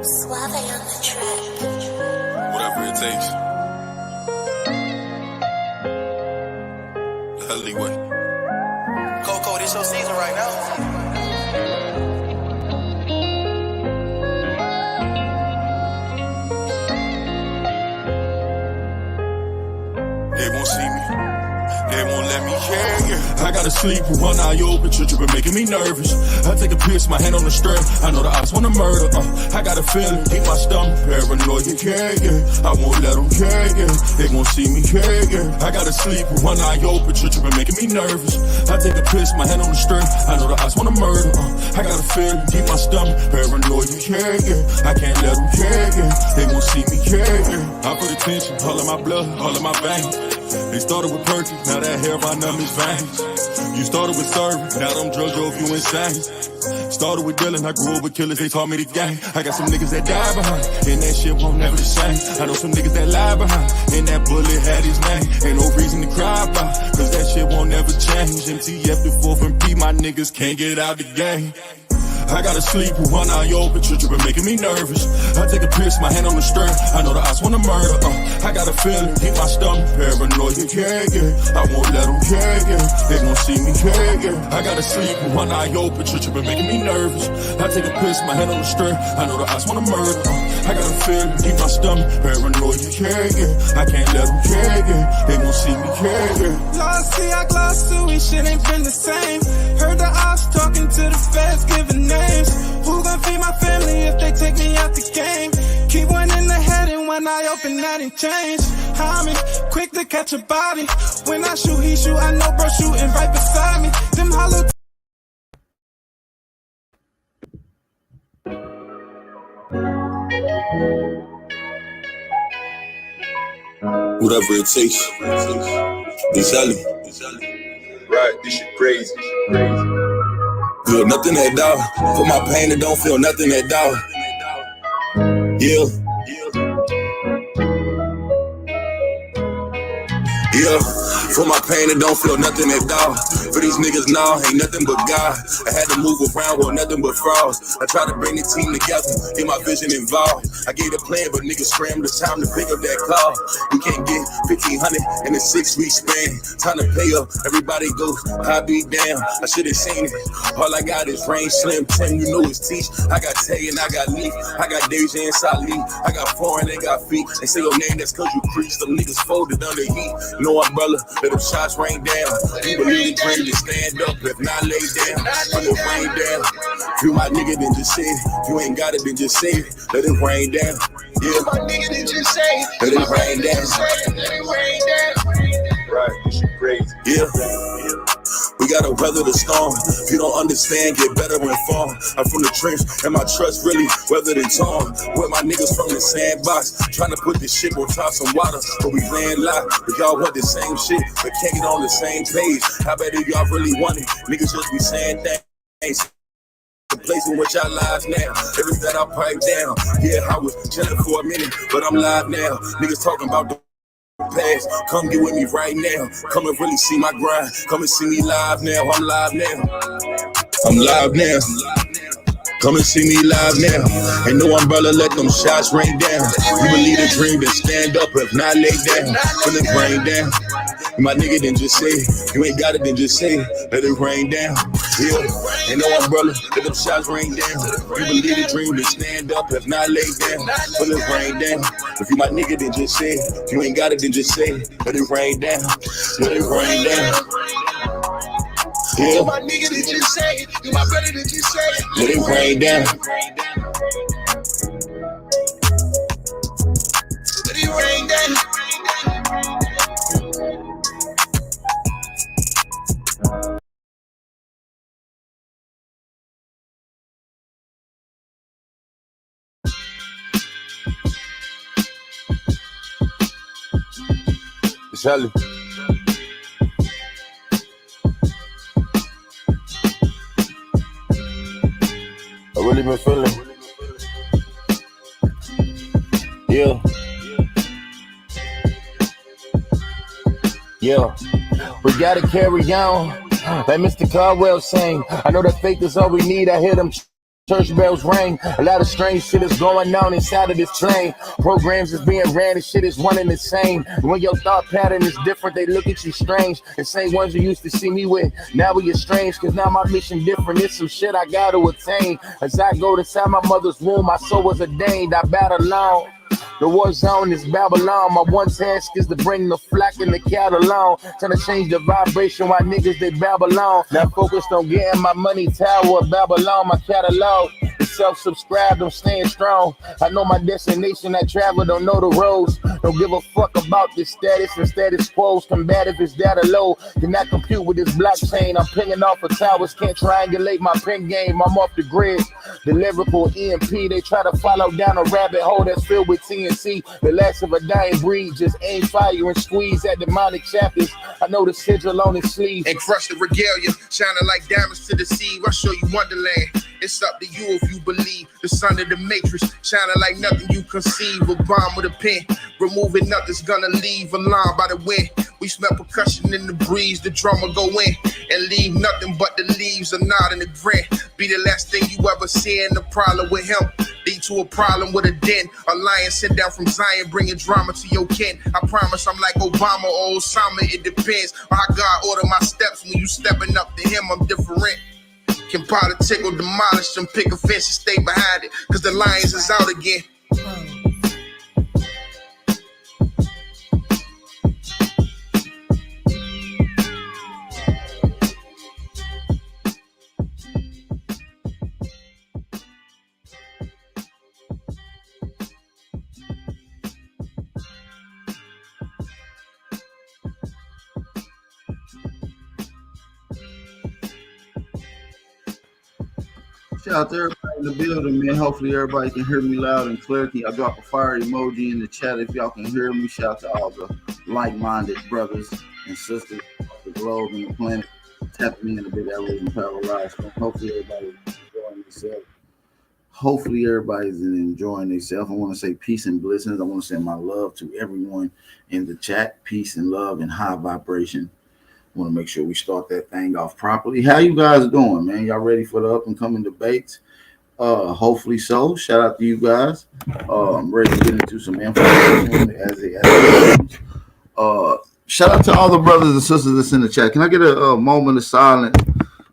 Suave on the track. Whatever it takes. The leeway. Coco, this your season right now. They won't see me. They won't let me hear. I gotta sleep with one eye open, tripping, making me nervous. I take a piss, my hand on the strap. I know the ops wanna murder. I got a feeling, keep my stomach paranoid. I won't let them they won't see me. I gotta sleep with one eye open, tripping, making me nervous. I take a piss, my hand on the strap. I know the ops wanna murder. I got a feeling, keep my stomach paranoid. I can't let them they won't see me. I put attention, all in my blood, all in my veins. They started with perky, now that hair on them is veins. You started with serving, now them drugs drove you insane. Started with dealing, I grew up with killers, they taught me the game. I got some niggas that die behind, and that shit won't never the same. I know some niggas that lie behind, and that bullet had his name. Ain't no reason to cry about, cause that shit won't never change. MTF the 4th and P, my niggas can't get out the game. I gotta sleep with one eye open, tripping, making me nervous. I take a piss, my hand on the strap. I know the ops wanna murder. I got a feeling, keep my stomach paranoid. I won't let them they won't see me. I gotta sleep with one eye open, tripping, making me nervous. I take a piss, my hand on the strap. I know the ops wanna murder. I got a feeling, keep my stomach paranoid. I can't let them they won't see me. Lost see, I glossed to it, shit ain't been the same. Heard the ops talking to the feds, giving names. Who gon' feed my family if they take me out the game? Keep one in the head and one eye open, that ain't change. I'm quick to catch a body. When I shoot, he shoot, I know bro shooting right beside me. Them hollow Whatever it takes. Exactly. Right, this shit crazy. Feel nothing at all. For my pain, it don't feel nothing at all. Yeah. For my pain, it don't feel nothing at all. For these niggas, nah, ain't nothing but God. I had to move around with nothing but frauds. I tried to bring the team together, get my vision involved. I gave a plan, but niggas scrambled. It's time to pick up that call. We can't get 1,500 in a 6-week span. Time to pay up, everybody goes, I be down. I should've seen it. All I got is Rain, Slim, Tim, you know it's Teach. I got Tay and I got Leaf. I got Deja and Salih. I got Foreign, they got Feet. They say your name, that's cause you preach. Some niggas folded under heat. No umbrella, let them shots rain down. You believe the dream to stand up, if not lay down. Let it rain down. If you my nigga, then just say it. If you ain't got it, then just say it. Let it rain down. Yeah, My nigga, then just say it. let it rain down. Let it rain down. Right, this shit crazy. Yeah. We gotta weather the storm. If you don't understand, get better informed. I'm from the trench, and my trust really weathered and torn. With my niggas from the sandbox, trying to put this shit on top some water, but we laying locked. But y'all want the same shit, but can't get on the same page. How bad do y'all really want it? Niggas just be saying things. The place in which our lives now. Everything I pipe down. Yeah, I was chilling for a minute, but I'm live now. Niggas talking about the past, come get with me right now. Come and really see my grind. Come and see me live now. I'm live now. I'm live now. Come and see me live now. Ain't no umbrella, let them shots rain down. You believe the dream, then stand up, if not lay down. Let it rain down. My nigga, then just say it. You ain't got it, then just say it. Let it rain down. Yeah. Ain't no umbrella, let them shots rain down. You believe the dream, then stand up, if not lay down. Let it rain down. If you my nigga, then just say it. If you ain't got it, then just say it. Let it rain down. Let it rain down. Yeah. My nigga, then just say it. You my brother, then just say it. Let it rain down. Let it rain down. Shelly. I really been feeling. Yeah. Yeah. We gotta carry on. Like Mr. Caldwell saying, I know that faith is all we need. I hear them Church bells ring, a lot of strange shit is going on inside of this plane. Programs is being ran and shit is running the same. When your thought pattern is different, they look at you strange. The same ones you used to see me with, now we estranged. Cause now my mission different, it's some shit I gotta attain. As I go inside my mother's womb, my soul was ordained, I battle alone. The war zone is Babylon. My one task is to bring the flock and the cattle along. Trying to change the vibration while niggas they Babylon. Now focused on getting my money tower of Babylon. My catalog is self-subscribed, I'm staying strong. I know my destination, I travel, don't know the roads. Don't give a fuck about this status and status quo's. Combative is data low. Cannot compute with this blockchain. I'm pinging off of towers, can't triangulate my pen game. I'm off the grid. The lyrical EMP, they try to follow down a rabbit hole that's filled with TNC. The last of a dying breed, just aim fire and squeeze at demonic chapters. I know the sigil on his sleeve. And crush the regalia, shining like diamonds to the sea. I'll show you Wonderland. It's up to you if you believe. The son of the matrix, shining like nothing you conceive. A bomb with a pen, removing nothing's gonna leave. Alarmed by the wind, we smell percussion in the breeze. The drummer go in and leave nothing but the leaves. A nod and a grin, be the last thing you ever see. And the problem with him lead to a problem with a den. A lion sent down from Zion, bringing drama to your kin. I promise I'm like Obama or Osama. It depends on how God order my steps. When you stepping up to him, I'm different. Can politic or demolish them, pick a fence and stay behind it. Cause the lions is out again. Shout out to everybody in the building, man. Hopefully everybody can hear me loud and clear. I'll drop a fire emoji in the chat if y'all can hear me. Shout out to all the like-minded brothers and sisters of the globe and the planet tapping in the big Aboriginal Power Rise. Hopefully everybody's enjoying themselves. I want to say peace and blessings. I want to send my love to everyone in the chat. Peace and love and high vibration. Want to make sure we start that thing off properly. How you guys doing, man? Y'all ready for the up and coming debates? Hopefully so. Shout out to you guys. I'm ready to get into some information as it comes. Shout out to all the brothers and sisters that's in the chat. Can I get a moment of silence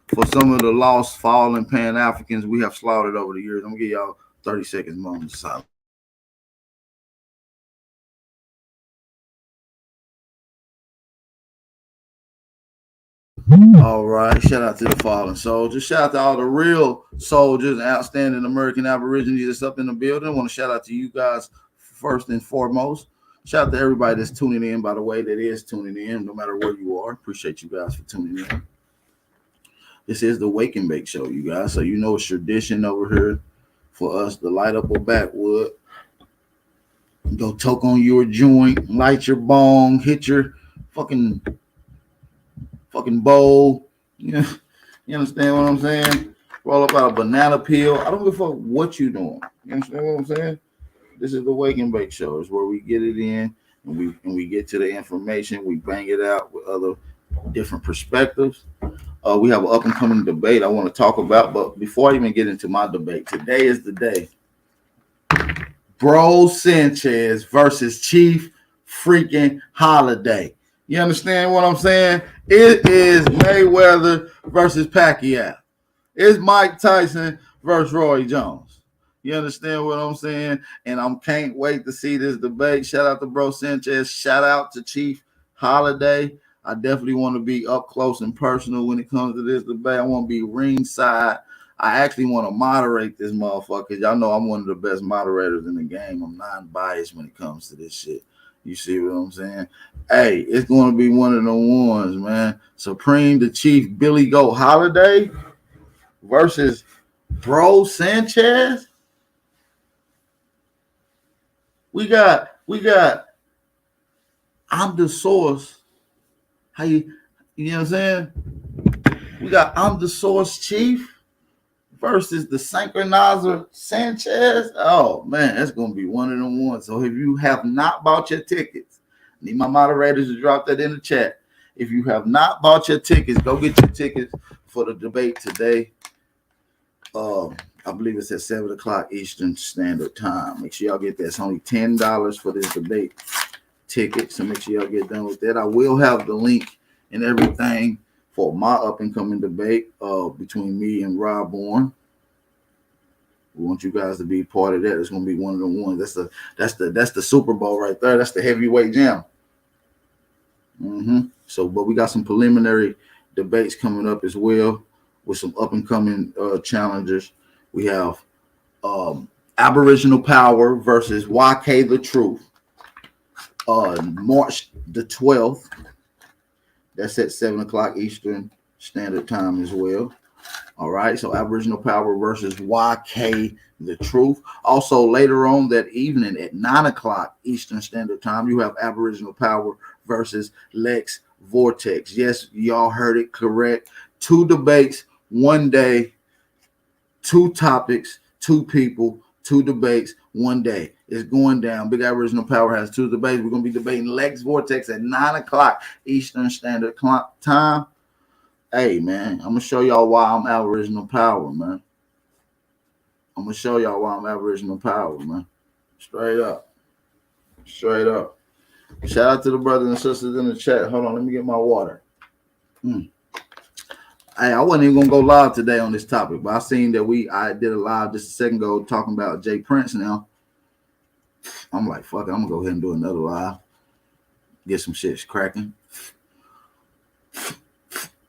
for some of the lost, fallen Pan-Africans we have slaughtered over the years? I'm gonna give y'all 30 seconds moment of silence. All right, shout out to the fallen soldiers. Shout out to all the real soldiers and outstanding American Aborigines that's up in the building. I want to shout out to you guys first and foremost. Shout out to everybody that's tuning in, by the way, that is tuning in, no matter where you are. Appreciate you guys for tuning in. This is the Wake and Bake Show, you guys. So you know it's tradition over here for us to light up a backwood, go toke on your joint, light your bong, hit your fucking bowl. You understand what I'm saying? Roll up out a banana peel. I don't give a fuck what you doing. You understand what I'm saying? This is the Wake and Bake Show. It's where we get it in and we get to the information. We bang it out with other different perspectives. We have an up and coming debate I want to talk about, but before I even get into my debate, today is the day. Bro Sanchez versus Chief freaking Holiday. You understand what I'm saying? It is Mayweather versus Pacquiao. It's Mike Tyson versus Roy Jones. You understand what I'm saying? And I can't wait to see this debate. Shout out to Bro Sanchez. Shout out to Chief Holiday. I definitely want to be up close and personal when it comes to this debate. I want to be ringside. I actually want to moderate this motherfucker. Y'all know I'm one of the best moderators in the game. I'm non-biased when it comes to this shit. You see what I'm saying? Hey, it's going to be one of the ones, man. Supreme the Chief Billy Goat Holiday versus Bro Sanchez. We got I'm the source. How you know what I'm saying? We got I'm the Source Chief versus the Synchronizer Sanchez. Oh man, that's gonna be one of them ones. So if you have not bought your tickets, I need my moderators to drop that in the chat. If you have not bought your tickets, go get your tickets for the debate today. I believe it's at 7 o'clock Eastern Standard Time. Make sure y'all get that. It's only $10 for this debate ticket, so make sure y'all get done with that. I will have the link and everything for my up and coming debate between me and Rob Bourne. We want you guys to be part of that. It's gonna be one of the ones. That's the Super Bowl right there. That's the heavyweight jam. So, but we got some preliminary debates coming up as well with some up and coming challengers. We have Aboriginal Power versus YK The Truth. March the 12th. That's at 7 o'clock Eastern Standard Time as well. All right, so Aboriginal Power versus YK The Truth. Also, later on that evening at 9 o'clock Eastern Standard Time, you have Aboriginal Power versus Lex Vortex. Yes, y'all heard it correct. 2 debates, 1 day, 2 topics, 2 people, 2 debates, 1 day. It's going down. Big Aboriginal Power has 2 debates. We're going to be debating Lex Vortex at 9 o'clock Eastern Standard Time. Hey, man, I'm going to show y'all why I'm Aboriginal Power, man. I'm going to show y'all why I'm Aboriginal Power, man. Straight up. Straight up. Shout out to the brothers and sisters in the chat. Hold on, let me get my water. Hey, I wasn't even going to go live today on this topic, but I seen that I did a live just a second ago talking about Jay Prince now. I'm like, fuck it, I'm going to go ahead and do another live. Get some shit cracking.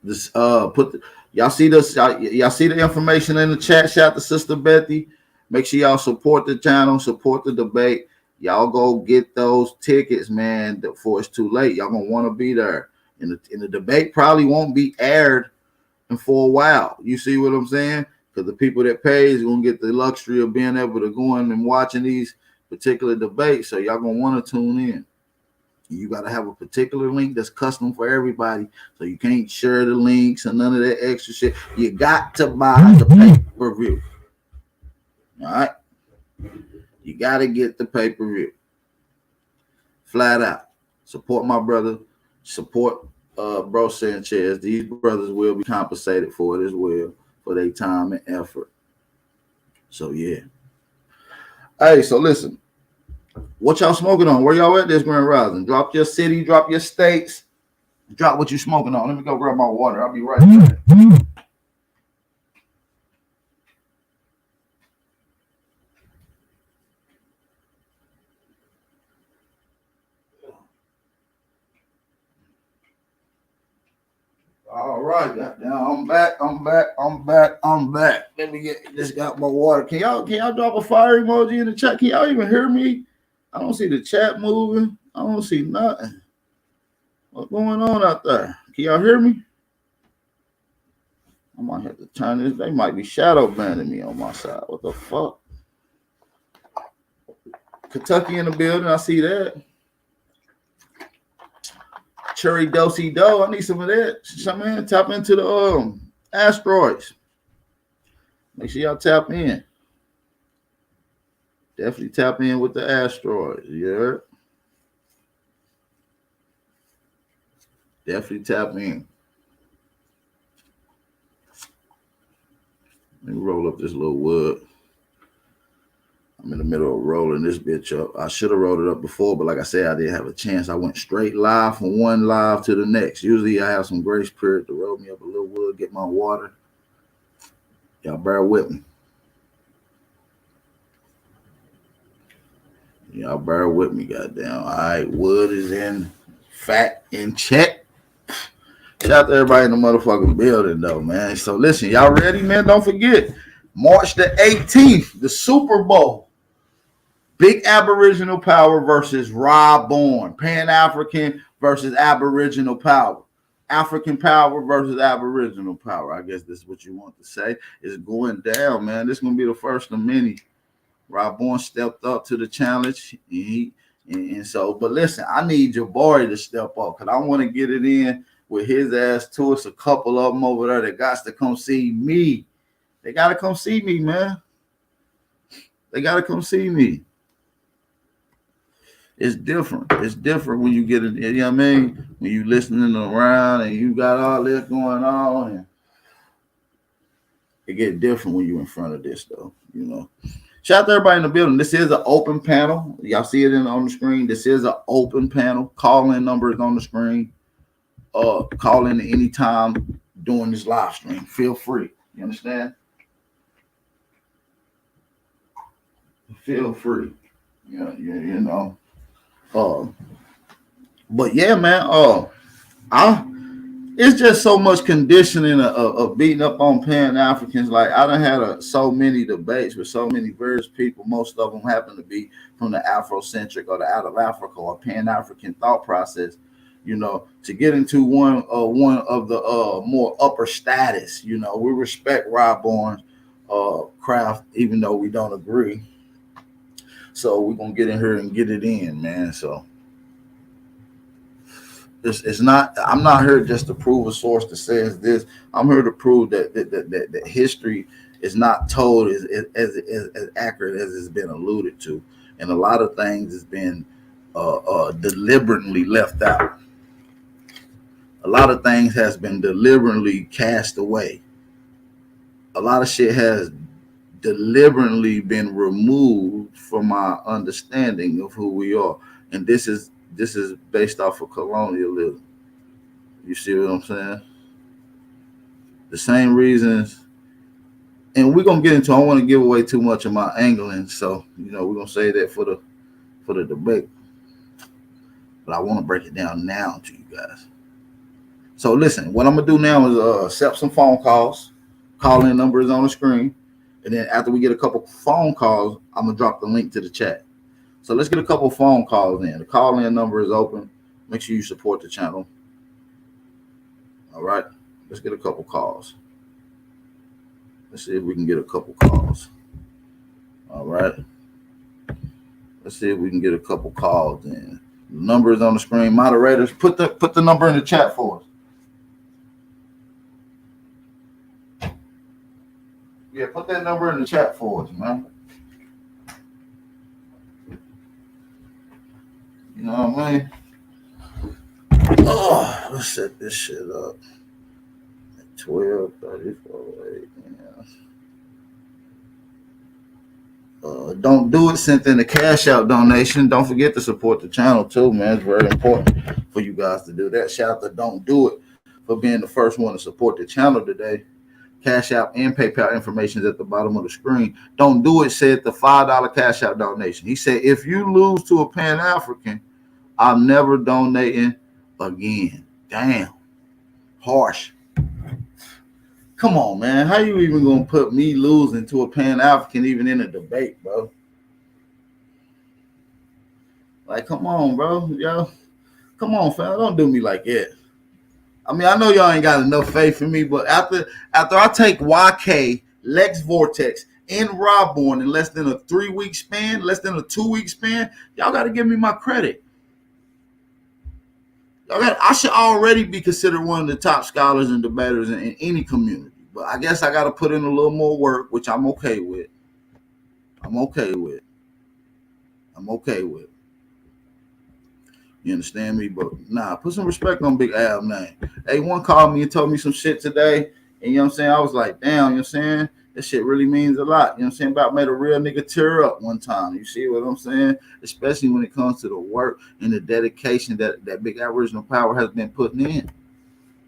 This y'all see this, y'all see the information in the chat. Shout out to Sister Bethy. Make sure y'all support the channel, support the debate. Y'all go get those tickets, man, before it's too late. Y'all gonna want to be there. And the debate probably won't be aired for a while. You see what I'm saying? Because the people that pay is gonna get the luxury of being able to go in and watching these particular debates. So y'all gonna want to tune in. You got to have a particular link that's custom for everybody. So you can't share the links and none of that extra shit. You got to buy the pay-per-view. All right? You got to get the pay-per-view. Flat out. Support my brother. Support Bro Sanchez. These brothers will be compensated for it as well, for their time and effort. So, yeah. Hey, so listen. What y'all smoking on? Where y'all at this Grand Rising? Drop your city, drop your states, drop what you smoking on. Let me go grab my water. I'll be right back. All right, goddamn, I'm back. Let me just got my water. Can y'all drop a fire emoji in the chat? Can y'all even hear me? I don't see the chat moving. I don't see nothing. What's going on out there? Can y'all hear me? I might have to turn this. They might be shadow banning me on my side. What the fuck? Kentucky in the building. I see that. Cherry Dosey Do. I need some of that. Some man tap into the asteroids. Make sure y'all tap in. Definitely tap in with the asteroids. Yeah. Definitely tap in. Let me roll up this little wood. I'm in the middle of rolling this bitch up. I should have rolled it up before, but like I said, I didn't have a chance. I went straight live from one live to the next. Usually I have some grace period to roll me up a little wood, get my water. Y'all bear with me. Y'all bear with me, goddamn. All right, wood is in fat in check. Shout out to everybody in the motherfucking building, though, man. So listen, y'all ready, man? Don't forget, March the 18th, the Super Bowl. Big Aboriginal Power versus Rob Bourne. Pan-African versus Aboriginal Power. African Power versus Aboriginal Power. I guess this is what you want to say. It's going down, man. This is going to be the first of many. Rob Bourne stepped up to the challenge. And so, but listen, I need your boy to step up because I want to get it in with his ass too. It's a couple of them over there that got to come see me. They got to come see me, man. They got to come see me. It's different. It's different when you get in, you know what I mean? When you listening around and you got all this going on. And It get different when you're in front of this, though. Shout out to everybody in the building. This is an open panel. Y'all see it on the screen. This is an open panel. Call-in number is on the screen. Call in anytime during this live stream. Feel free. You understand? Feel free. But yeah, man. It's just so much conditioning of beating up on Pan Africans. Like I done had so many debates with so many various people. Most of them happen to be from the Afrocentric or the out of Africa or Pan African thought process. To get into one of the more upper status. We respect Rob Bourne's craft, even though we don't agree. So we're gonna get in here and get it in, man. So. It's not. I'm not here just to prove a source that says this. I'm here to prove that history is not told as accurate as it's been alluded to, and a lot of things has been deliberately left out. A lot of things has been deliberately cast away. A lot of shit has deliberately been removed from our understanding of who we are, and this is based off of colonialism. You see what I'm saying? The same reasons, and we're gonna get into. I don't want to give away too much of my angling, so we're gonna say that for the debate. But I want to break it down now to you guys. So listen, what I'm gonna do now is accept some phone calls. Call-in number is on the screen, and then after we get a couple phone calls, I'm gonna drop the link to the chat. So let's get a couple phone calls in. The call-in number is open. Make sure you support the channel. All right. Let's get a couple calls. Let's see if we can get a couple calls. All right. Let's see if we can get a couple calls in. The number is on the screen. Moderators, put the number in the chat for us. Yeah, put that number in the chat for us, man. You know what I mean? Oh, let's set this shit up. 12:34. Don't do it. Sent in the cash out donation. Don't forget to support the channel too, man. It's very important for you guys to do that. Shout out to Don't Do It for being the first one to support the channel today. Cash App and PayPal information is at the bottom of the screen. Don't Do It said the $5 Cash App donation. He said, if you lose to a Pan-African, I'm never donating again. Damn. Harsh. Come on, man. How you even going to put me losing to a Pan-African even in a debate, bro? Like, come on, bro. Yo, come on, fam. Don't do me like that. I mean, I know y'all ain't got enough faith in me, but after I take YK, Lex Vortex, and Rob Bourne in less than a 3-week span, less than a 2-week span, y'all got to give me my credit. I should already be considered one of the top scholars and debaters in any community, but I guess I got to put in a little more work, which I'm okay with. You understand me? But nah, put some respect on Big Al name. Hey, one called me and told me some shit today. And you know what I'm saying? I was like, damn, you know what I'm saying? That shit really means a lot. You know what I'm saying? About made a real nigga tear up one time. You see what I'm saying? Especially when it comes to the work and the dedication that Big Aboriginal Power has been putting in.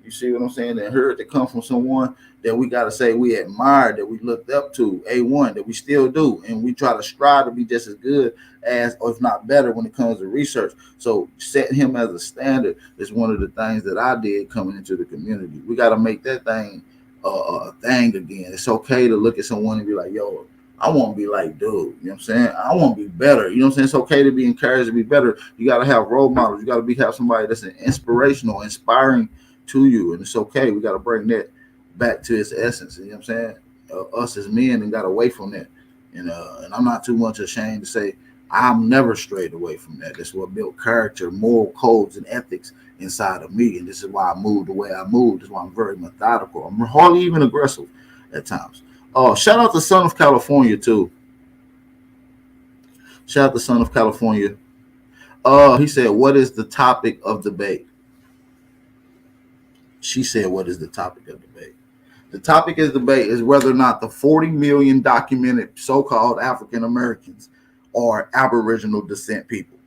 You see what I'm saying? And heard to come from someone that we got to say we admired, that we looked up to, A1, that we still do. And we try to strive to be just as good as, or if not better, when it comes to research. So setting him as a standard is one of the things that I did coming into the community. We got to make that thing a thing again. It's okay to look at someone and be like, yo, I want to be like, dude, you know what I'm saying? I want to be better. You know what I'm saying? It's okay to be encouraged to be better. You got to have role models. You got to have somebody that's inspirational, inspiring to you. And it's okay. We got to bring that back to its essence. You know what I'm saying? Us as men and got away from that. And I'm not too much ashamed to say I'm never strayed away from that. That's what built character, moral codes, and ethics inside of me. And this is why I moved the way I moved. This is why I'm very methodical. I'm hardly even aggressive at times. Shout out to Son of California, too. Shout out to Son of California. He said, what is the topic of debate? She said, what is the topic of debate? The topic is debate is whether or not the 40 million documented so-called African Americans are Aboriginal descent people.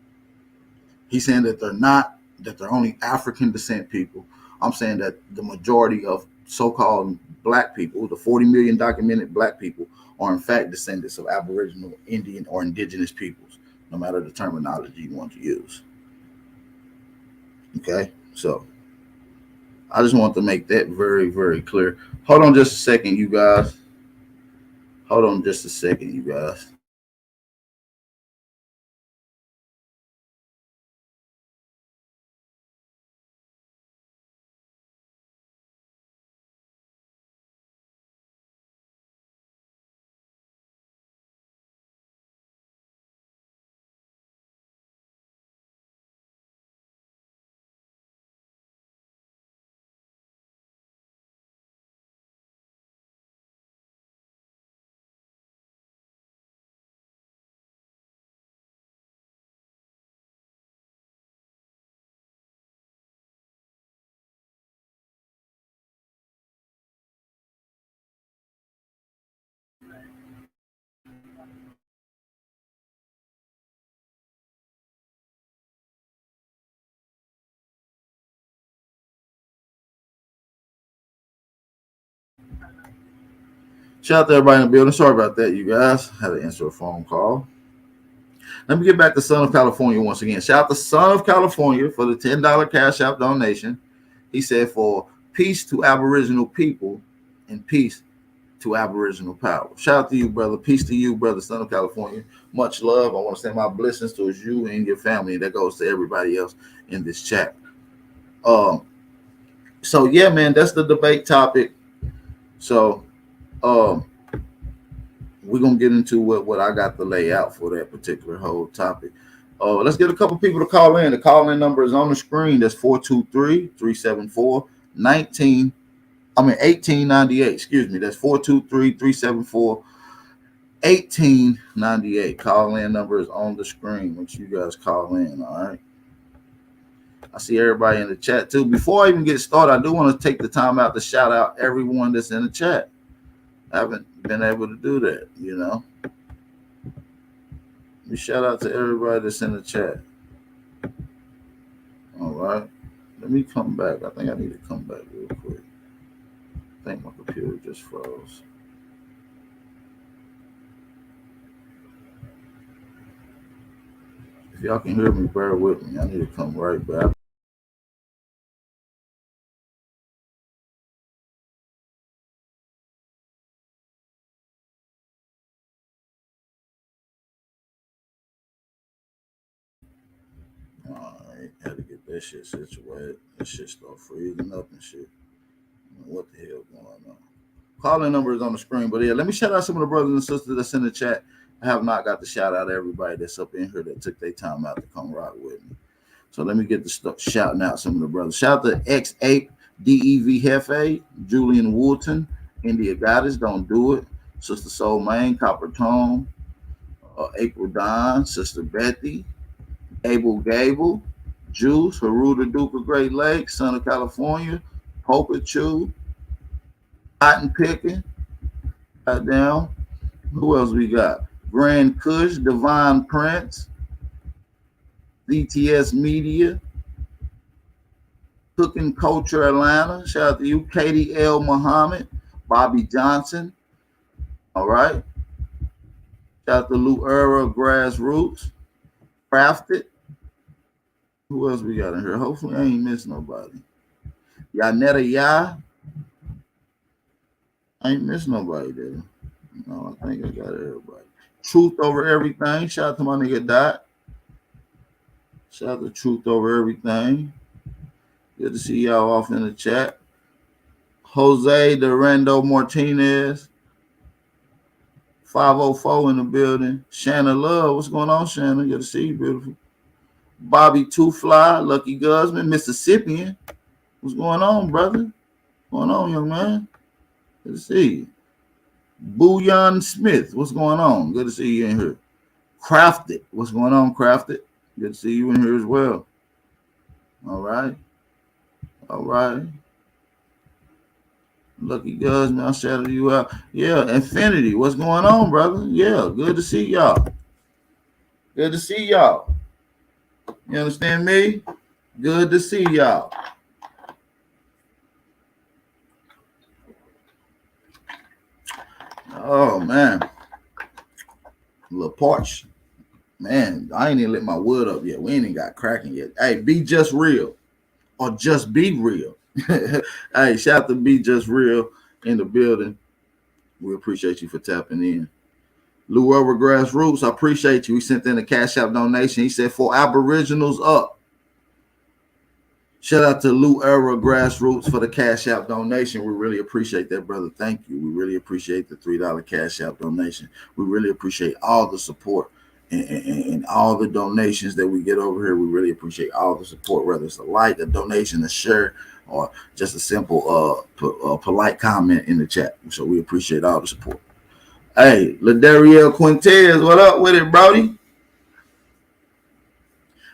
He's saying that they're not, that they're only African descent people. I'm saying that the majority of so-called black people, the 40 million documented black people, are in fact descendants of Aboriginal, Indian, or indigenous peoples, no matter the terminology you want to use. Okay, so I just want to make that very, very clear. Hold on just a second, you guys. Hold on just a second, you guys. Shout out to everybody in the building. Sorry about that, you guys. Had to answer a phone call. Let me get back to Son of California once again. Shout out to Son of California for the $10 Cash App donation. He said, for peace to Aboriginal people and peace to Aboriginal power. Shout out to you, brother. Peace to you, brother, Son of California. Much love. I want to send my blessings towards you and your family. That goes to everybody else in this chat. So yeah, man, that's the debate topic. So we're gonna get into what I got to lay out for that particular whole topic. Let's get a couple people to call in. The call-in number is on the screen. That's 423-374-1898. Excuse me. That's 423-374-1898. Call-in number is on the screen. Make sure you guys call in. All right. I see everybody in the chat too. Before I even get started, I do want to take the time out to shout out everyone that's in the chat. I haven't been able to do that, you know. We shout out to everybody that's in the chat. All right. Let me come back. I think I need to come back real quick. I think my computer just froze. If y'all can hear me, bear with me. I need to come right back. Alright, had to get that shit situated. That shit start freezing up and shit. What the hell going on? Calling number is on the screen, but yeah, let me shout out some of the brothers and sisters that's in the chat. I have not got to shout out everybody that's up in here that took their time out to come rock with me. So let me get the stuff shouting out some of the brothers. Shout out to X8 DEV Hefe, Julian Woolton, India Goddess, Don't Do It, Sister Soul Main, Copper Tone, April Don, Sister Betty, Abel Gable, Juice, Haruda Duke of Great Lakes, Son of California, Poker Chew, Cotton Picking, goddamn. Who else we got? Grand Kush, Divine Prince, DTS Media, Cooking Culture Atlanta. Shout out to you. Katie L. Muhammad, Bobby Johnson. All right. Shout out to Lou Era Grassroots, Crafted. Who else we got in here? Hopefully I ain't missed nobody. Yanetta Ya. I ain't missed nobody there. No, I think I got everybody. Truth Over Everything. Shout out to my nigga Dot. Shout out to Truth Over Everything. Good to see y'all off in the chat. Jose Durando Martinez. 504 in the building. Shanna Love. What's going on, Shanna? Good to see you, beautiful. Bobby Two Fly, Lucky Guzman, Mississippian. What's going on, brother? What's going on, young man? Good to see you. Booyan Smith, what's going on? Good to see you in here. Crafted, what's going on, Crafted? Good to see you in here as well. All right. All right. Lucky Guns, man, I shouted you out. Yeah, Infinity, what's going on, brother? Yeah, good to see y'all. Good to see y'all. You understand me? Good to see y'all. Oh man, a little parched. Man, I ain't even lit my wood up yet. We ain't even got cracking yet. Hey, be just real, or just be real. Hey, shout out to Be Just Real in the building. We appreciate you for tapping in. Lou Elver Grassroots, I appreciate you. He sent in a Cash App donation. He said, for Aboriginals up. Shout out to Lou Elver Grassroots for the Cash App donation. We really appreciate that, brother. Thank you. We really appreciate the $3 Cash App donation. We really appreciate all the support and all the donations that we get over here. We really appreciate all the support, whether it's a like, a donation, a share, or just a simple polite comment in the chat. So we appreciate all the support. Hey, Ladariel Quintez, what up with it, Brody?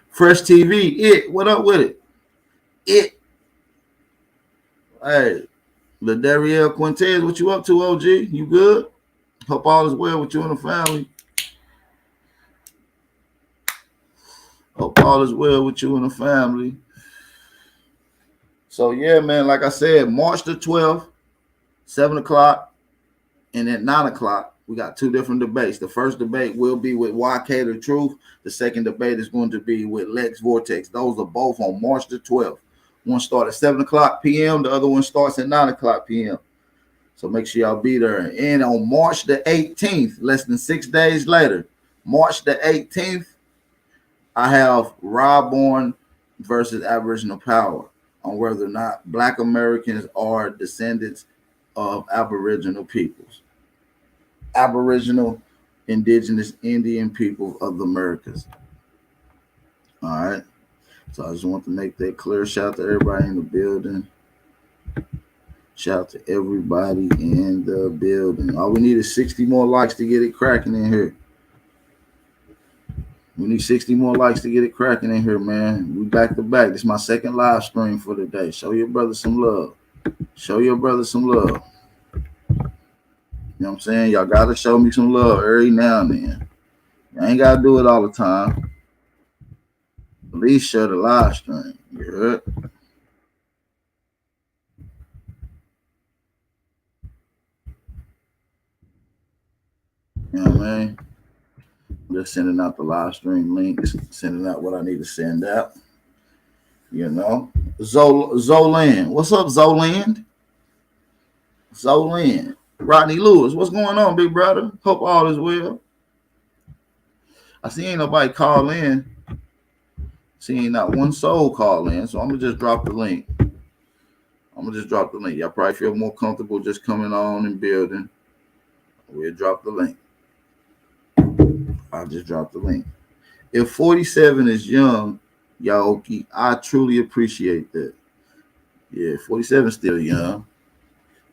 Fresh TV, what up with it? Hey, Ladariel Quintez, what you up to, OG? You good? Hope all is well with you and the family. Hope all is well with you and the family. So, yeah, man, like I said, March the 12th, 7 o'clock, and at 9 o'clock, we got two different debates. The first debate will be with YK The Truth. The second debate is going to be with Lex Vortex. Those are both on March the 12th. One starts at 7 o'clock p.m. The other one starts at 9 o'clock p.m. So make sure y'all be there. And on March the 18th, less than 6 days later, March the 18th, I have Rob Bourne versus Aboriginal Power on whether or not Black Americans are descendants of Aboriginal peoples. Aboriginal, indigenous, Indian people of the Americas. All right. So I just want to make that clear. Shout out to everybody in the building. Shout out to everybody in the building. All we need is 60 more likes to get it cracking in here. We need 60 more likes to get it cracking in here, man. We back to back. This is my second live stream for the day. Show your brother some love. Show your brother some love. You know what I'm saying? Y'all got to show me some love every now and then. You ain't got to do it all the time. At least share the live stream. You heard? You know what I mean? Just sending out the live stream links, sending out what I need to send out. You know? Zoland. What's up, Zoland? Zoland. Rodney Lewis, what's going on, big brother? Hope all is well. I see ain't nobody call in. See ain't not one soul call in, so I'm gonna just drop the link. Y'all probably feel more comfortable just coming on and building. We'll drop the link. I'll just drop the link. If 47 is young, Yaoki, I truly appreciate that. Yeah, 47 is still young.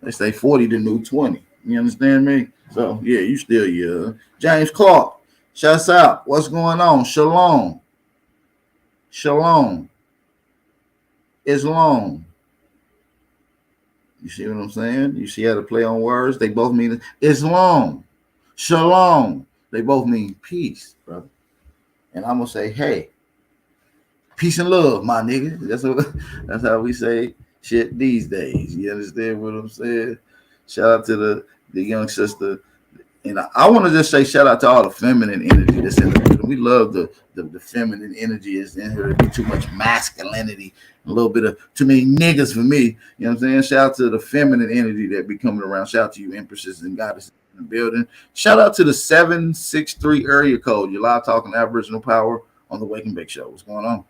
They say 40 the new 20. You understand me? So, yeah, you still young. James Clark, shouts out. What's going on? Shalom. Shalom. Islam. You see what I'm saying? You see how to play on words? They both mean Islam. Shalom. They both mean peace, brother. And I'm going to say, hey, peace and love, my nigga. That's how we say shit these days. You understand what I'm saying? Shout out to the young sister. And I want to just say shout out to all the feminine energy that's in the We love the feminine energy is in here. There's too much masculinity, a little bit of too many niggas for me. You know what I'm saying? Shout out to the feminine energy that be coming around. Shout out to you empresses and goddesses in the building. Shout out to the 763 area code. You're live talking Aboriginal Power on the Wake and Bake Show. What's going on?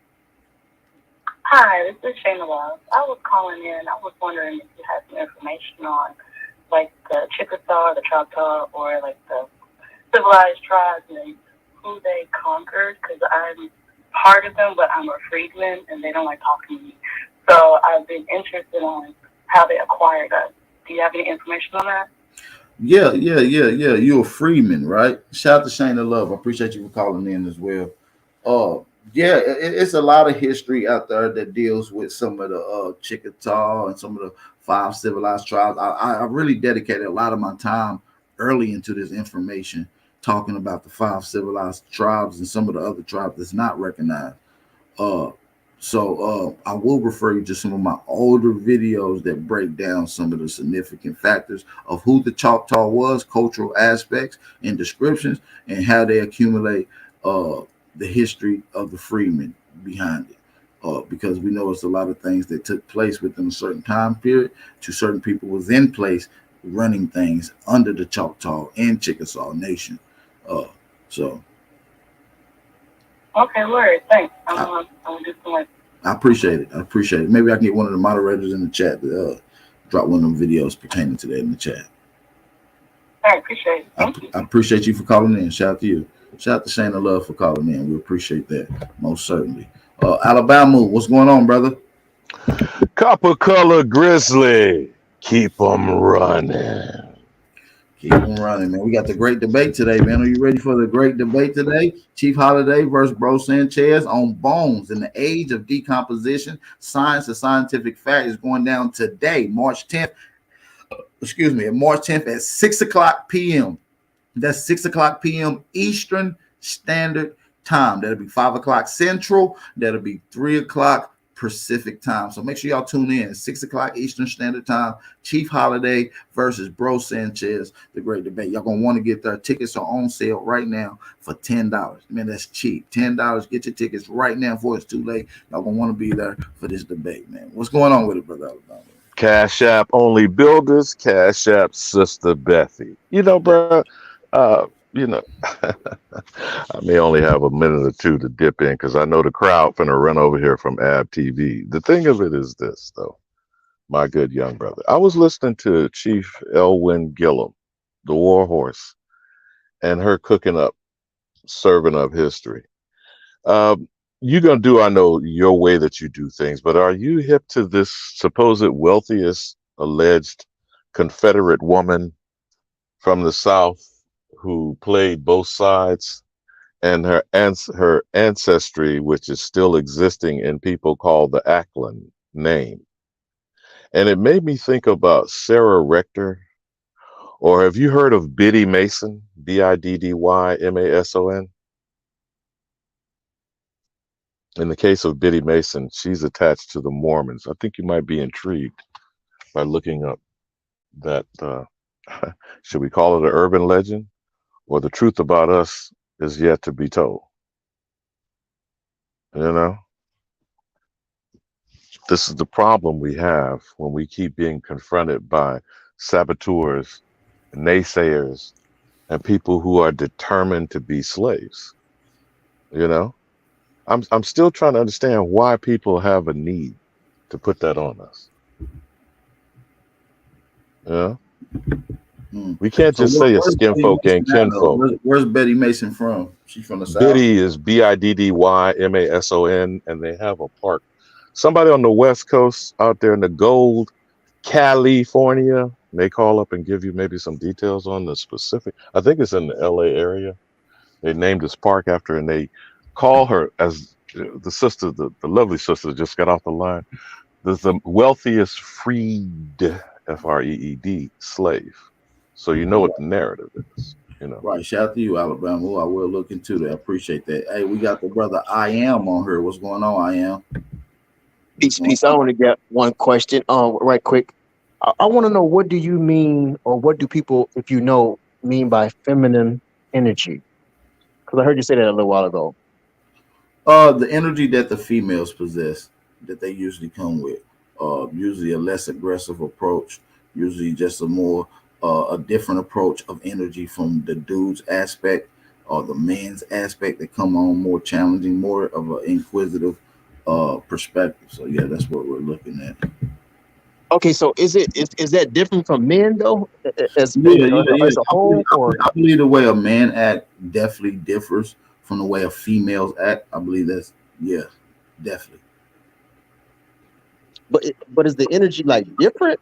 Hi, this is Shayna Wells. I was calling in. I was wondering if you had some information on like the Chickasaw, the Choctaw, or like the civilized tribes and who they conquered, because I'm part of them, but I'm a freedman and they don't like talking to me. So I've been interested on how they acquired us. Do you have any information on that? Yeah. You're a freedman, right? Shout out to Shayna Love. I appreciate you for calling in as well. Yeah, it's a lot of history out there that deals with some of the Chickasaw and some of the 5 civilized tribes. I really dedicated a lot of my time early into this information, talking about the 5 civilized tribes and some of the other tribes that's not recognized. So I will refer you to some of my older videos that break down some of the significant factors of who the Choctaw was, cultural aspects and descriptions, and how they accumulate the history of the freedmen behind it. Because we know it's a lot of things that took place within a certain time period to certain people was in place running things under the Choctaw and Chickasaw Nation. So Okay, word. Thanks. I'm just going. I appreciate it. I appreciate it. Maybe I can get one of the moderators in the chat to drop one of them videos pertaining to that in the chat. I appreciate it. Thank you. I appreciate you for calling in. Shout out to you. Shout out to Shayna Love for calling in. We appreciate that most certainly. Alabama, what's going on, brother? Copper color grizzly. Keep them running. Keep them running, man. We got the great debate today, man. Are you ready for the great debate today? Chief Holiday versus Bro Sanchez on bones in the age of decomposition. Science and scientific fact is going down today, March 10th. March 10th at 6 o'clock p.m. That's 6 o'clock p.m. Eastern Standard Time. That'll be 5 o'clock Central. That'll be 3 o'clock Pacific Time. So make sure y'all tune in. 6 o'clock Eastern Standard Time. Chief Holiday versus Bro Sanchez. The great debate. Y'all gonna want to get their tickets are on sale right now for $10. Man, that's cheap. $10. Get your tickets right now before it's too late. Y'all gonna want to be there for this debate, man. What's going on with it, brother Alabama? Cash App only builders. Cash App Sister Bethy. You know, bro. You know, I may only have a minute or two to dip in because I know the crowd finna run over here from Ab TV. The thing of it is this, though, my good young brother. I was listening to Chief Elwyn Gillum, the war horse, and her cooking up, serving up history. You're gonna do, I know, your way that you do things, but are you hip to this supposed wealthiest alleged Confederate woman from the South who played both sides, and her ancestry, which is still existing in people called the Ackland name? And it made me think about Sarah Rector, or have you heard of Biddy Mason, Biddymason? In the case of Biddy Mason, she's attached to the Mormons. I think you might be intrigued by looking up that, should we call it an urban legend? Or the truth about us is yet to be told. You know? This is the problem we have when we keep being confronted by saboteurs, naysayers, and people who are determined to be slaves. You know? I'm still trying to understand why people have a need to put that on us. You know? We can't just say a skin folk ain't kinfolk. Where's Betty Mason from? She's from the South. Biddy is Biddymason, and they have a park. Somebody on the West Coast out there in the Gold, California, may call up and give you maybe some details on the specific. I think it's in the LA area. They named this park after, and they call her, as the sister, the lovely sister that just got off the line, the wealthiest freed, F-R-E-E-D, slave. So you know what the narrative is, you know. Right. Shout out to you, Alabama. I will look into that. I appreciate that. Hey, we got the brother I Am on here. What's going on, I Am? Peace. I want to get one question right quick. I want to know, what do you mean, or what do people, if you know, mean by feminine energy? Because I heard you say that a little while ago. The energy that the females possess, that they usually come with. Usually a less aggressive approach, usually just a different approach of energy from the dude's aspect or the man's aspect that come on more challenging, more of an inquisitive perspective. So yeah, that's what we're looking at. Okay, so is that different from men though, as a whole? I believe the way a man act definitely differs from the way a female's act. I believe that's definitely. But is the energy like different?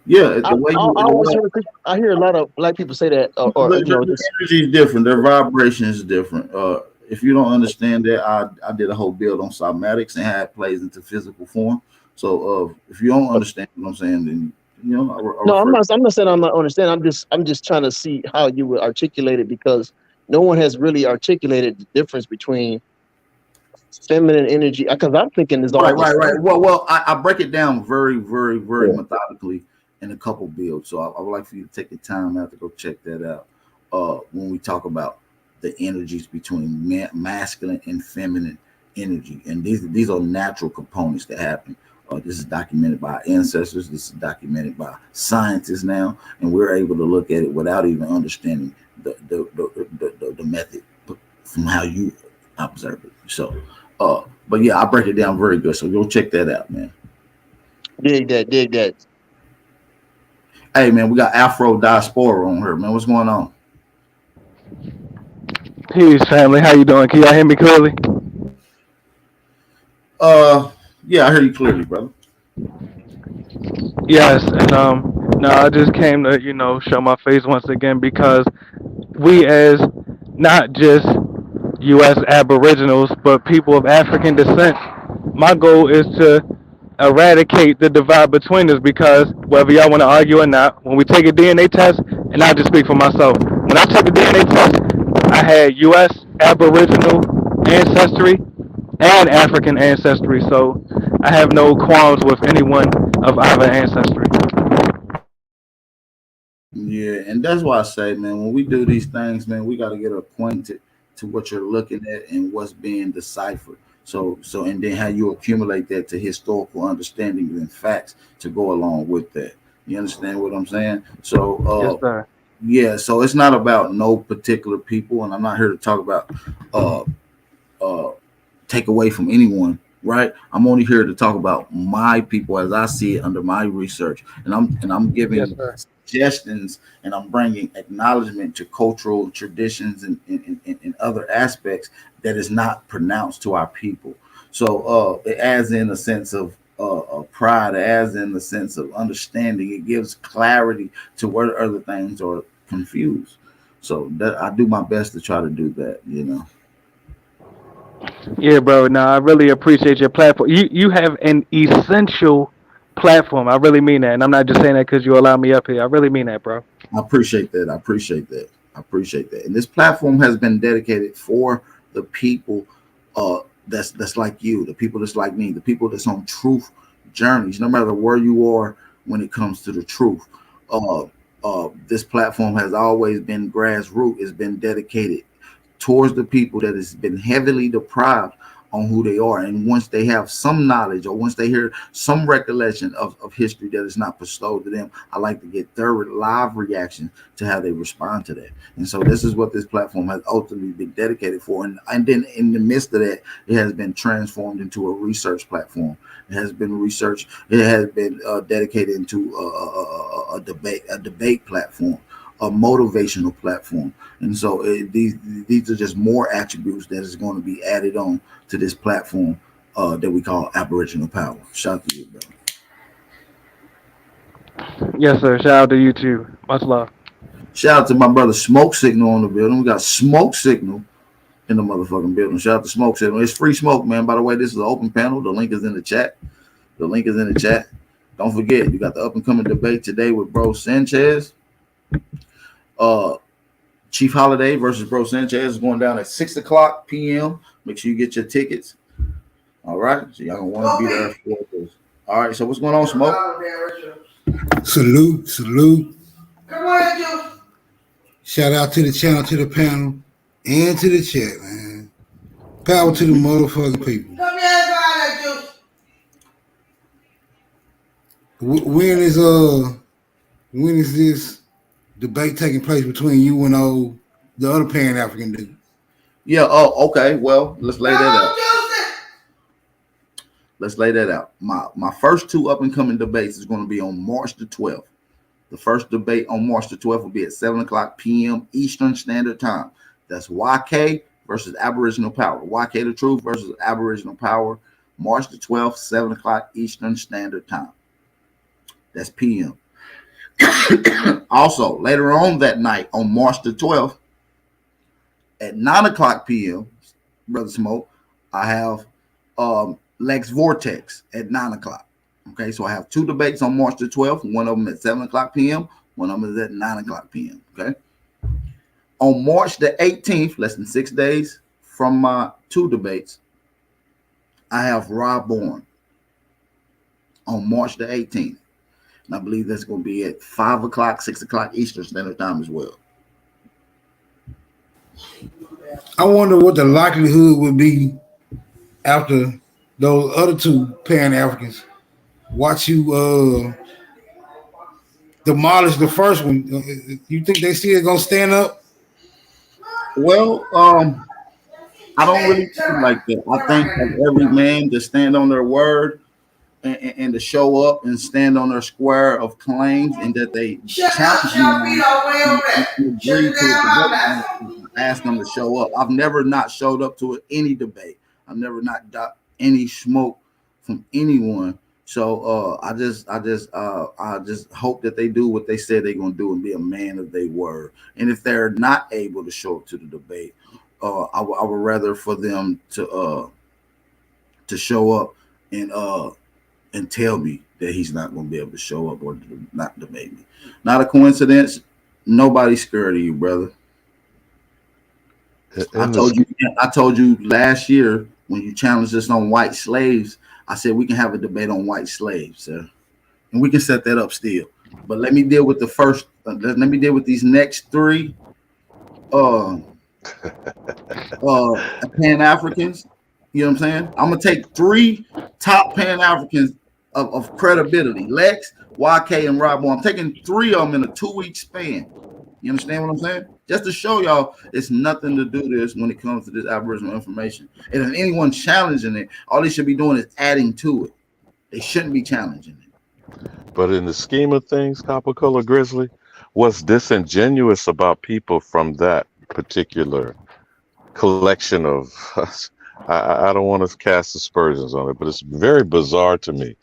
Yeah, the way I hear a lot of black people say that. The energy is different. Their vibration is different. If you don't understand that, I did a whole build on cymatics and how it plays into physical form. So if you don't understand what I'm saying, then You know, I No, I'm refer. not. I'm not saying I'm not understanding. I'm just trying to see how you would articulate it because no one has really articulated the difference between feminine energy. Because I'm thinking it's all Right, the right, right. same. Well, I break it down very, very, very Yeah. methodically in a couple builds. So I would like for you to take the time out to go check that out. When we talk about the energies between masculine and feminine energy, and these are natural components that happen. This is documented by our ancestors. This is documented by scientists now, and we're able to look at it without even understanding the method from how you observe it. So, but yeah, I break it down very good. So go check that out, man. Dig that. Dig that. Hey, man, we got Afro Diaspora on here, man. What's going on? Peace, family. How you doing? Can y'all hear me clearly? Uh, yeah, I hear you clearly, brother. Yes, and no, I just came to show my face once again because we as not just U.S. Aboriginals but people of African descent, my goal is to eradicate the divide between us because whether y'all want to argue or not, when we take a DNA test, and I just speak for myself, when I took a DNA test, I had U.S. Aboriginal ancestry and African ancestry, so I have no qualms with anyone of either ancestry. Yeah, and that's why I say, man, when we do these things, man, we got to get acquainted to what you're looking at and what's being deciphered. And then how you accumulate that to historical understanding and facts to go along with that. You understand what I'm saying? Yes, So, sir. yeah, so it's not about no particular people, and I'm not here to talk about uh, uh, take away from anyone, right? I'm only here to talk about my people as I see it under my research, and I'm Yes, giving sir. suggestions and I'm bringing acknowledgement to cultural traditions and other aspects that is not pronounced to our people. So it adds in a sense of pride, it adds in the sense of understanding. It gives clarity to where other things are confused. So that I do my best to try to do that, you know. Yeah, bro. No, I really appreciate your platform. You have an essential platform. I really mean that, and I'm not just saying that because you allow me up here. I really mean that, bro. I appreciate that. I appreciate that. I appreciate that. And this platform has been dedicated for the people that's like you, the people that's like me, the people that's on truth journeys, no matter where you are when it comes to the truth. Uh this platform has always been grassroots, it's been dedicated towards the people that has been heavily deprived on who they are. And once they have some knowledge or once they hear some recollection of history that is not bestowed to them, I like to get their live reaction to how they respond to that. And so this is what this platform has ultimately been dedicated for. And then in the midst of that, it has been transformed into a research platform. It has been research. It has been dedicated into a debate platform, a motivational platform. And so these are just more attributes that is going to be added on to this platform that we call Aboriginal Power. Shout out to you, brother. Yes, sir. Shout out to you too. Much love. Shout out to my brother Smoke Signal on the building. We got Smoke Signal in the motherfucking building. Shout out to Smoke Signal. It's free smoke, man. By the way, this is an open panel. The link is in the chat. The link is in the chat. Don't forget, you got the up and coming debate today with Bro Sanchez. Uh, Chief Holiday versus Bro Sanchez is going down at 6 o'clock p.m. Make sure you get your tickets. All right. So y'all gonna want to be there for this. All right. So what's going on, Smoke? Salute, salute. Shout out to the channel, to the panel, and to the chat, man. Power to the motherfucking people. When is this debate taking place between you and the other Pan African dude? Yeah. Oh, okay. Well, let's lay that out. Let's lay that out. My first two up and coming debates is going to be on March the 12th. The first debate on March the 12th will be at 7 o'clock p.m. Eastern Standard Time. That's YK versus Aboriginal Power. YK the Truth versus Aboriginal Power. March the 12th, 7 o'clock Eastern Standard Time. That's p.m. Also, later on that night, on March the 12th, at 9 o'clock p.m., Brother Smoke, I have Lex Vortex at 9 o'clock. Okay, so I have 2 debates on March the 12th. One of them at 7 o'clock p.m. One of them is at 9 o'clock p.m. Okay. On March the 18th, less than 6 days from my 2 debates, I have Rob Bourne on March the 18th. And I believe that's going to be at 5 o'clock, 6 o'clock Eastern Standard Time as well. I wonder what the likelihood would be after those other 2 Pan Africans watch you demolish the first one. You think they still gonna stand up? Well, I don't really think like that. I think that every man to stand on their word and to show up and stand on their square of claims, and that they challenge me and agree to the debate, ask them to show up. I've never not showed up to any debate. I've never not got any smoke from anyone. So I just hope that they do what they said they're gonna do and be a man of their word. And if they're not able to show up to the debate, I would rather for them to show up and tell me that he's not going to be able to show up or not debate me. Not a coincidence. Nobody's scared of you, brother. I told you last year when you challenged us on white slaves. I said we can have a debate on white slaves, sir, and we can set that up still. But let me deal with the first. Let me deal with these next 3. Pan Africans. You know what I'm saying? I'm gonna take 3 top Pan Africans of credibility: Lex, YK, and Rob. I'm taking 3 of them in a 2-week span. You understand what I'm saying? Just to show y'all it's nothing to do this when it comes to this Aboriginal information. And if anyone's challenging it, all they should be doing is adding to it. They shouldn't be challenging it. But in the scheme of things, Copper Color Grizzly, what's disingenuous about people from that particular collection of, I don't want to cast aspersions on it, but it's very bizarre to me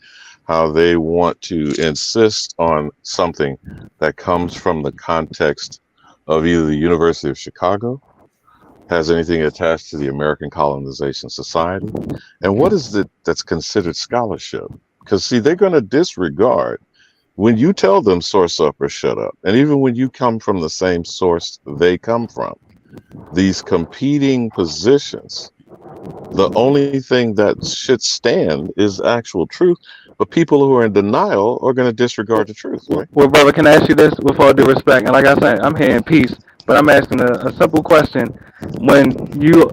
how they want to insist on something that comes from the context of either the University of Chicago, has anything attached to the American Colonization Society, and what is it that's considered scholarship? Because see, they're going to disregard when you tell them source up or shut up, and even when you come from the same source they come from, these competing positions, the only thing that should stand is actual truth. But people who are in denial are going to disregard the truth, right? Well, brother, can I ask you this with all due respect? And like I said, I'm here in peace, but I'm asking a simple question. When you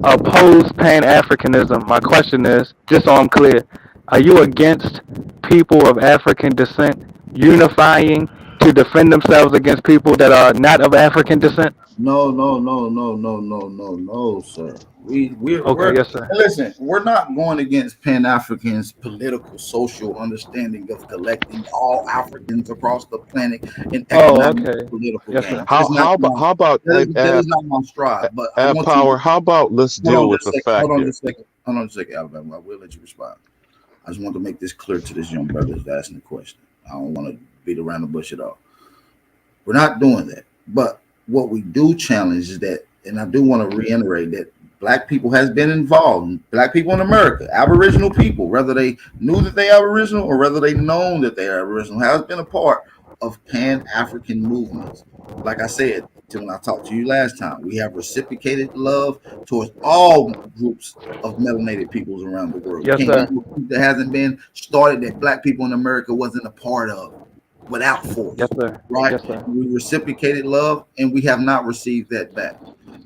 oppose Pan-Africanism, my question is, just so I'm clear, are you against people of African descent unifying to defend themselves against people that are not of African descent? No, sir. Yes, sir. Listen, we're not going against Pan-Africans' political, social understanding of collecting all Africans across the planet in economic, political Yes, gain. sir. How about that is not my stride. But I want power? you, how about let's deal with the fact hold here? on a second, Alabama. I will let you respond. I just want to make this clear to this young brother that's asking the question. I don't want to beat around the bush at all. We're not doing that. But what we do challenge is that, and I do want to reiterate that Black people has been involved. Black people in America, Aboriginal people, whether they knew that they are Aboriginal or whether they known that they are Aboriginal, has been a part of Pan-African movements. Like I said, when I talked to you last time, we have reciprocated love towards all groups of melanated peoples around the world. Yes, sir. That hasn't been started that Black people in America wasn't a part of without force. Yes, sir. Right? Yes, sir. We reciprocated love and we have not received that back.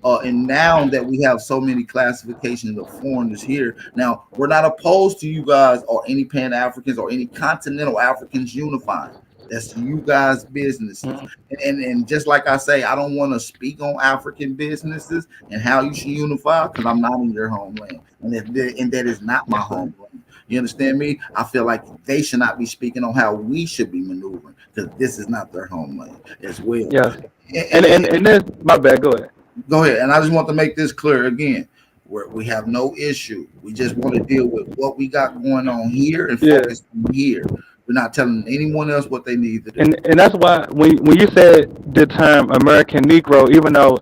And now that we have so many classifications of foreigners here, now we're not opposed to you guys or any Pan-Africans or any continental Africans unifying. That's you guys' businesses. And just like I say, I don't want to speak on African businesses and how you should unify because I'm not in your homeland. And that is not my homeland. You understand me? I feel like they should not be speaking on how we should be maneuvering because this is not their homeland as well. Yeah. And then, my bad, go ahead. Go ahead. And I just want to make this clear again. We have no issue. We just want to deal with what we got going on here and focus on here. We're not telling anyone else what they need to do. And that's why when you said the term American Negro, even though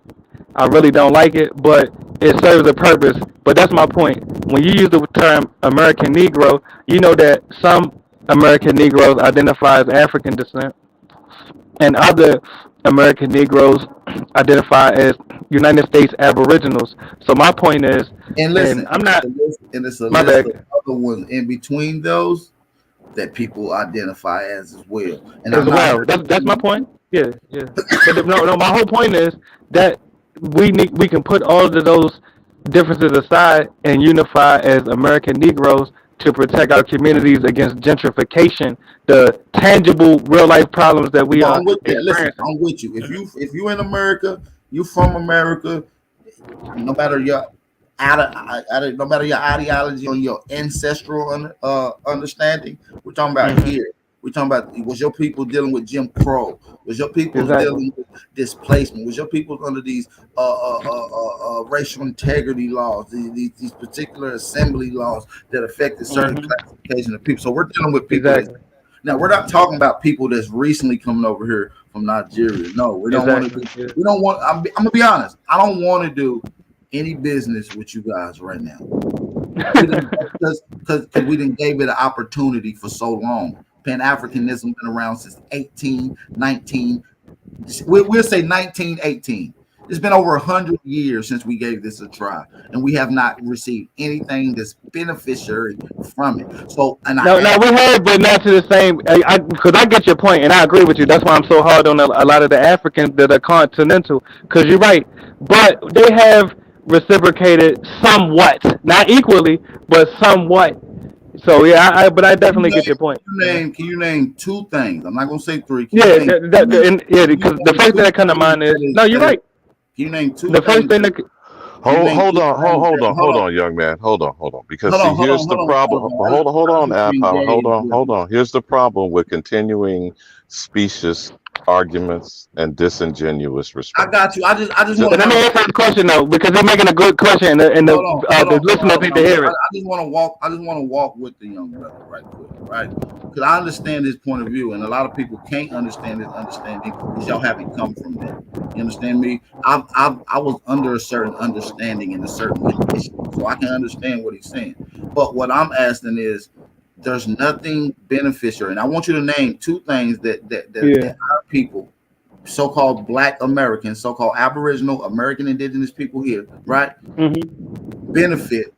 I really don't like it, but it serves a purpose. But that's my point. When you use the term American Negro, you know that some American Negroes identify as African descent, and other American Negroes identify as United States Aboriginals. So my point is, And and listen, I'm not and it's a my list of bad other ones in between those that people identify as well. And as I'm not well. That's my point. Yeah, yeah. But no, my whole point is that we can put all of those differences aside and unify as American Negroes to protect our communities against gentrification, the tangible real life problems that we no, are I'm with you. Listen, experiencing. I'm with you. If you in America, you from America, no matter your no matter your ideology or your ancestral understanding, we're talking about Hmm. here. We're talking about was your people dealing with Jim Crow? Was your people Exactly. dealing with displacement? Was your people under these racial integrity laws, these particular assembly laws that affected certain Hmm. classification of people? So we're dealing with people that's Exactly. now we're not talking about people that's recently coming over here from Nigeria. No, we don't want to Exactly. do. Yeah. We don't want. I'm gonna be honest. I don't want to do any business with you guys right now. We didn't because we didn't gave it an opportunity for so long. Pan Africanism been around since 1819. We'll say 1918. It's been over 100 years since we gave this a try, and we have not received anything that's beneficiary from it. So, and I No, no, ask, we have, but not to the same. Because I get your point, and I agree with you. That's why I'm so hard on a lot of the Africans that are continental. Because you're right, but they have reciprocated somewhat, not equally, but somewhat. So yeah, but I can you definitely get your point. can you name two things? I'm not gonna say three. Can you Yeah, name? yeah, Can you because the name first thing two that come to things mind is no. You're that is right. can you name two The first things? thing that Can you name Hold two on, things that hold on, young man. Hold on. Because hold see, on, hold here's on, the hold on, problem. Alvin. Hold I on, just App. Hold engaged on, with hold you. on. Here's the problem with continuing specious arguments and disingenuous I got responses. you. I just want But to let me have a answer the question though, because they're making a good question, and the hold listeners on, need to Alvin. hear I it. just want to walk. I just want to walk with the young brother right quick, right? Because I understand his point of view, and a lot of people can't understand his understanding because y'all haven't come from that. You understand me? I was under a certain understanding in a certain condition, so I can understand what he's saying. But what I'm asking is, there's nothing beneficial, and I want you to name two things that Yeah. our people, so-called Black Americans, so-called Aboriginal American Indigenous people here, right, Hmm. benefit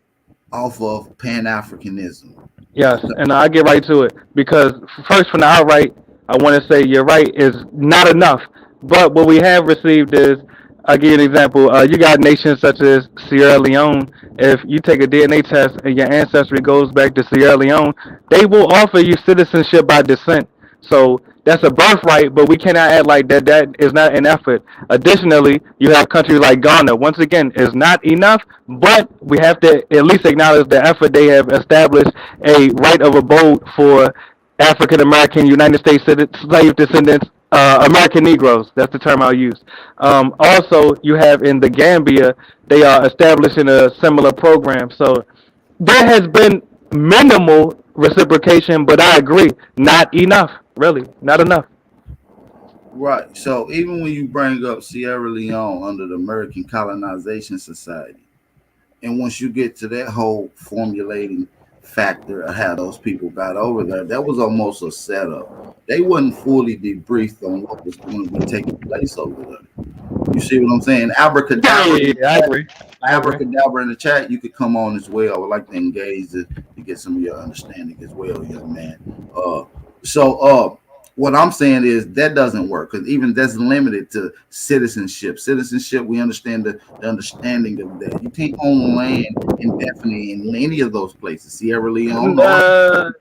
off of Pan Africanism. Yes, Okay, and I'll get right to it because first, from the outright, I want to say you're right is not enough. But what we have received is, I'll give you an example. You got nations such as Sierra Leone. If you take a DNA test and your ancestry goes back to Sierra Leone, they will offer you citizenship by descent. So that's a birthright, but we cannot act like that is not an effort. Additionally, you have countries like Ghana. Once again, is not enough, but we have to at least acknowledge the effort they have established a right of abode for African American United States slave descendants, American Negroes. That's the term I'll use. Also, you have in the Gambia, they are establishing a similar program. So there has been minimal reciprocation, but I agree, not enough. Really, not enough. right. So even when you bring up Sierra Leone under the American Colonization Society, and once you get to that whole formulating factor of how those people got over there, that was almost a setup. They wasn't fully debriefed on what was going to be taking place over there. You see what I'm saying? Yeah, Abracadabra, yeah, yeah, I agree. I agree. abracadabra in the chat. You could come on as well. I would like to engage to get some of your understanding as well, young man. So what I'm saying is that doesn't work because even that's limited to citizenship. Citizenship, we understand the understanding of that. You can't own land indefinitely in any of those places. Sierra Leone, or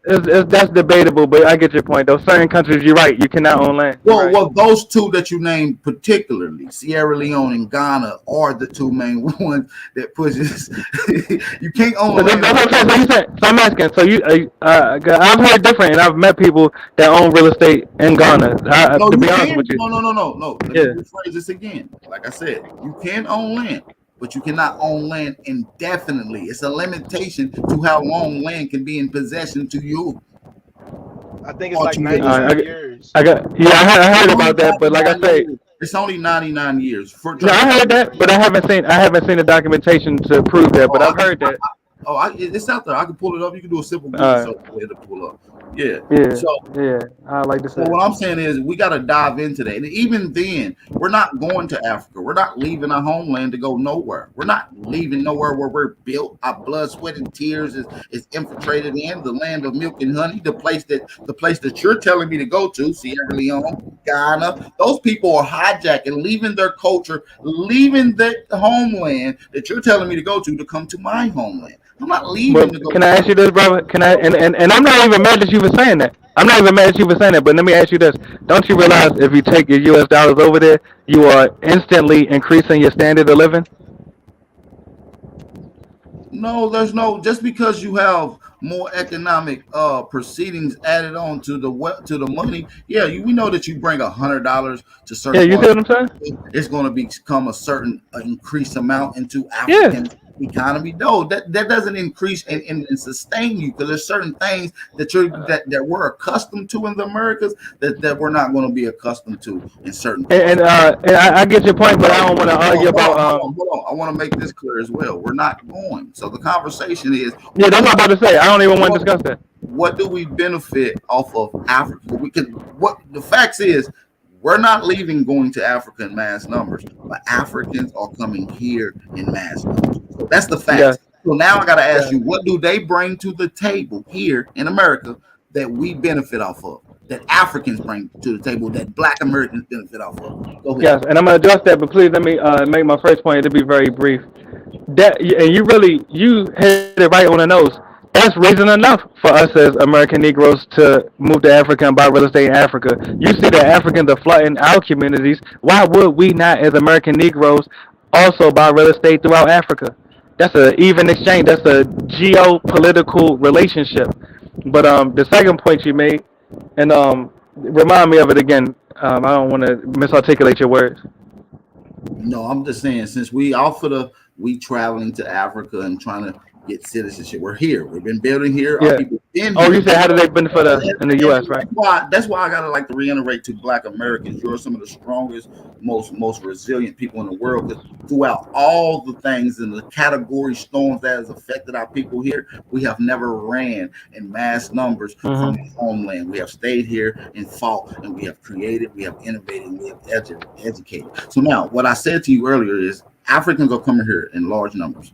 That's debatable, but I get your point. Though certain countries, you're right, you cannot own land. You're right. well, those two that you named particularly, Sierra Leone and Ghana, are the two main ones that pushes. You can't own So land. that's what I'm saying. So you said. So I'm asking. So I've heard different, and I've met people that own real estate in Ghana. No, To you be honest can. with you, No. Let me yeah. rephrase this again. Like I said, you can own land, but you cannot own land indefinitely. It's a limitation to how long land can be in possession to you I think it's or like to your 99 descendants. years. I got. Yeah, I heard It's only about that, but like I 99 say, years. It's only 99 years. For no, trust me. I heard that, but I haven't seen the documentation to prove that. But Oh, I've heard that. it's out there. I can pull it up. You can do a simple Google Uh, search. Go ahead and pull up. Yeah. Yeah, So yeah. I like to so say what it. I'm saying is we got to dive into that. And even then, we're not going to Africa. We're not leaving our homeland to go nowhere. We're not leaving nowhere where we're built. Our blood, sweat, and tears is infiltrated in the land of milk and honey. The place that you're telling me to go to, Sierra Leone, Ghana. Those people are hijacking, leaving their culture, leaving the homeland that you're telling me to come to my homeland. I'm not leaving to But go. can I ask you this, brother? Can I? And I'm not even mad that you were saying that. I'm not even mad that you were saying that. But let me ask you this: don't you realize if you take your U.S. dollars over there, you are instantly increasing your standard of living? No, there's no just because you have more economic proceedings added on to to the money. Yeah, we know that you bring $100 to Yeah, certain you see parts, what I'm saying? it's going to become a certain increased amount into Yeah. African economy. No, that doesn't increase and sustain you because there's certain things that we're accustomed to in the Americas that we're not going to be accustomed to in certain parts. And I get your point, but I don't want to Hold argue on, hold about on, hold on, hold on. I want to make this clear as well. We're not going. So the conversation is Yeah, that's what I'm about to say. I don't even want to what discuss that. what do we benefit off of Africa? We can what the facts is we're not leaving going to Africa in mass numbers, but Africans are coming here in mass numbers. So that's the Yeah, facts. So now I gotta ask yeah. you, what do they bring to the table here in America that we benefit off of? That Africans bring to the table that Black Americans benefit off of. Go ahead. Yes, and I'm gonna address that, but please let me make my first point to be very brief. That and you hit it right on the nose. That's reason enough for us as American Negroes to move to Africa and buy real estate in Africa. You see that Africans are flooding our communities. Why would we not, as American Negroes, also buy real estate throughout Africa? That's an even exchange. That's a geopolitical relationship. But the second point you made, and remind me of it again. I don't want to misarticulate your words. No, I'm just saying since we traveling to Africa and trying to get citizenship, we're here. We've been building here. Our Yeah. people been Oh, you here. said how do they benefit us in the And U.S., right? that's why I gotta like to reiterate to Black Americans, you're some of the strongest, most resilient people in the world. Because throughout all the things and the category storms that has affected our people here, we have never ran in mass numbers from Mm-hmm. the homeland. We have stayed here and fought, and we have created, we have innovated, and we have educated. So now, what I said to you earlier is Africans are coming here in large numbers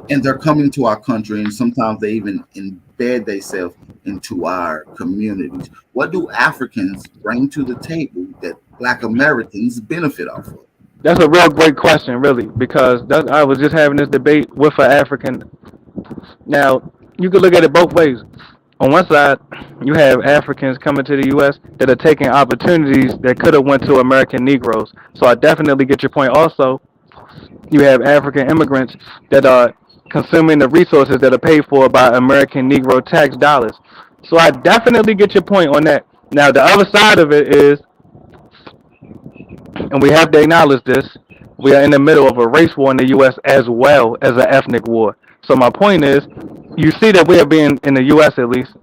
and they're coming to our country, and sometimes they even embed themselves into our communities. What do Africans bring to the table that Black Americans benefit off of? That's a real great question, really, because I was just having this debate with an African. Now, you could look at it both ways. On one side, you have Africans coming to the U.S. that are taking opportunities that could have went to American Negroes. So I definitely get your point. Also, you have African immigrants that are consuming the resources that are paid for by American Negro tax dollars. So I definitely get your point on that. Now, the other side of it is, and we have to acknowledge this, we are in the middle of a race war in the U.S. as well as an ethnic war. So my point is, you see that we are being, in the U.S. at least,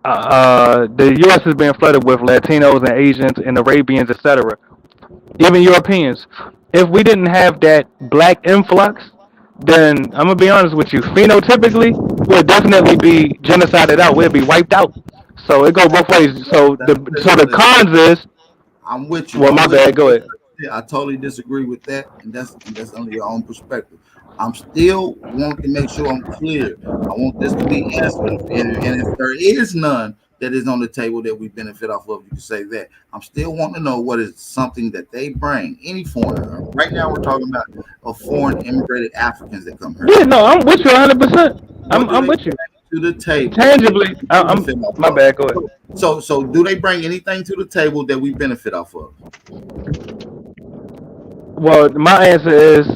the U.S. is being flooded with Latinos and Asians and Arabians, etc., even Europeans. If we didn't have that black influx, then I'm gonna be honest with you. Phenotypically, we'll definitely be genocided out. We'll be wiped out. So it go both ways. So the cons is, I'm with you. well, I'm my with bad. Go you. ahead. Yeah, I totally disagree with that, and that's under your own perspective. I'm still want to make sure I'm clear. I want this to be answered, and if there is none that is on the table that we benefit off of, you can say that. I'm still wanting to know what is something that they bring, any foreigner. Right now, we're talking about a foreign immigrated Africans that come here. Yeah, no, I'm with you 100%. What do I'm they with you. bring to the table that Tangibly, we I'm. benefit off My of? bad. Go ahead. So do they bring anything to the table that we benefit off of? Well, my answer is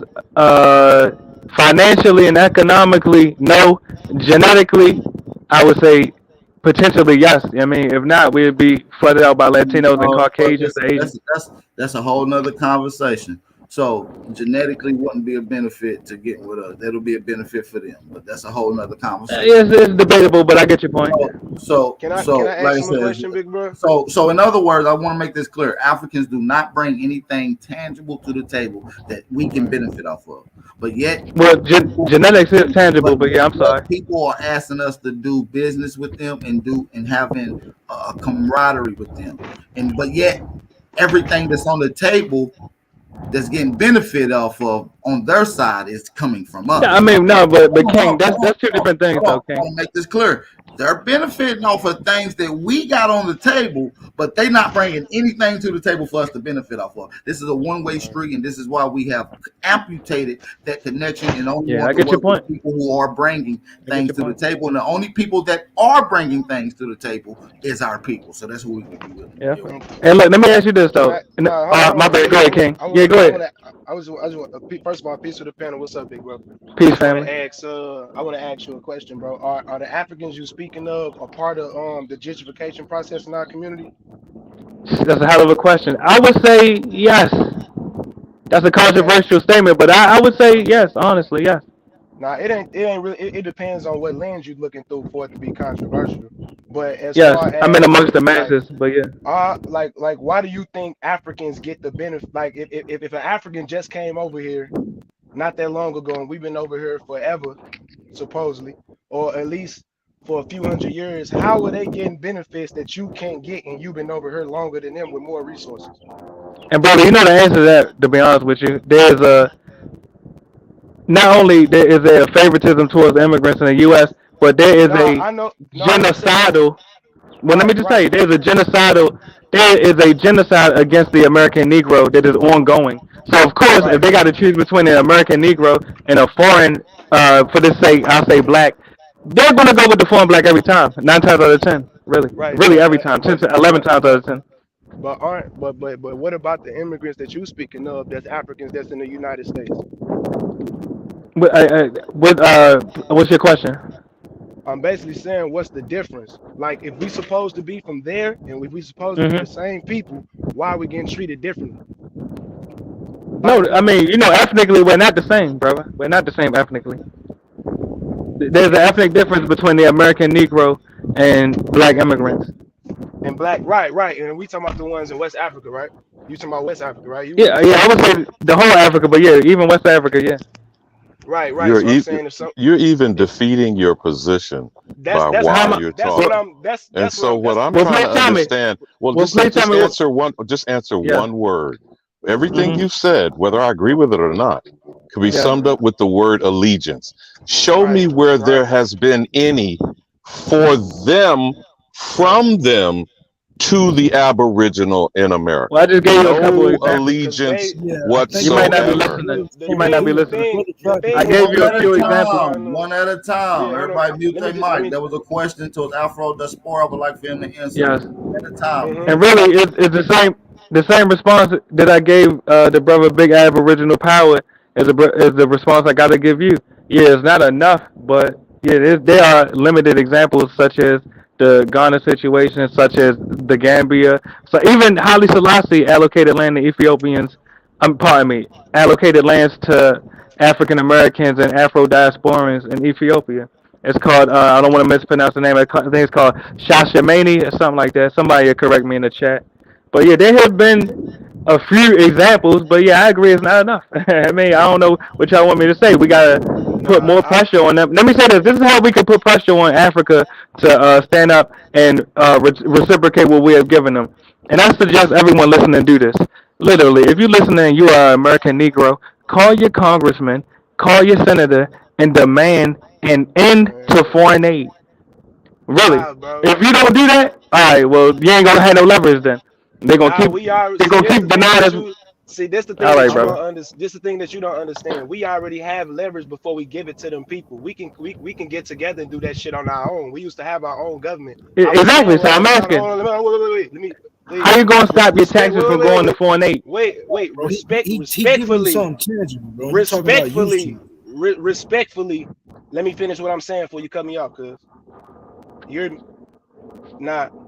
financially and economically, no. Genetically, I would say potentially yes. I mean, if not, we'd be flooded out by Latinos and Oh, Caucasians and Asians. that's a whole nother conversation. So genetically wouldn't be a benefit to getting with us. That'll be a benefit for them, but that's a whole nother conversation. It's debatable, but I get your point. So ask like I him a said, question, big bro? so in other words, I want to make this clear: Africans do not bring anything tangible to the table that we can benefit off of. But yet, Well, genetics is tangible, but yeah, I'm sorry. people are asking us to do business with them and having a camaraderie with them, but yet everything that's on the table that's getting benefit off of on their side is coming from us. I mean, no, but King, that's two different things, though, I King. want to make this clear. They're benefiting off of things that we got on the table, but they're not bringing anything to the table for us to benefit off of. This is a one-way street, and this is why we have amputated that connection and only want to work with people who are bringing things to the table. And the only people that are bringing things to the table is our people. So that's who we will be with. Yeah. And look, let me ask you this though. My bad. Go ahead, King. Yeah, go ahead. First of all, peace to the panel. What's up, big bro? Peace, family. I want to ask you a question, bro. Are the Africans you speaking of a part of the gentrification process in our community? That's a hell of a question. I would say yes. That's a controversial statement, but I would say yes. Honestly, yes. Nah, it ain't really. It depends on what lens you're looking through for it to be controversial. But as yes, far as, I mean amongst the masses, but yeah. Like, why do you think Africans get the benefit? Like, if an African just came over here not that long ago, and we've been over here forever, supposedly, or at least for a few hundred years, how are they getting benefits that you can't get, and you've been over here longer than them with more resources? And brother, you know the answer to that. To be honest with you, there's not only there is a favoritism towards immigrants in the U.S., but there is genocidal. Well, let me just say, there is a genocide against the American Negro that is ongoing. So of course, if they got to choose between an American Negro and a foreign, for this sake, I'll say black, they're gonna go with the foreign black every time. 9 times out of 10, really every time. 11 times out of 10. But what about the immigrants that you speaking of? That's Africans that's in the United States. What's your question? I'm basically saying, what's the difference? Like, if we supposed to be from there, and if we supposed to be the same people, why are we getting treated differently? No, I mean, ethnically, we're not the same, brother. We're not the same ethnically. There's an ethnic difference between the American Negro and black immigrants. And black, right. And we talking about the ones in West Africa, right? You talking about West Africa, right? Yeah, I would say the whole Africa, but yeah, even West Africa, yeah. Right. You're even defeating your position by why you're talking. What I'm trying to understand. Well, just answer one word. Everything you said, whether I agree with it or not, could be summed up with the word allegiance. Show me where there has been any for them, from them, to the Aboriginal in America. Well, I just gave you a couple of allegiance whatsoever. You might not be listening. I gave you a few examples. One at a time. Everybody mute their mic. There was a question to Afro Diaspora. I would like for him to answer. Yes. At a time. And really, it's the same response that I gave the brother Big Aboriginal Power is the response I got to give you. Yeah, it's not enough, but yeah, there are limited examples such as the Ghana situation, such as the Gambia. So even Haile Selassie allocated land to Ethiopians. Allocated lands to African Americans and Afro diasporans in Ethiopia. It's called I don't want to mispronounce the name. I think it's called Shashamane or something like that. Somebody will correct me in the chat. But yeah, there have been a few examples, but yeah, I agree it's not enough. I mean, I don't know what y'all want me to say. We gotta put more pressure on them. Let me say this. This is how we can put pressure on Africa to stand up and reciprocate what we have given them. And I suggest everyone listening do this. Literally, if you're listening and you are an American Negro, call your congressman, call your senator, and demand an end to foreign aid. Really. If you don't do that, all right, well, you ain't gonna have no leverage then. They're gonna keep denying us. See, this the thing that you don't understand. This the thing that you don't understand. We already have leverage before we give it to them people. We can get together and do that shit on our own. We used to have our own government. Exactly. So I'm asking. Wait. Let me. How you gonna stop your taxes from going to foreign aid? Wait. Respectfully. Let me finish what I'm saying before you cut me off, cuz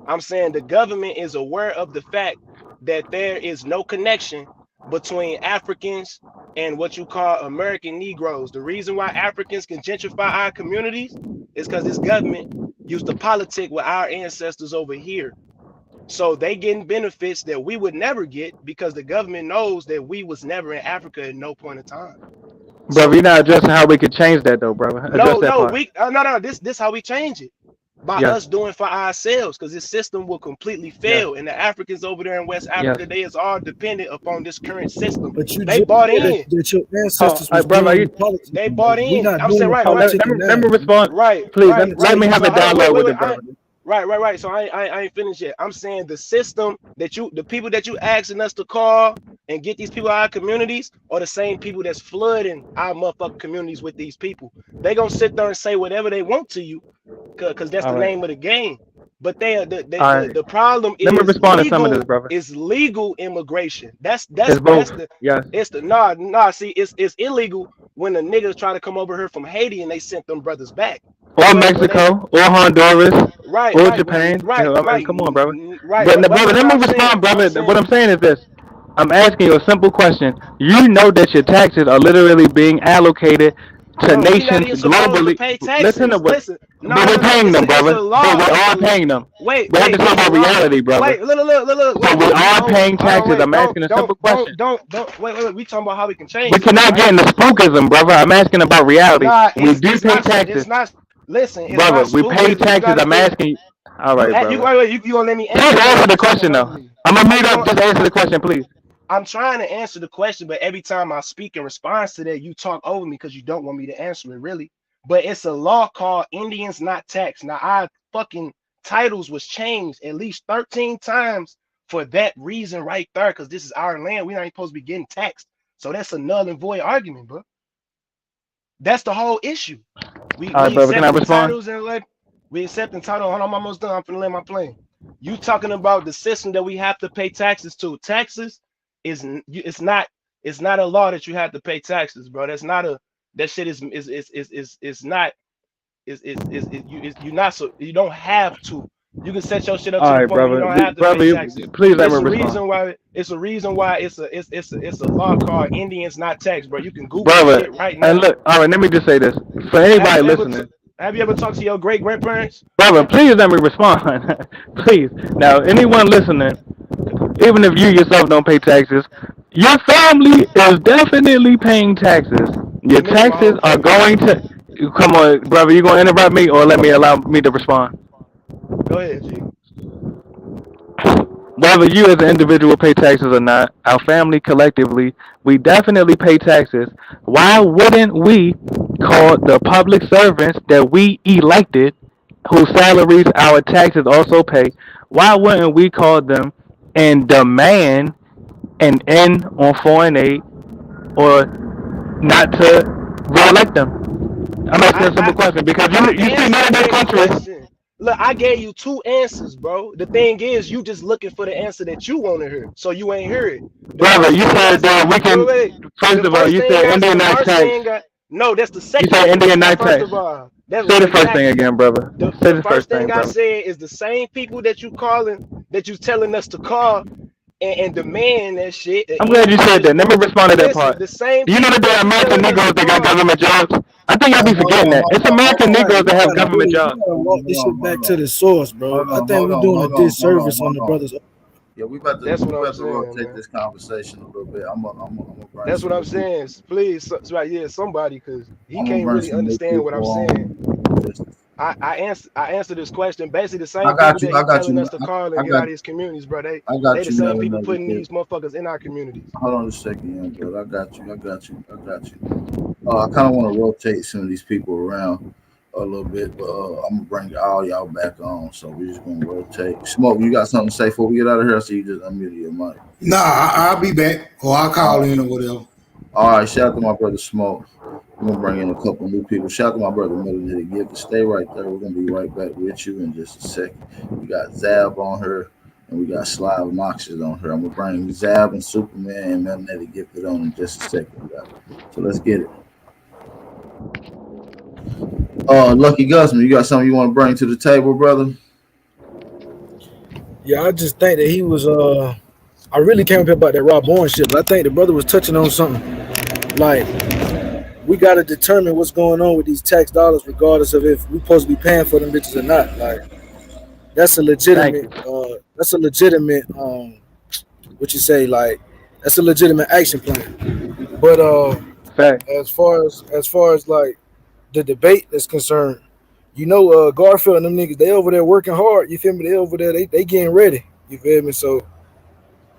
I'm saying the government is aware of the fact that there is no connection between Africans and what you call American Negroes. The reason why Africans can gentrify our communities is because this government used to politic with our ancestors over here. So they getting benefits that we would never get because the government knows that we was never in Africa at no point in time. Brother, So you're not addressing how we could change that though, brother. Address that part. no. This how we change it by Yes. us doing for ourselves, because this system will completely Yes. fail. And the Africans over there in West Yes. Africa, they is all dependent upon this current system. But you They just bought said in. that your ancestors Oh, was brother, doing you, the politics. They bought We in. not I'm doing saying the right, let, politicking let me now. respond. right, Please, right, let me have So a dialogue with it, I, brother. right. So I ain't finished yet. I'm saying the system that the people that you asking us to call and get these people out of our communities are the same people that's flooding our motherfucking communities with these people. They gonna sit there and say whatever they want to you, cause that's All the right. name of the game. But All right. the problem Let me respond to some of this, brother. is legal immigration. It's both. Yes. It's the see it's illegal when the niggas try to come over here from Haiti and they sent them brothers back. Or But when they Mexico, or Honduras, right, or right, Japan. right, I mean, right, come on, brother. right. But But brother, that's let what me I'm respond, saying. brother. What I'm saying is this. I'm asking you a simple question. You know that your taxes are literally being allocated to Bro, we not nations even supposed to globally. pay Listen to taxes. what, Listen, but we're paying them, it's a brother. But law. we It's are a paying them. wait, We have to talk it's a about law. reality, brother. Wait, look, So we are don't paying hold on, taxes. wait, I'm asking a simple question. wait. We talking about how we can We change this, cannot right? get into spookism, brother. I'm asking about reality. Nah, We do pay taxes, it's not. Listen, it's brother. not We pay spookism. You taxes. gotta I'm think. asking you. All right, brother. You gonna let me Just answer it, or answer you the talking question, though. over me? I'm gonna How mute you up. gonna? Just answer the question, please. I'm trying to answer the question, but every time I speak in response to that, you talk over me because you don't want me to answer it, really. But it's a law called Indians Not Taxed. Now, our fucking titles was changed at least 13 times for that reason right there, because this is our land. We're not even supposed to be getting taxed. So that's a null and void argument, bro. That's the whole issue. All right, We brother. Can I accepting respond? titles and like we accepting title. Hold on, I'm almost done. I'm finna land my plane. You talking about the system that we have to pay taxes to? Taxes it's not a law that you have to pay taxes, bro. That's not a that shit is not you not so you don't have to. You can set your shit up All to the right, point where you brother. don't have to pay Brother, taxes. please let me It's a respond. reason why it's a law called Indians Not Taxed, bro. You can Google the Brother, shit right and now. look, all right, let me just say this. For Have anybody you ever listening, have you ever talked to your great grandparents? brother, please let me respond. Please. Now, anyone listening, even if you yourself don't pay taxes, your family is definitely paying taxes. Your To me and my taxes whole are family. going to. Come on, brother, you gonna interrupt me or allow me to respond? Go ahead, G. Whether you as an individual pay taxes or not, our family collectively, we definitely pay taxes. Why wouldn't we call the public servants that we elected, whose salaries our taxes also pay, why wouldn't we call them and demand an end on foreign aid or not to re-elect them? I'm asking a simple question because I you see none of answered those that countries. question. Look, I gave you two answers, bro. The thing is, you just looking for the answer that you want to hear, so you ain't hear it. The Brother, first you thing said that we can. First the of all, first you thing said Indian night tax. no, that's the You second said thing. Indian Now, night first tax. of all, that's Say the first thing exactly again, brother. Say the the first first thing thing, I brother. said is the same people that you calling that you telling us to call and demand that shit. I'm glad And you on said this that. Let me bull. respond to that Listen, part. the same Do you know that people there are that you American telling us to Negroes that got call. government jobs? I think y'all be forgetting that. It's American Negroes that have government You jobs. gotta walk this shit back to the source, bro. I think we're doing a Hold disservice on on, the hold on. brothers. Yeah, That's what we I'm about to saying, rotate man. this conversation a little bit. I'm gonna bring That's some what I'm new people. saying. Please, right? Yeah, somebody, because he I'm gonna can't bring really some new understand what I'm people saying. on. I answer this question. Basically, the I same people got you. that I he got telling you. us to call I and get out got of his communities, bro. I They got the you, same people Melanated putting Kid. these motherfuckers in our communities. Hold on a second, young brother. I got you. I got you. I got you. I kind of want to rotate some of these people around a little bit, but I'm gonna bring all y'all back on. So we're just gonna rotate. Smoke, you got something to say before we get out of here? So you just unmute your mic. Nah, I'll be back or I'll call in or whatever. All right, shout out to my brother Smoke. We're gonna bring in a couple new people. Shout out to my brother Melanated Gift. Stay right there. We're gonna be right back with you in just a second. We got Zab on her. And we got Slav Noxious on her. I'm gonna bring Zab and Superman and Melanated Gifted on in just a second. So let's get it. Lucky Gusman, you got something you want to bring to the table, brother? Yeah, I just think that he was I really came up here about that Rob Bourne shit, but I think the brother was touching on something. Like, we got to determine what's going on with these tax dollars, regardless of if we supposed to be paying for them bitches or not. Like, that's a Thank legitimate. you. That's a legitimate. What you say? Like, that's a legitimate action plan. But Fact. as far as like the debate is concerned, Garfield and them niggas, they over there working hard. You feel me? They over there, they getting ready. You feel me? So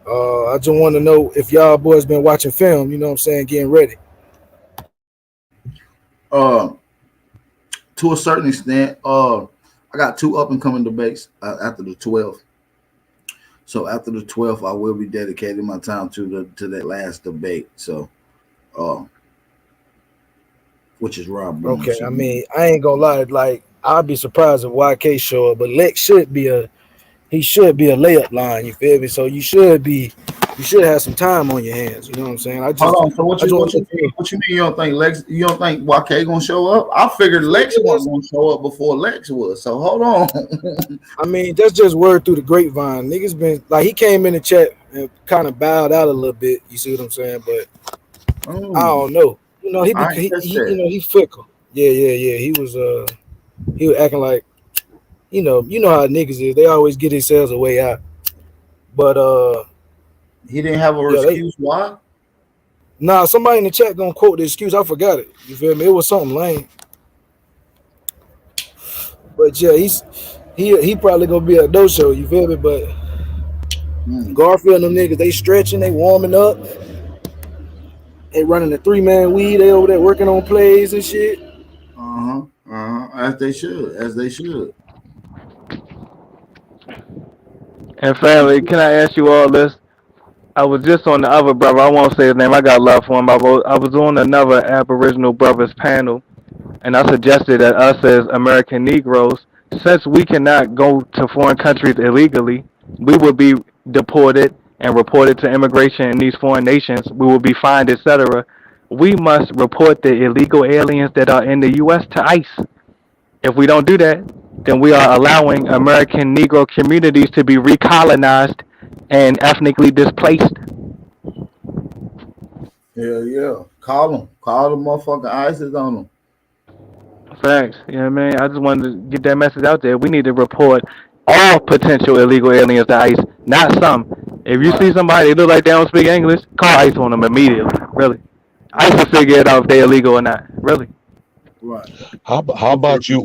I just want to know if y'all boys been watching film. You know what I'm saying? Getting ready. Uh, to a certain extent, I got 2 up and coming debates after the 12th. So after the 12th, I will be dedicating my time to that last debate. So, which is Rob Bourne. Okay, I mean, I ain't gonna lie. Like, I'd be surprised if YK show up, but Lex should be a layup line. You feel me? So you should have some time on your hands. You know what I'm saying? Hold on. So what you mean? What you mean? You don't think Lex? You don't think YK gonna show up? I figured Lex wasn't gonna show up before Lex was. So hold on. I mean, that's just word through the grapevine. Niggas been like, he came in the chat and kind of bowed out a little bit. You see what I'm saying? But I don't know. You know, he fickle. Yeah. He was acting like, you know how niggas is. They always get themselves a way out. But he didn't have a excuse. Why? Nah, somebody in the chat gonna quote the excuse. I forgot it. You feel me? It was something lame. But yeah, he probably gonna be a no show. You feel me? But Garfield and them niggas, they stretching, they warming up, they running the 3-man weed. They over there working on plays and shit. As they should. And family, can I ask you all this? I was just on the other brother. I won't say his name. I got love for him. I was on another Aboriginal brothers panel, and I suggested that us as American Negroes, since we cannot go to foreign countries illegally, we would be deported and reported to immigration in these foreign nations. We will be fined, etc. We must report the illegal aliens that are in the U.S. to ICE. If we don't do that, then we are allowing American Negro communities to be recolonized and ethnically displaced. Yeah. Call them motherfucking ISIS on them. Facts. You know what I mean? I just wanted to get that message out there. We need to report all potential illegal aliens to ICE, not some. If you see somebody that look like they don't speak English, call ICE on them immediately. Really. ICE will figure it out if they're illegal or not. Really. Right. How about you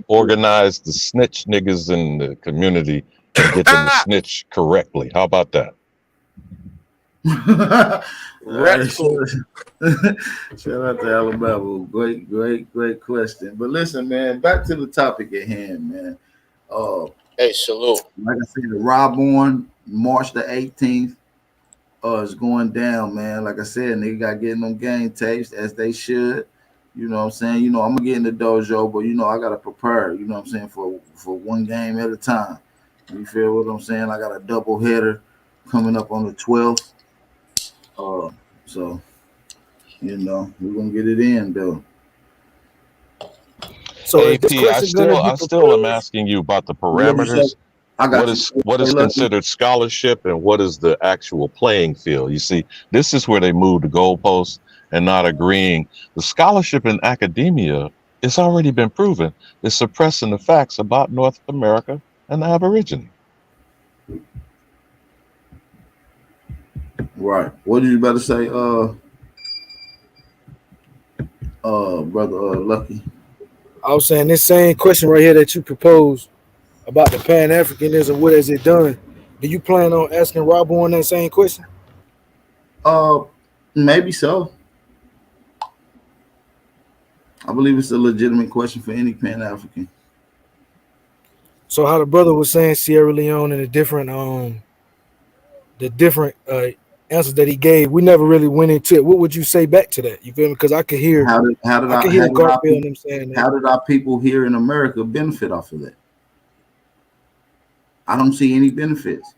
organize the snitch niggas in the community and get them to snitch correctly? How about that? Shout out to Alabama. Great question. But listen, man, back to the topic at hand, man. Hey, salute. Like I said, the Rob Bourne, March the 18th, is going down, man. Like I said, nigga got getting them game tapes as they should. You know what I'm saying? You know, I'm gonna get in the dojo, but you know, I gotta prepare, you know what I'm saying, for one game at a time. You feel what I'm saying? I got a double header coming up on the 12th. So you know, we're gonna get it in though. So AP, I still am asking you about the parameters. What is considered scholarship and what is the actual playing field? You see, this is where they move the goalposts and not agreeing. The scholarship in academia, it's already been proven, is suppressing the facts about North America and the Aborigine. Right. What did you about to say, brother Lucky? I was saying this same question right here that you proposed about the Pan-Africanism, what has it done? Do you plan on asking Rob on that same question? Maybe so. I believe it's a legitimate question for any Pan-African. So how the brother was saying Sierra Leone and the different answers that he gave, we never really went into it. What would you say back to that? You feel me? Because I could hear Garfield and them saying that. How did our people here in America benefit off of that? I don't see any benefits.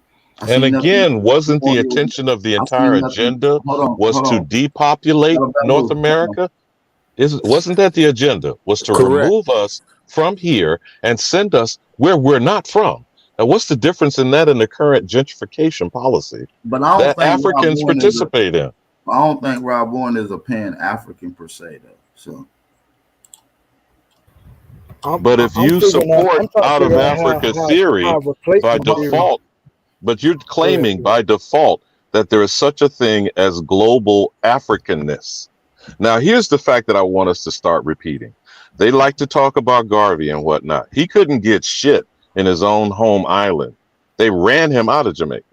And again, wasn't the intention of the entire agenda was to depopulate North America? Wasn't that the agenda? Was to remove us from here and send us where we're not from. Now, what's the difference in that and the current gentrification policy But I don't that think Rob Africans Bowen is participate in? I don't think Rob Bowen is a Pan-African per se, though. So, But if I'm you figuring out. support I'm trying to out of figure out Africa how theory by replacement theory. default, but you're Go ahead. claiming by default that there is such a thing as global Africanness. Now, here's the fact that I want us to start repeating. They like to talk about Garvey and whatnot. He couldn't get shit in his own home island. They ran him out of Jamaica.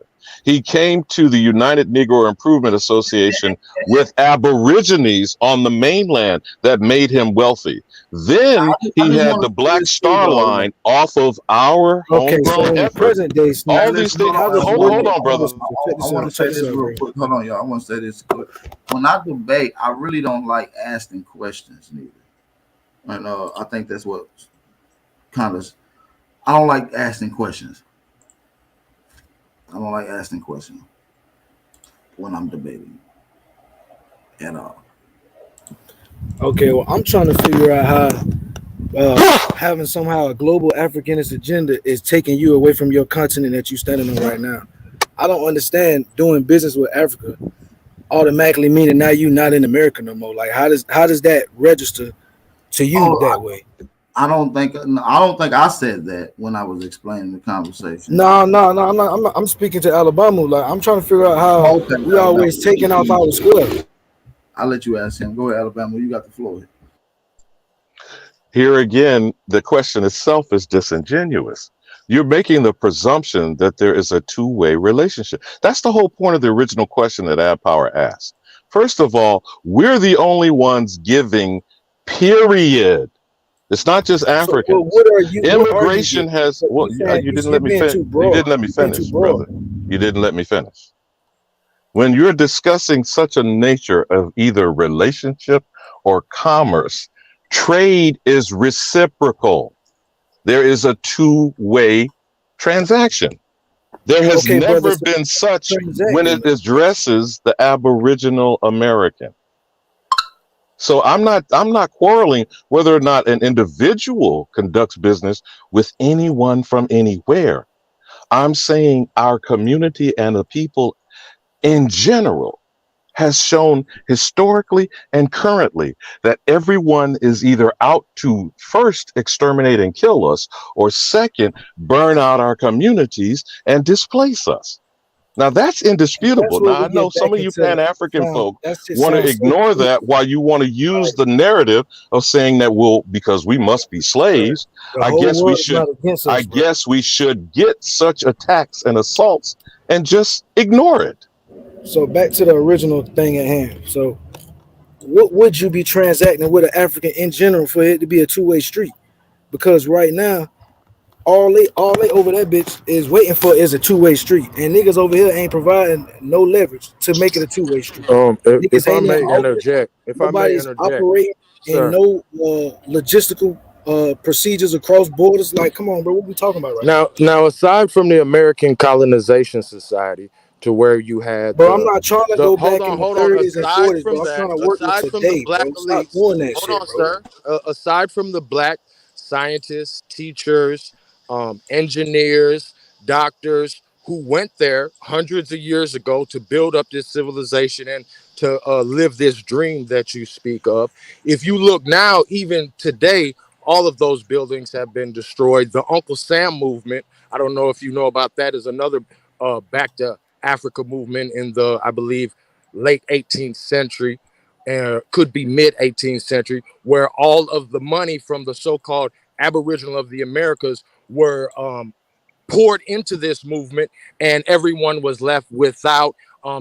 He came to the United Negro Improvement Association with Aborigines on the mainland that made him wealthy. Then I he just had want the to say Black this too, Star though. Like, Line off of our Okay, so homegrown in the effort. present day now, scenario, All these things. how does Hold on, brother. check this I want out. to say Check this this out, real bro. quick. Hold on, y'all. I want to say this quick. When I debate, I really don't like asking questions neither. And I think that's what kind of I don't like asking questions. I don't like asking questions when I'm debating at all. Okay, well, I'm trying to figure out how having somehow a global Africanist agenda is taking you away from your continent that you're standing on right now. I don't understand doing business with Africa automatically meaning now you not in America no more. Like how does that register to you that way? I don't think I said that when I was explaining the conversation. No, I'm speaking to Alabama. Like I'm trying to figure out how we always taking off our square. I'll let you ask him. Go ahead, Alabama. You got the floor. Here again, the question itself is disingenuous. You're making the presumption that there is a two-way relationship. That's the whole point of the original question that Ad Power asked. First of all, we're the only ones giving, period. It's not just Africans. So, what are you? Immigration has. So Well, you didn't let me finish. You didn't let me finish, brother. You didn't let me finish. When you're discussing such a nature of either relationship or commerce, trade is reciprocal. There is a two-way transaction. There has never been such when it addresses the Aboriginal American. So I'm not quarreling whether or not an individual conducts business with anyone from anywhere. I'm saying our community and the people in general has shown historically and currently that everyone is either out to first exterminate and kill us, or second, burn out our communities and displace us. Now that's indisputable. Now I know some of you Pan-African folk want to ignore that while you want to use the narrative of saying that because we must be slaves, I guess we should get such attacks and assaults and just ignore it. So back to the original thing at hand. So what would you be transacting with an African in general for it to be a two-way street? Because right now, all they over that bitch is waiting for is a two-way street, and niggas over here ain't providing no leverage to make it a two-way street. If I may interject, nobody's operating in no logistical procedures across borders. Like, come on, bro, what we talking about right now? Aside from the American Colonization Society, to where you had, bro, I'm not trying to go back in the 30s and 40s, bro. I'm trying to work with today, bro. Stop doing that shit, bro. Sir. Aside from the black scientists, teachers, engineers, doctors who went there hundreds of years ago to build up this civilization and to live this dream that you speak of. If you look now, even today, all of those buildings have been destroyed. The Uncle Sam movement, I don't know if you know about that, is another back to Africa movement in the, I believe, late 18th century, could be mid 18th century, where all of the money from the so-called Aboriginal of the Americas were poured into this movement, and everyone was left without.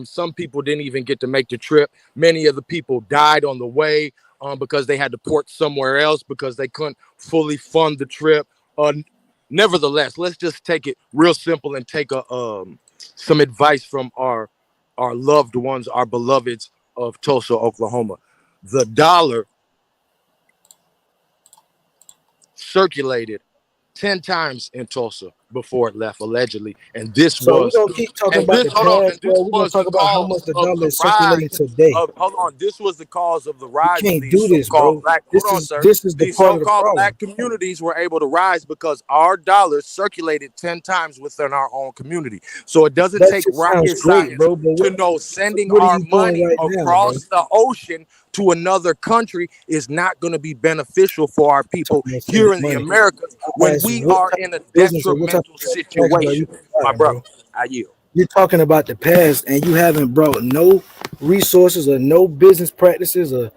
Some people didn't even get to make the trip. Many of the people died on the way because they had to port somewhere else because they couldn't fully fund the trip. Nevertheless, let's just take it real simple and take some advice from our loved ones, our beloveds of Tulsa, Oklahoma. The dollar circulated 10 times in Tulsa before it left, allegedly. And this So we're was, gonna keep talking and about this, the hold on, and past, this bro. We're gonna was the talk about how cause much the of dollar the is circulating rise today. of, hold on, this was the cause of the You rise of can't these do this, so-called bro. black, hold This on, is sir. this is the These part of the so-called problem. black communities were able to rise because our dollars circulated 10 times within our own community. So it doesn't That take shit sounds rocket great, science bro. But to know sending what are our you doing money right now, bro? across the ocean to another country is not going to be beneficial for our people Talking about here sending in the money. Americas I when asked you we what are type in a of business or what type detrimental of transaction are you situation. My providing, brother, bro? I yield. You're talking about the past, and you haven't brought no resources or no business practices or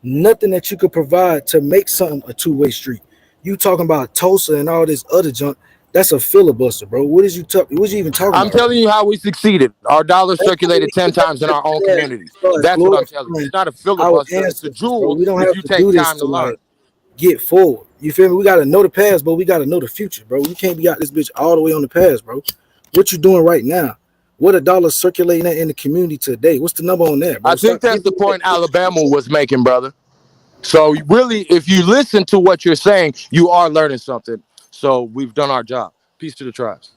nothing that you could provide to make something a two-way street. You talking about Tulsa and all this other junk? That's a filibuster, bro. What is you what you even talking I'm about right telling you how we succeeded. Our dollars now? circulated 10 times in our own communities. Start That's what I'm telling you. glorifying It's not a our filibuster. It's a ancestors, bro. jewel We don't if have you to take do this time to to learn. like get forward. You feel me? We gotta know the past, but we gotta know the future, bro. You can't be out this bitch all the way on the past, bro. What you doing right now? What a dollar circulating in the community today? What's the number on that, I bro? think Stop that's the giving me that point bullshit. Alabama was making, brother. So really, if you listen to what you're saying, you are learning something. So we've done our job. Peace to the tribes.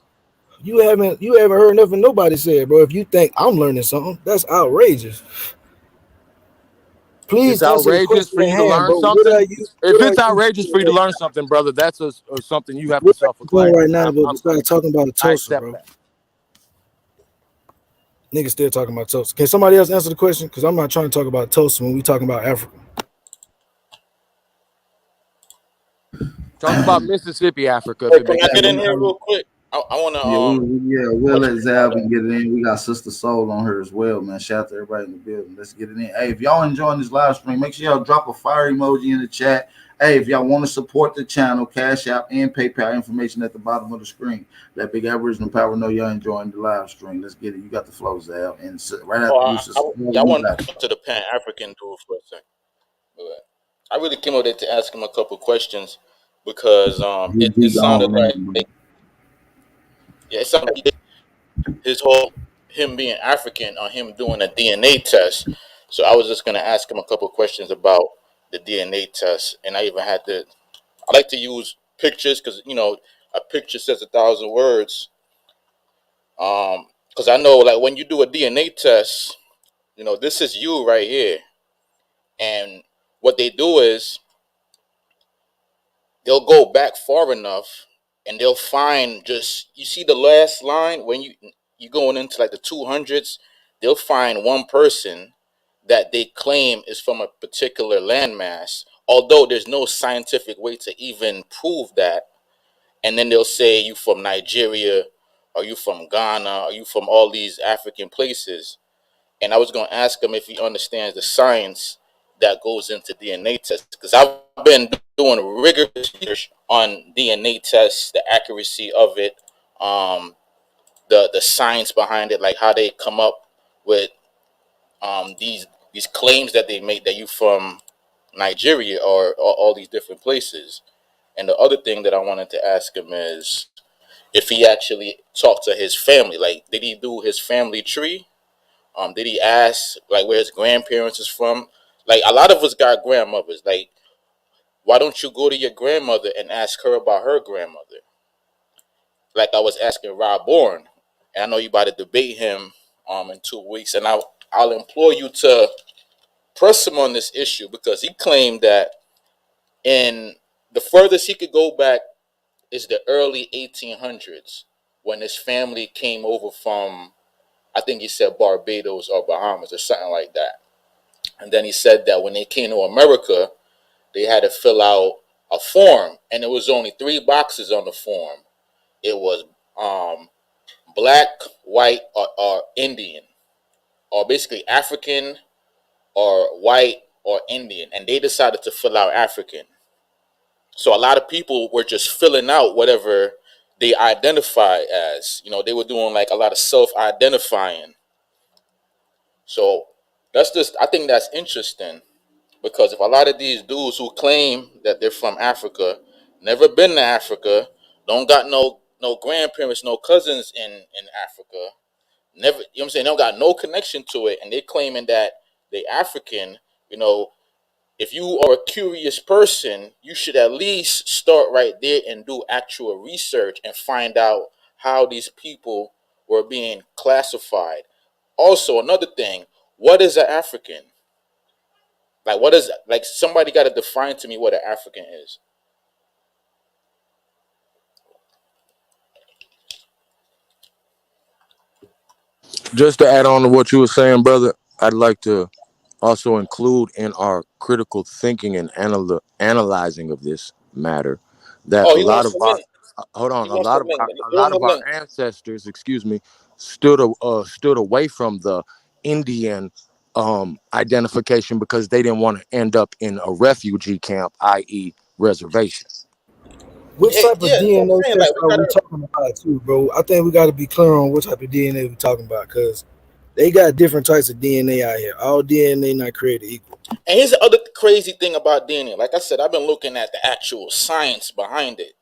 You haven't heard nothing nobody said, bro. If you think I'm learning something, that's outrageous. It's Please answer the outrageous question for at you to hand, learn bro. What are something. you If what are it's you outrageous doing for you to right learn now? something, brother, that's something you have to What are you doing self-proclaim, right and now, bro? I'm Besides talking about I Tulsa, accept bro. that. Niggas still talking about Tulsa. Can somebody else answer the question? Because I'm not trying to talk about Tulsa when we talking about Africa. Talk about Mississippi, Africa, if Hey, it can makes I sense. get in here real quick? I want We'll to let Zalvin get it in. We got Sister Soul on her as well, man. Shout out to everybody in the building. Let's get it in. Hey, if y'all enjoying this live stream, make sure y'all drop a fire emoji in the chat. Hey, if y'all want to support the channel, Cash App and PayPal information at the bottom of the screen. Let Big Aboriginal Power know y'all enjoying the live stream. Let's get it. You got the flow, Zal. And right after you, Sister Soul, yeah, I you want got to talk to the Pan African dude for a second. But I really came over there to ask him a couple questions because it He sounded gone, like man. it sounded like his whole him being African or him doing a DNA test. So I was just gonna ask him a couple questions about the DNA test, and I even had to. I like to use pictures because a picture says 1,000 words. Because I know like when you do a DNA test, this is you right here, and what they do is they'll go back far enough and they'll find just you see the last line when you going into like the 200s, they'll find one person that they claim is from a particular landmass, although there's no scientific way to even prove that. And then they'll say you from Nigeria, or you from Ghana, or you from all these African places. And I was going to ask him if he understands the science that goes into DNA tests, because I've been doing rigorous research on DNA tests, the accuracy of it, the science behind it, like how they come up with these claims that they make that you from Nigeria or all these different places. And the other thing that I wanted to ask him is if he actually talked to his family. Like, did he do his family tree? Did he ask like where his grandparents is from? Like a lot of us got grandmothers. Like, why don't you go to your grandmother and ask her about her grandmother? Like I was asking Rob Bourne, and I know you about to debate him in 2 weeks, and I'll implore you to press him on this issue because he claimed that in the furthest he could go back is the early 1800s when his family came over from, I think he said Barbados or Bahamas or something like that. And then he said that when they came to America, they had to fill out a form, and it was only 3 boxes on the form. It was black, white, or Indian, or basically African or white or Indian, and they decided to fill out African. So a lot of people were just filling out whatever they identify as. They were doing like a lot of self-identifying. So I think that's interesting because if a lot of these dudes who claim that they're from Africa, never been to Africa, don't got no grandparents, no cousins in Africa, never, what I'm saying, they don't got no connection to it, and they claiming that they African, you know, If you are a curious person, you should at least start right there and do actual research and find out how these people were being classified. Also, another thing, what is an African? Like, what is, like, somebody got to define to me what an African is. Just to add on to what you were saying, brother, I'd like to also include in our critical thinking and analyzing of this matter that Oh, a he lot wants of some our link. hold on He wants some link. a Give lot him of the our link. ancestors, excuse me, stood away from the Indian identification because they didn't want to end up in a refugee camp, i.e., reservation. What type of Yeah, that's what I'm DNA saying. test Like, we are we gotta. talking about too, bro? I think we got to be clear on what type of DNA we're talking about because they got different types of DNA out here. All DNA not created equal. And here's the other crazy thing about DNA. Like I said, I've been looking at the actual science behind it.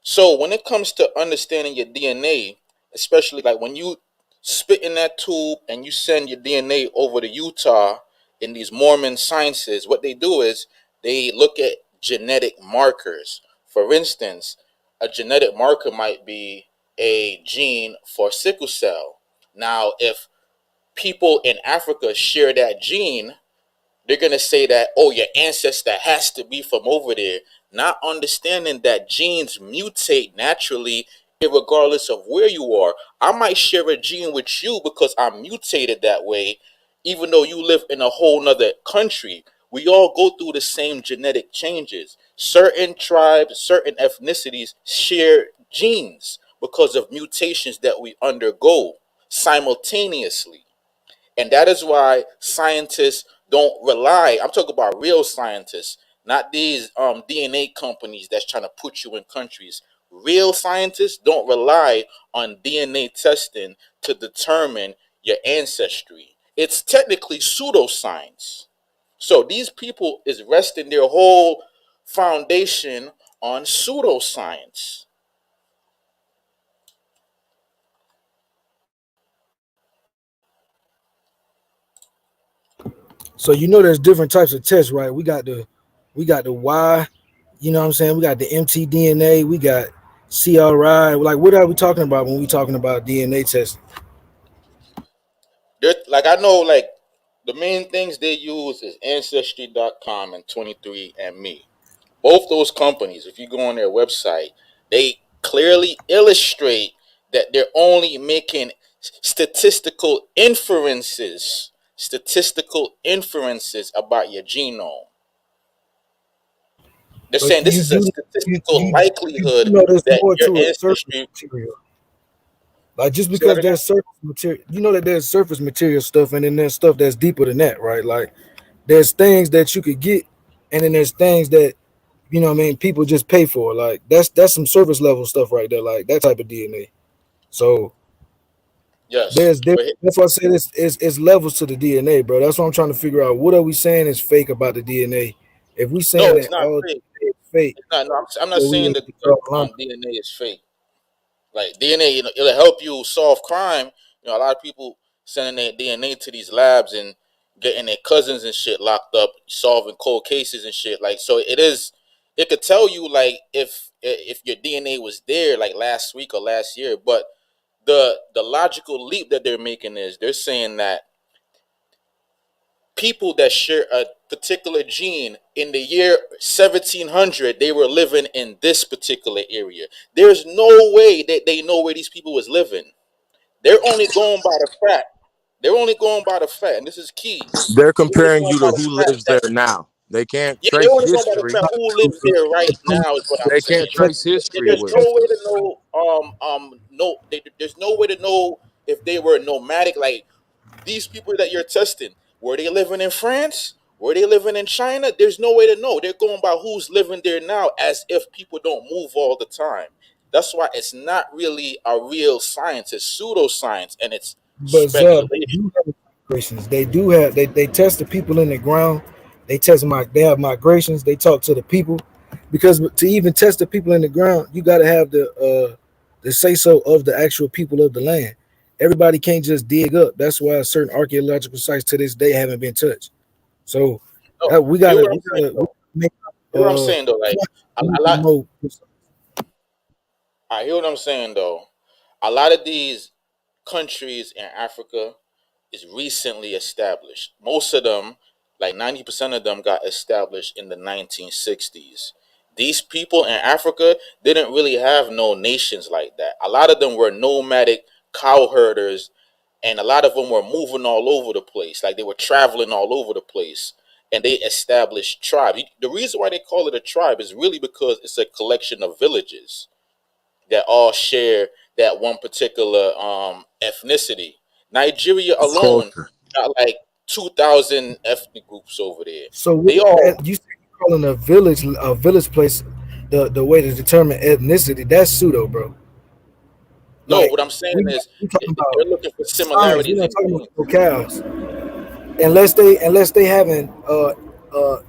So when it comes to understanding your DNA, especially like when you spit in that tube and you send your DNA over to Utah in these Mormon sciences, what they do is they look at genetic markers. For instance, a genetic marker might be a gene for sickle cell. Now, if people in Africa share that gene, they're going to say that, oh, your ancestor has to be from over there, not understanding that genes mutate naturally regardless of where you are. I might share a gene with you because I'm mutated that way, even though you live in a whole nother country. We all go through the same genetic changes. Certain tribes, certain ethnicities share genes because of mutations that we undergo simultaneously. And that is why scientists don't rely. I'm talking about real scientists, not these DNA companies that's trying to put you in countries. Real scientists don't rely on DNA testing to determine your ancestry. It's technically pseudoscience. So these people is resting their whole foundation on pseudoscience. So you know there's different types of tests, right? We got the Y, you know what I'm saying? We got the mtDNA, we got CRI. Like what are we talking about when we talking about DNA testing? Like I know, like the main things they use is Ancestry.com and 23andMe. Both those companies, if you go on their website, they clearly illustrate that they're only making statistical inferences about your genome. They're But saying this is a statistical likelihood you know there's that more your to it, surface ancestry. material. Like just Say that because again? there's surface material, you know that there's surface material stuff, and then there's stuff that's deeper than that, right? Like there's things that you could get, and then there's things that you know what I mean people just pay for. Like that's some surface level stuff right there, like that type of DNA. So Yes, there's but different. That's why I said it's levels to the DNA, bro. That's what I'm trying to figure out. What are we saying is fake about the DNA? If we no, saying it's that not all fake. DNA is fake, It's not. No, I'm not so we saying need that to draw a line. DNA is fake. Like DNA, it'll help you solve crime. A lot of people sending their DNA to these labs and getting their cousins and shit locked up, solving cold cases and shit. Like, so it is. It could tell you like if your DNA was there like last week or last year. But the logical leap that they're making is they're saying that people that share a particular gene in the year 1700 they were living in this particular area. There's no way that they know where these people was living. They're only going by the fact. They're only going by the fact, and this is key. They're They're only comparing going you by to the who fact lives that, there now. They can't yeah, they're trace only going by the history. fact who lives there right now is what I'm They saying. can't trace history There's with no it. way to know. No, there's no way to know if they were nomadic. Like these people that you're testing, were they living in France? Were they living in China? There's no way to know. They're going by who's living there now, as if people don't move all the time. That's why it's not really a real science. It's pseudoscience, and it's But Zub, they speculation. do have migrations. They do have they test the people in the ground. They have migrations. They talk to the people because to even test the people in the ground, you got to have the say so of the actual people of the land. Everybody can't just dig up. That's why certain archaeological sites to this day haven't been touched. So No, We hear gotta what I'm saying though. make Hear what I'm saying though. Like a lot. more. I hear what I'm saying though. A lot of these countries in Africa is recently established. Most of them, like 90% of them, got established in the 1960s. These people in Africa didn't really have no nations like that. A lot of them were nomadic cow herders, and a lot of them were moving all over the place. Like they were traveling all over the place, and they established tribes. The reason why they call it a tribe is really because it's a collection of villages that all share that one particular ethnicity. Nigeria alone Culture. got like 2,000 ethnic groups over there. So They all you calling a village place the way to determine ethnicity? That's pseudo, bro. no. Like What I'm saying is we talking they're about looking for science. We're similarities not in talking genes. about locales. Unless they having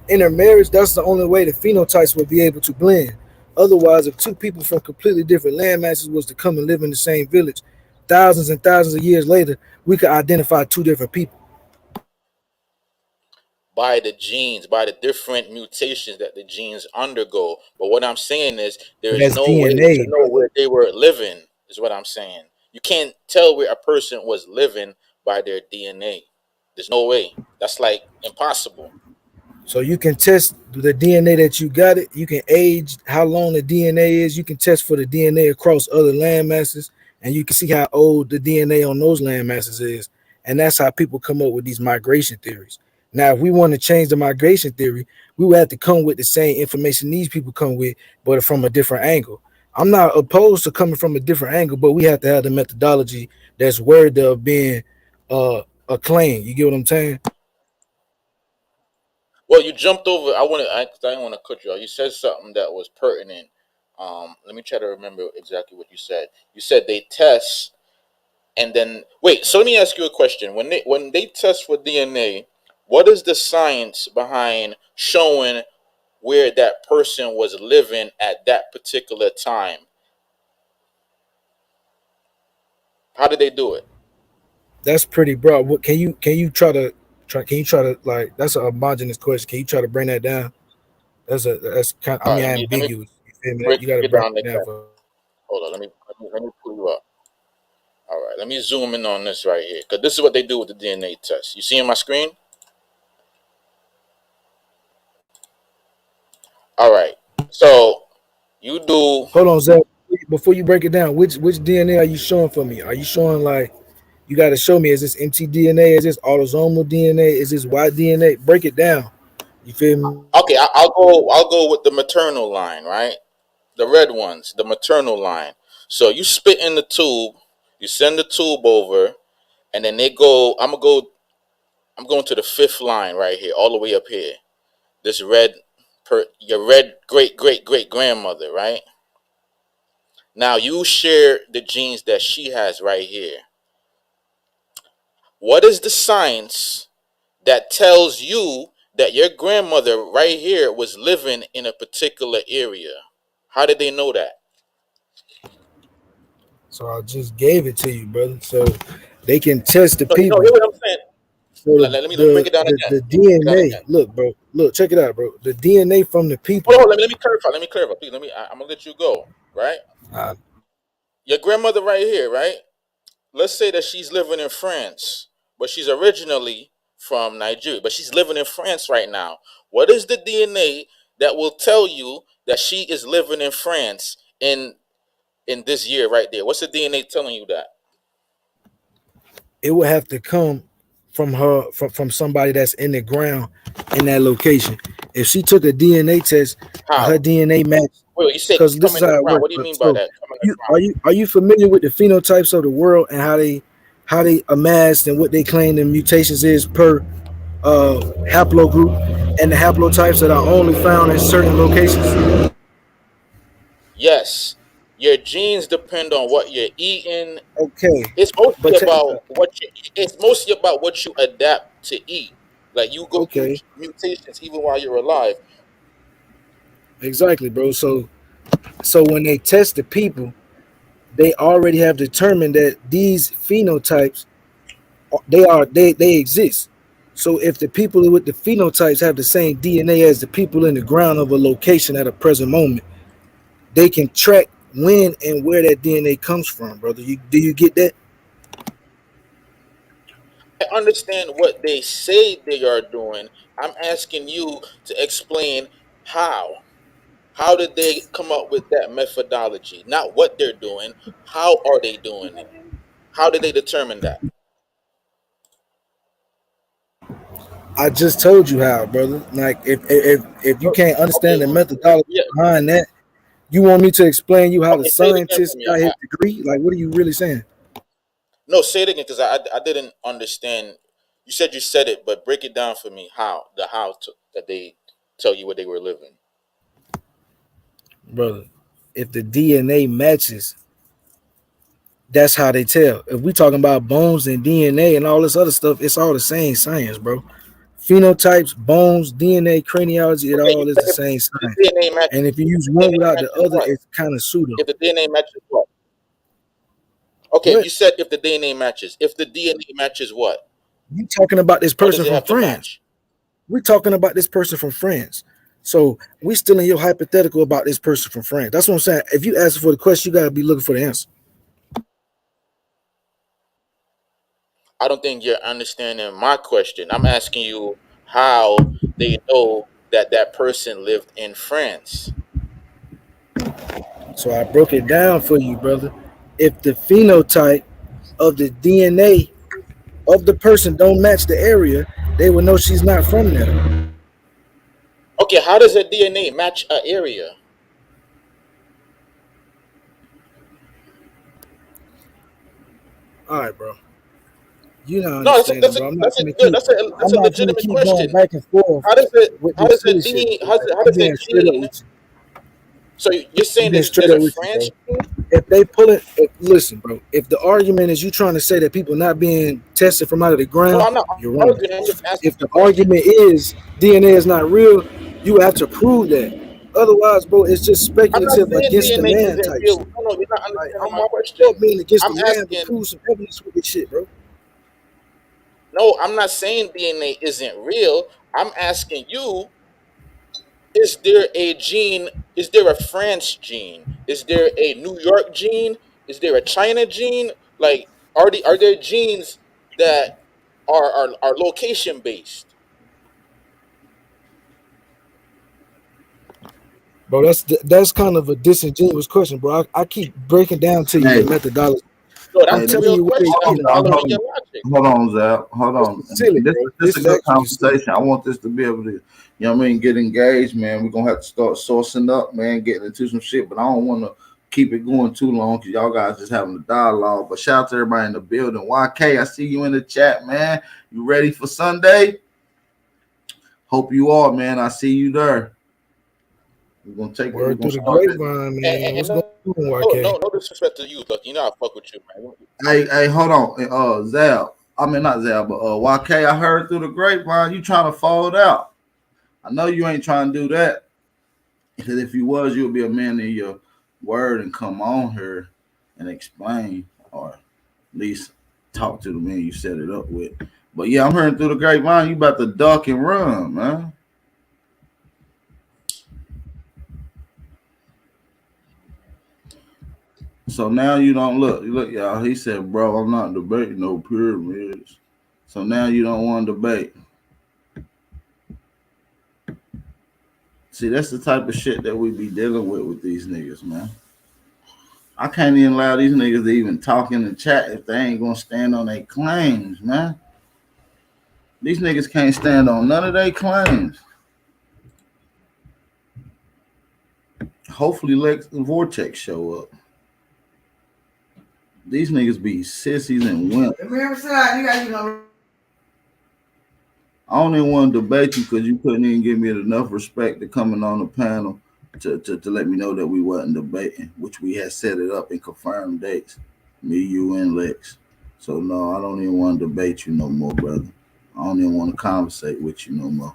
intermarriage, that's the only way the phenotypes will be able to blend. Otherwise, if two people from completely different land masses was to come and live in the same village, thousands and thousands of years later, we could identify two different people. By the genes, by the different mutations that the genes undergo. But what I'm saying is there is That's no way to DNA, know brother. where they were living, is what I'm saying. You can't tell where a person was living by their DNA. There's no way. That's like impossible. So you can test the DNA that you got it. You can age how long the DNA is. You can test for the DNA across other land masses, and you can see how old the DNA on those land masses is. And that's how people come up with these migration theories. Now, if we want to change the migration theory, we would have to come with the same information these people come with, but from a different angle. I'm not opposed to coming from a different angle, but we have to have the methodology that's worthy of being acclaimed. You get what I'm saying? Well, you jumped over. I didn't want to cut you off. You said something that was pertinent. Let me try to remember exactly what you said. You said they test, and then wait. So let me ask you a question. When they test for DNA, what is the science behind showing where that person was living at that particular time? How did they do it? That's pretty broad. What can you try to like that's a homogenous question. Can you try to bring that down? That's kind I All right, mean let me ambiguous. You feel me? break You gotta it break down it down again. for Hold on, let me pull you up. All right, let me zoom in on this right here because this is what they do with the DNA test. You see on my screen? All right. So you do. hold on, Zach. Before you break it down, which DNA are you showing for me? Are you showing like you gotta show me is this mtDNA? Is this autosomal DNA? Is this Y DNA? Break it down. You feel me? Okay, I'll go. I'll go with the maternal line, right? The red ones, the maternal line. So you spit in the tube. You send the tube over, and then they go. I'm gonna go. I'm going to the fifth line right here, all the way up here. This your red great grandmother, right? Now you share the genes that she has right here. What is the science that tells you that your grandmother right here was living in a particular area? How did they know that? So I just gave it to you, brother. So they can test the No, you know, people. hear what I'm saying? So Let me break it down again. the Break it down DNA, again. look, bro, look, check it out, bro. The DNA from the people. Hold on, let me clarify. Let me clarify. Please, I'm gonna let you go. Right? Uh, Your grandmother right here, right? Let's say that she's living in France, but she's originally from Nigeria, but she's living in France right now. What is the DNA that will tell you that she is living in France in this year right there? What's the DNA telling you that? it would have to come from her from somebody that's in the ground in that location. If she took a DNA test and her How? DNA matched, Wait, you said because come this is in the how it ground. works. What do you mean by So that? Come in the ground. are you familiar with the phenotypes of the world and how they amassed and what they claim the mutations is per haplogroup and the haplotypes that are only found in certain locations? Yes. Your genes depend on what you're eating. Okay, It's mostly but check it about out. it's mostly about what you adapt to eat. Like you go through Okay, mutations even while you're alive. exactly, bro. So when they test the people, they already have determined that these phenotypes they exist. So if the people with the phenotypes have the same DNA as the people in the ground of a location at a present moment, they can track when and where that DNA comes from, brother. Do you get that? I understand what they say they are doing. I'm asking you to explain how. How did they come up with that methodology? Not what they're doing. How are they doing it? How did they determine that? I just told you how, brother. Like if you can't understand Okay, the methodology yeah. behind that, you want me to explain you how the Okay, say it again scientist for me. got his degree? Like, what are you really saying? No, say it again because I didn't understand. You said it, but break it down for me. That they tell you where they were living. Brother, if the DNA matches, that's how they tell. If we talking about bones and DNA and all this other stuff, it's all the same science, bro. Phenotypes, bones, DNA, craniology, it Okay, all is but the if same the science. DNA matches, And if you use the one DNA without the matches other, what? it's kind of pseudo. If the DNA matches what? Okay, What? you said if the DNA matches. If the DNA matches what? You talking about this What does person it from have to France? match? We're talking about this person from France. So we still in your hypothetical about this person from France. That's what I'm saying. If you ask for the question, you gotta be looking for the answer. I don't think you're understanding my question. I'm asking you how they know that that person lived in France. So I broke it down for you, brother. If the phenotype of the DNA of the person don't match the area, they will know she's not from there. Okay, how does a DNA match an area? All right, bro. You're not No, understanding, bro. I'm not that's a gonna good keep that's I'm a not gonna legitimate keep going question. back and forth How does it with how this does a silly shit, D bro. how Like, how I'm does a being straight up gene? with you. So you're I'm saying being straight there's up a with you, France bro. gene? If they pull it, listen, bro. If the argument is you trying to say that people not being tested from out of the No, ground, I'm not you're wrong. arguing. I'm just asking If a the question. argument is DNA is not real, you have to prove that. Otherwise, bro, it's just I'm not speculative saying against the DNA man isn't type real. shit. No, you're not Like, understanding my fuck question. being against I'm the man, but asking. prove some evidence with this shit, bro. No, I'm not saying DNA isn't real. I'm asking you, is there a gene? Is there a France gene? Is there a New York gene? Is there a China gene? Like, are there genes that are location based? Bro, that's kind of a disingenuous question, bro. I keep breaking down to you Hey, the methodology. No, I'm that's a telling real you what they question. I'm hold do. on, following hold your on, logic. hold on, Zach. Hold This on. is silly, This, bro. this This is is a good actually silly. conversation. I want this to be able to, get engaged, man. We're gonna have to start sourcing up, man, getting into some shit, but I don't want to keep it going too long because y'all guys just having a dialogue. But shout out to everybody in the building. YK, I see you in the chat, man. You ready for Sunday? Hope you are, man. I see you there. We're gonna take it. We're Word gonna through the start this. grapevine, man. And What's going on, YK? no disrespect to you, look. You know I fuck with you, man. Hey, hold on. Zal. I mean not Zal, but YK, I heard through the grapevine you trying to fold out. I know you ain't trying to do that. Because if you was, you'll be a man of your word and come on here and explain or at least talk to the man you set it up with. But yeah, I'm hearing through the grapevine you about to duck and run, man. So now you don't look. Look, y'all. He said, "Bro, I'm not debating no pyramids." So now you don't want to debate. See, that's the type of shit that we be dealing with these niggas, man. I can't even allow these niggas to even talk in the chat if they ain't gonna stand on their claims, man. These niggas can't stand on none of their claims. Hopefully Lex and Vortex show up. These niggas be sissies and wimps. I don't even want to debate you because you couldn't even give me enough respect to coming on the panel to let me know that we wasn't debating, which we had set it up and confirmed dates. Me, you, and Lex. So no, I don't even want to debate you no more, brother. I don't even want to conversate with you no more.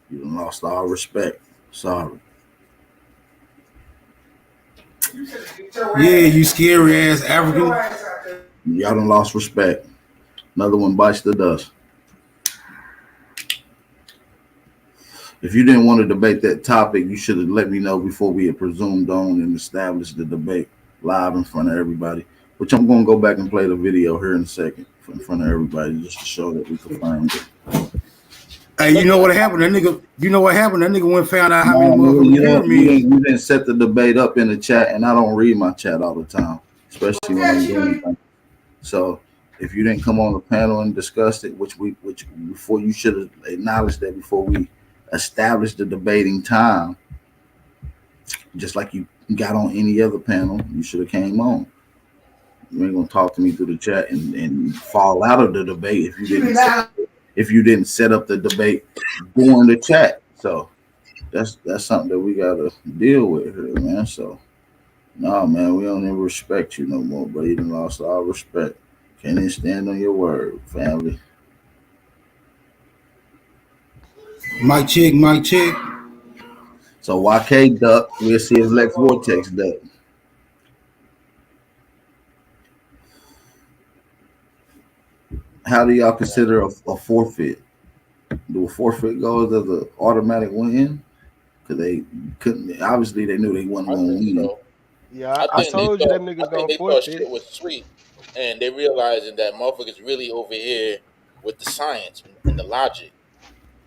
You done lost all respect. Sorry. Yeah, you scary ass African. Y'all done lost respect. Another one bites the dust. If you didn't want to debate that topic, you should have let me know before we had presumed on and established the debate live in front of everybody. Which I'm going to go back and play the video here in a second in front of everybody just to show that we confirmed it. Hey, you know what happened? That nigga. You know what happened? That nigga went and found out how many No, motherfucking you pyramids. didn't set the debate up in the chat, and I don't read my chat all the time, especially when I'm doing anything. So if you didn't come on the panel and discuss it, which before you should have acknowledged that before we established the debating time, just like you got on any other panel, you should have came on. You ain't gonna talk to me through the chat and fall out of the debate if you didn't set up the debate during the chat. So that's something that we gotta deal with here, man. So no, man, we don't even respect you no more, bro. You done lost all respect. Can't even stand on your word, family. Mic check, mic check. So YK duck, we'll see his Lex Vortex duck. How do y'all consider a forfeit? Do a forfeit go as an automatic win? Because they couldn't. Obviously, they knew they wasn't going to win. So. Yeah, I told you them niggas gonna They thought forfeit shit it. was sweet, and they realizing that motherfuckers really over here with the science and the logic.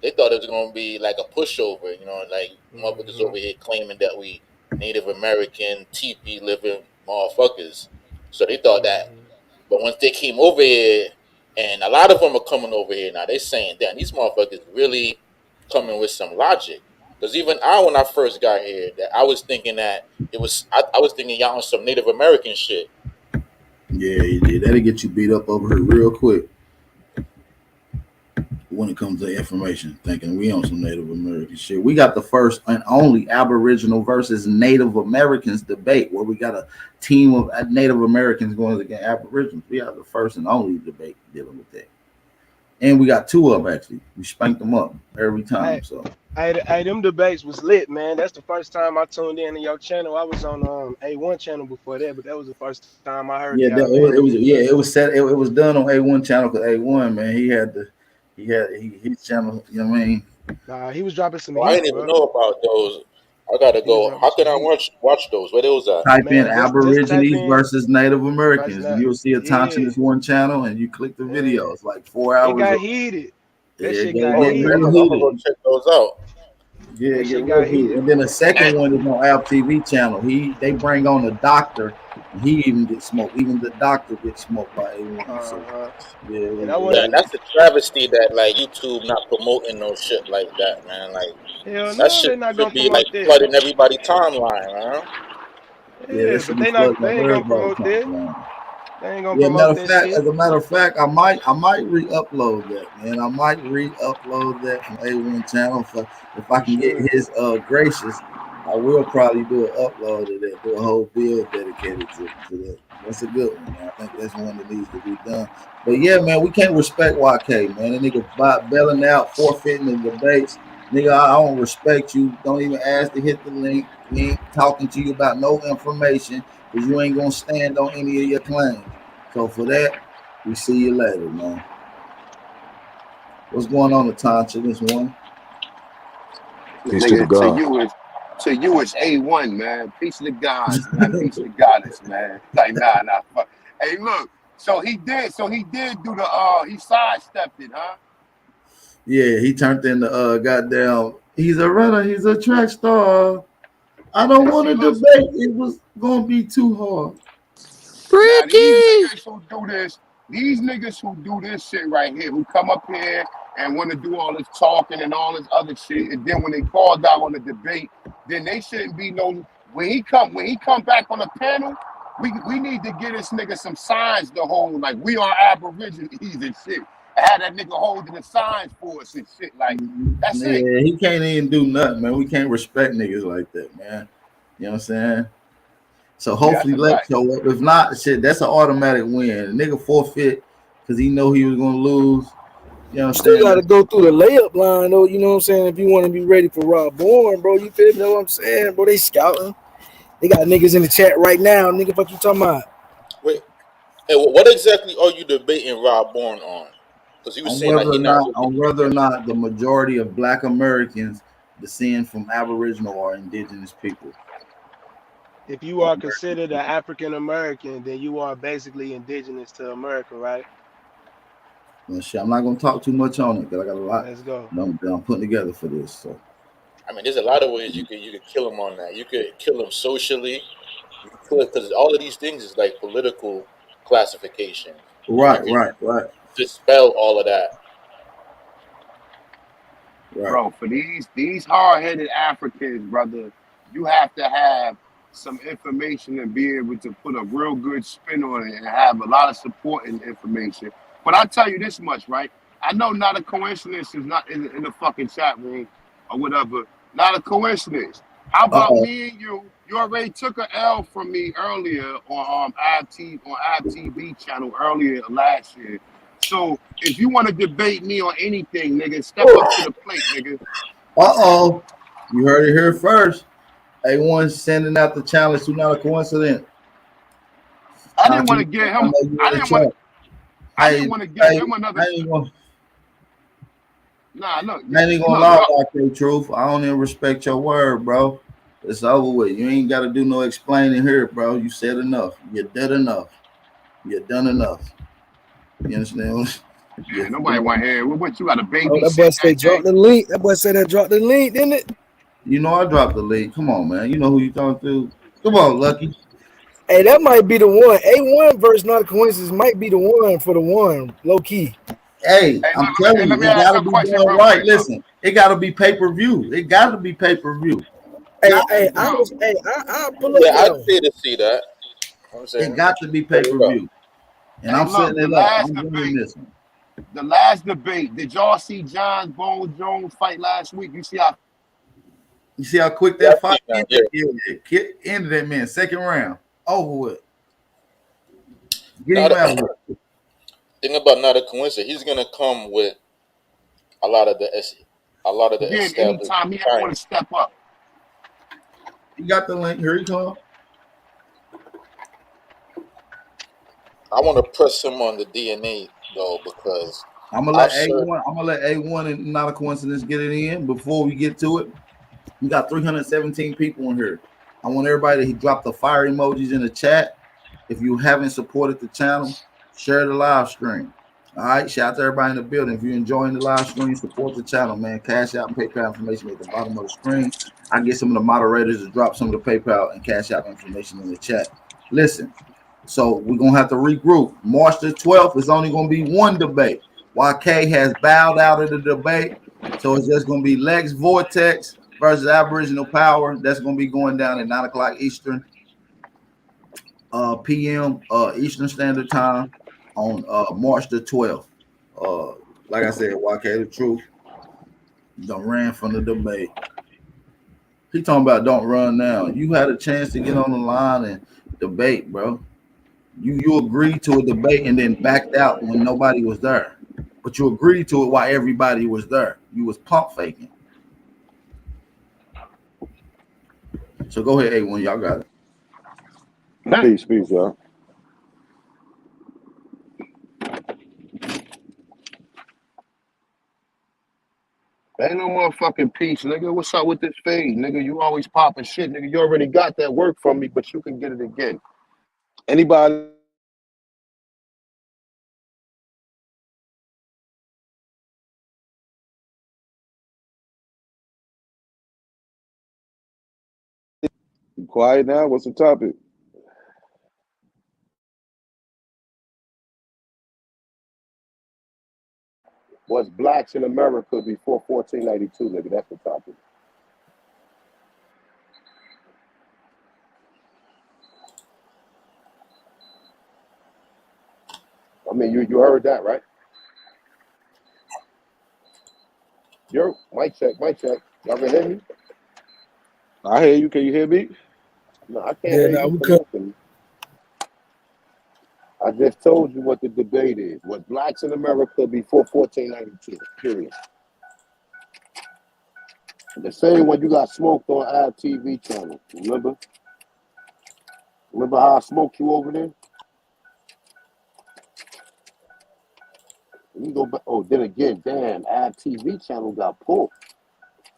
They thought it was gonna be like a pushover, you know, like motherfuckers over here claiming that we Native American teepee living motherfuckers. So they thought that, but once they came over here, and a lot of them are coming over here now, they saying, "Damn, these motherfuckers really coming with some logic." Because even when I first got here, that I was thinking that it was, I was thinking y'all on some Native American shit. Yeah, that'll get you beat up over here real quick. When it comes to information, thinking we on some Native American shit. We got the first and only Aboriginal versus Native Americans debate where we got a team of Native Americans going against Aboriginals. We got the first and only debate dealing with that. And we got two of them, actually. We spanked them up every time. Hey, them debates was lit, man. That's the first time I tuned in to your channel. I was on A1 channel before that, but that was the first time I heard Yeah, y'all, it was set. It was done on A1 channel because A1, man, he had his channel. You know what I mean? Nah, he was dropping some Well, I heat, didn't even bro. know about those. I gotta go. How can I watch those? Where those at? Type in Man, just type Aborigines in versus Native Americans, and you'll see a yeah, Tonchinus one channel, and you click the video. It's like 4 it hours. got heated. That shit Get got real I'm heated. gonna go heated. check those out. Yeah, That get shit real got heated. heated. And then the second one is on App TV channel. They bring on the doctor, and he even gets smoked. Even the doctor gets smoked by A1. So yeah, That's a travesty that like YouTube not promoting no shit like that, man. Like Hell that no, shit they not should gonna be like promote that. flooding everybody's timeline, man. that Yeah, should but be they flooding ain't gonna everybody's promote that. timeline. They ain't gonna Yeah, promote that shit. as a matter of fact, I might re-upload that, man. I might re-upload that from A1 channel if I You can get should. his gracious. I will probably do an upload of that, do a whole build dedicated to that. That's a good one, man. I think that's one that needs to be done. But yeah, man, we can't respect YK, man. That nigga belling out, forfeiting the debates. Nigga, I don't respect you. Don't even ask to hit the link. We ain't talking to you about no information because you ain't gonna stand on any of your claims. So for that, we see you later, man. What's going on, Natasha? This one. Peace to the Nigga, God. to you it's A1, man. Peace to the gods, man. Peace to the goddess, man. Like, nah. Fuck. Hey, look. So he did do the he sidestepped it, huh? Yeah, he turned into goddamn. He's a runner. He's a track star. I don't want to debate. It was gonna be too hard. Now these niggas who do this shit right here, who come up here and want to do all this talking and all this other shit, and then when they called out on the debate, then they shouldn't be no. When he come back on the panel, we need to get this nigga some signs to hold, like we are Aborigines and shit. Had that nigga holding the signs for us and shit. Like that's it. Yeah, he can't even do nothing, man. We can't respect niggas like that, man. You know what I'm saying? So hopefully Lex show up. If not, shit, that's an automatic win. The nigga forfeit because he know he was gonna lose. You know what I'm Still saying? got to go through the layup line, though. You know what I'm saying? If you want to be ready for Rob Bourne, bro, you feel me? Know what I'm saying, bro? They scouting. They got niggas in the chat right now. Nigga, what you talking about? Wait, hey, what exactly are you debating Rob Bourne on? Because he was saying that he not really. On whether or not the majority of Black Americans descend from Aboriginal or indigenous people. If you are considered an African American, then you are basically indigenous to America, right? Well, shit, I'm not gonna talk too much on it because I got a lot Let's go. that I'm putting together for this. So I mean, there's a lot of ways you could kill him on that. You could kill him socially. You could, because all of these things is like political classifications. You right, could right, right, dispel all of that. right. Bro, for these hard-headed Africans, brother, you have to have some information and be able to put a real good spin on it and have a lot of supporting information. But I tell you this much, right? I know not a coincidence is not in the fucking chat room or whatever. Not a coincidence. How about Uh-oh. me and you? You already took an L from me earlier on ITV channel earlier last year. So if you want to debate me on anything, nigga, step up to the plate, nigga. Uh-oh. You heard it here first. A1 sending out the challenge to not a coincidence. I didn't want to give him. I didn't want to give him another. Nah, look. I ain't gonna lie about that, truth. I don't even respect your word, bro. It's over with. You ain't got to do no explaining here, bro. You said enough. You did enough. You done enough. You understand? Yeah, nobody want to hear. What you got a baby? Oh, that boy say drop the link. That boy said that drop the link, didn't it? You know I dropped the link. Come on, man. You know who you talking to. Come on, Lucky. Hey, that might be the one. A1 versus Not a Coincidence might be the one for the one, low key. Hey, I'm telling you, it gotta be done right. Listen, it gotta be pay-per-view. It gotta be pay-per-view. Hey, I'll pull up. Yeah, I'd pay to see that. I'm saying It got to be pay-per-view. And I'm setting it up. I'm winning this one. The last debate. Did y'all see John Bones Jones fight last week? You see how quick that fight ended? Yeah. Ended that man. Second round. Over with. Get him out of here. Thing about Not a Coincidence, he's gonna come with a lot of the established. Anytime he ever want to step up. You got the link. Here he come. I want to press him on the DNA though, because I'm gonna let A1. I'm gonna let A1 and Not a Coincidence get it in before we get to it. We got 317 people in here. I want everybody to drop the fire emojis in the chat. If you haven't supported the channel, share the live stream. All right, shout out to everybody in the building. If you're enjoying the live stream, support the channel, man. Cash out and PayPal information at the bottom of the screen. I get some of the moderators to drop some of the PayPal and cash out information in the chat. Listen, so we're gonna have to regroup. March the 12th is only gonna be one debate. YK has bowed out of the debate, so it's just gonna be Lex Vortex versus Aboriginal Power. That's gonna be going down at 9 o'clock Eastern p.m. Eastern Standard Time on March the 12th. Like I said, YK the Truth done ran from the debate. He talking about don't run now. You had a chance to get on the line and debate, bro. You agreed to a debate and then backed out when nobody was there. But you agreed to it while everybody was there. You was pump faking. So go ahead, A1. Y'all got it. Peace, y'all. Ain't no motherfucking peace, nigga. What's up with this fade, nigga? You always popping shit, nigga. You already got that work from me, but you can get it again. Anybody? You quiet now? What's the topic? Was blacks in America before 1492, nigga? That's the topic. I mean, you heard that, right? Yo, mic check. Y'all can hear me? I hear you. Can you hear me? No, I can't hear you. We could. I just told you what the debate is. Was blacks in America before 1492, period. The same one you got smoked on our TV channel, remember? Remember how I smoked you over there? You go back. Oh, then again, damn, our TV channel got pulled.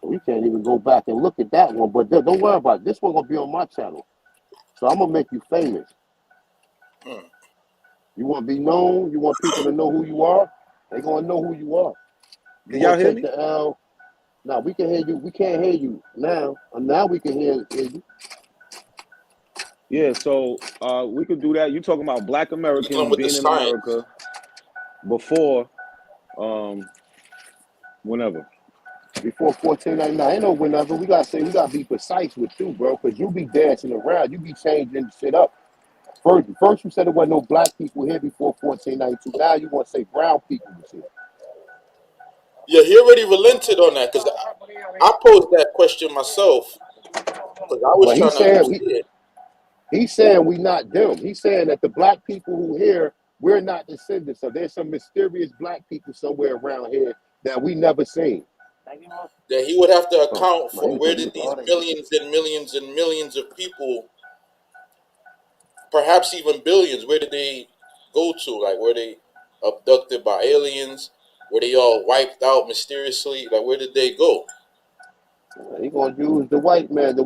We can't even go back and look at that one. But don't worry about it. This one gonna be on my channel. So I'm gonna make you famous. You want to be known? You want people to know who you are? They gonna know who you are. You Can y'all want to hear take me? the L? Now we can hear you. We can't hear you now. Now we can hear you. Yeah, so we could do that. You talking about Black You Americans come with the being in science. America before whenever. Before 1499, ain't no whenever. We gotta be precise with you, bro, because you be dancing around. You be changing shit up. First you said there wasn't no black people here before 1492. Now you want to say brown people was here. Yeah, he already relented on that because I posed that question myself because I was But trying to understand. he's saying we not them. He's saying that the black people who here, we're not descendants. So there's some mysterious black people somewhere around here that we never seen. That he would have to Oh, account my for where did these millions and millions and millions of people, perhaps even billions, where did they go to? Like, were they abducted by aliens? Were they all wiped out mysteriously? Like, where did they go? He gonna use the white man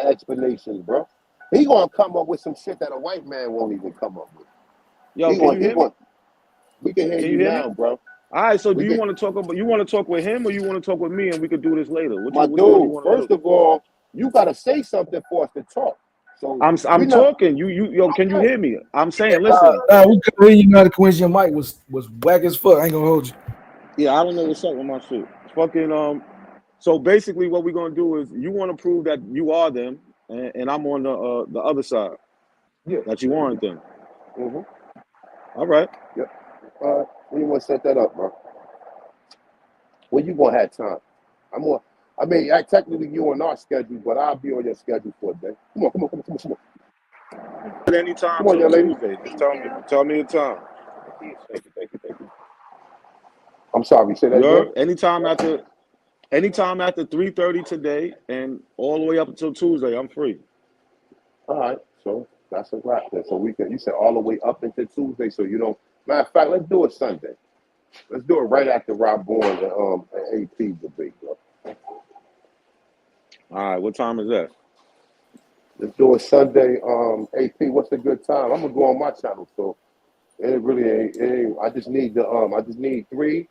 explanations, bro. He gonna come up with some shit that a white man won't even come up with. Yo, can you hear me? We can hear Can you you hear me? now, bro. All right, so do We you can, want to talk about with him or you want to talk with me and we could do this later? Which my one do you dude, want to first do? of all, you gotta say something for us to talk. So I'm talking. Yo, can you hear me? I'm saying, listen. We couldn't hear you. Now the Quincy, your mic was whack as fuck. I ain't gonna hold you. Yeah, I don't know what's up with my shit. Fucking So basically, what we're gonna do is you want to prove that you are them, and I'm on the other side. Yeah. That you aren't them. Mm-hmm. All right. Yep. When you want to set that up, bro? When you gonna have time? Technically you on our schedule, but I'll be on your schedule for a day. Come on. At any time Come on, till young lady. Tuesday. Just tell me the time. Thank you. I'm sorry. Say that You heard? again. Anytime after 3:30 today, and all the way up until Tuesday, I'm free. All right. So that's a wrap then. So you said all the way up until Tuesday. So you don't. Matter of fact, let's do it Sunday. Let's do it right after Rob Bourne and AP debate, bro. All right. What time is that? Let's do it Sunday. AP, what's a good time? I'm gonna go on my channel, so it really ain't. I just need three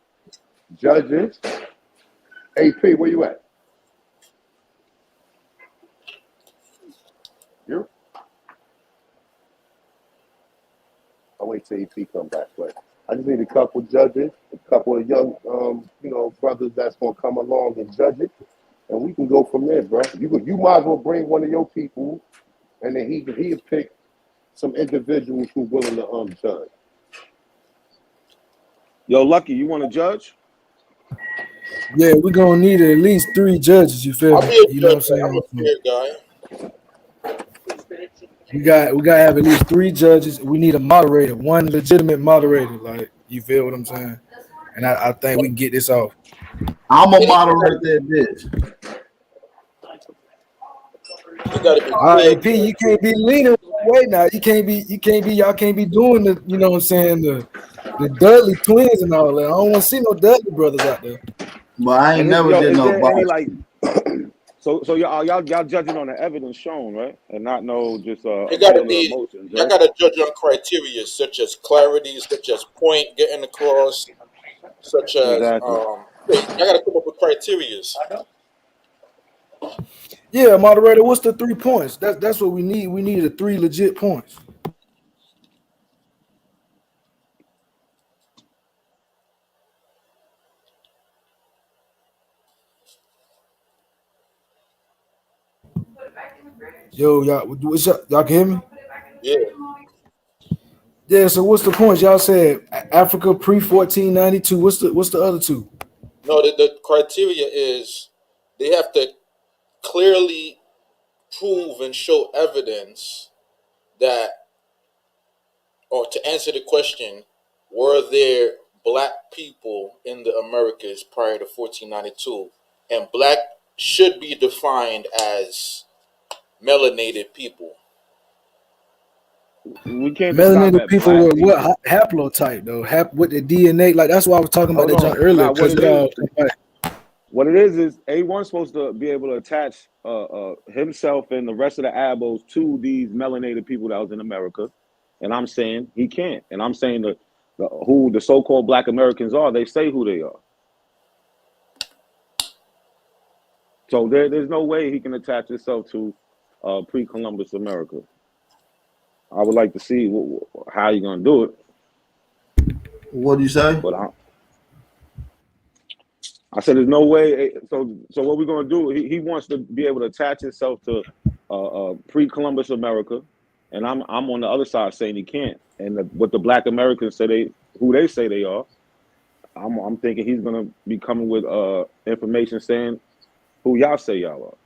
judges. AP, where you at? You? I'll wait till AP come back, but I just need a couple judges, a couple of young, brothers that's gonna come along and judge it, and we can go from there, bro. You might as well bring one of your people, and then he'll pick some individuals who willing to judge. Yo, Lucky, you want to judge? Yeah, we're gonna need at least 3 judges. You feel I'll me? be a You know what I'm judge. I'm saying? a fair guy. We gotta have at least 3 judges. We need a moderator, one legitimate moderator. Like, you feel what I'm saying? And I think we can get this off. I'm gonna moderate that bitch. It gotta be All right, fair. AP, you can't be leaning way now. Y'all can't be doing the, you know what I'm saying, the Dudley twins and all that. I don't want to see no Dudley brothers out there. But I ain't never did Is no there any box. like? So y'all judging on the evidence shown, right? And not no just It gotta opinion or be. emotions, Y'all right? gotta judge on criteria such as clarity, such as point getting across, such as Exactly. y'all gotta come up with criterias. Yeah, moderator, what's the 3 points? That's what we need. We need 3 legit points. Yo, y'all can hear me? Yeah. Yeah, so what's the points? Y'all said Africa pre 1492. What's the other 2? No, the criteria is they have to clearly prove and show evidence that, or to answer the question, were there black people in the Americas prior to 1492? And black should be defined as melanated people. We can't just stop Melanated at people black with what people. haplotype though? With the DNA, like that's why I was talking about Hold that junk on. earlier Nah, what because it is, What it is A1 supposed to be able to attach himself and the rest of the abos to these melanated people that was in America, and I'm saying he can't. And I'm saying who the so-called Black Americans are, they say who they are. So there's no way he can attach himself to pre-Columbus America. I would like to see how you're gonna do it. What do you say? But I said there's no way. So what we're gonna do? He wants to be able to attach himself to pre-Columbus America, and I'm on the other side saying he can't. And what the Black Americans say who they say they are, I'm thinking he's gonna be coming with information saying who y'all say y'all are.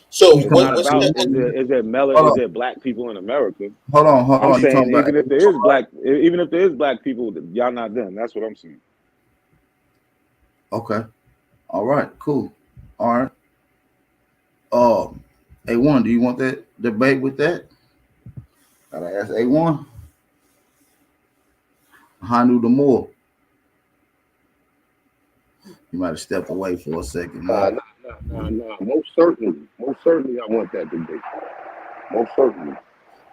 So It's what, not what's about the is there Black people in America? Hold on. I'm You saying talking about? even if there is Black people, y'all not them. That's what I'm saying. Okay. All right. Cool. All right. A1, do you want that debate with that? Gotta ask A1. Hanu the more. You might have stepped away for a second. Nah. Most certainly, I want that debate. Most certainly.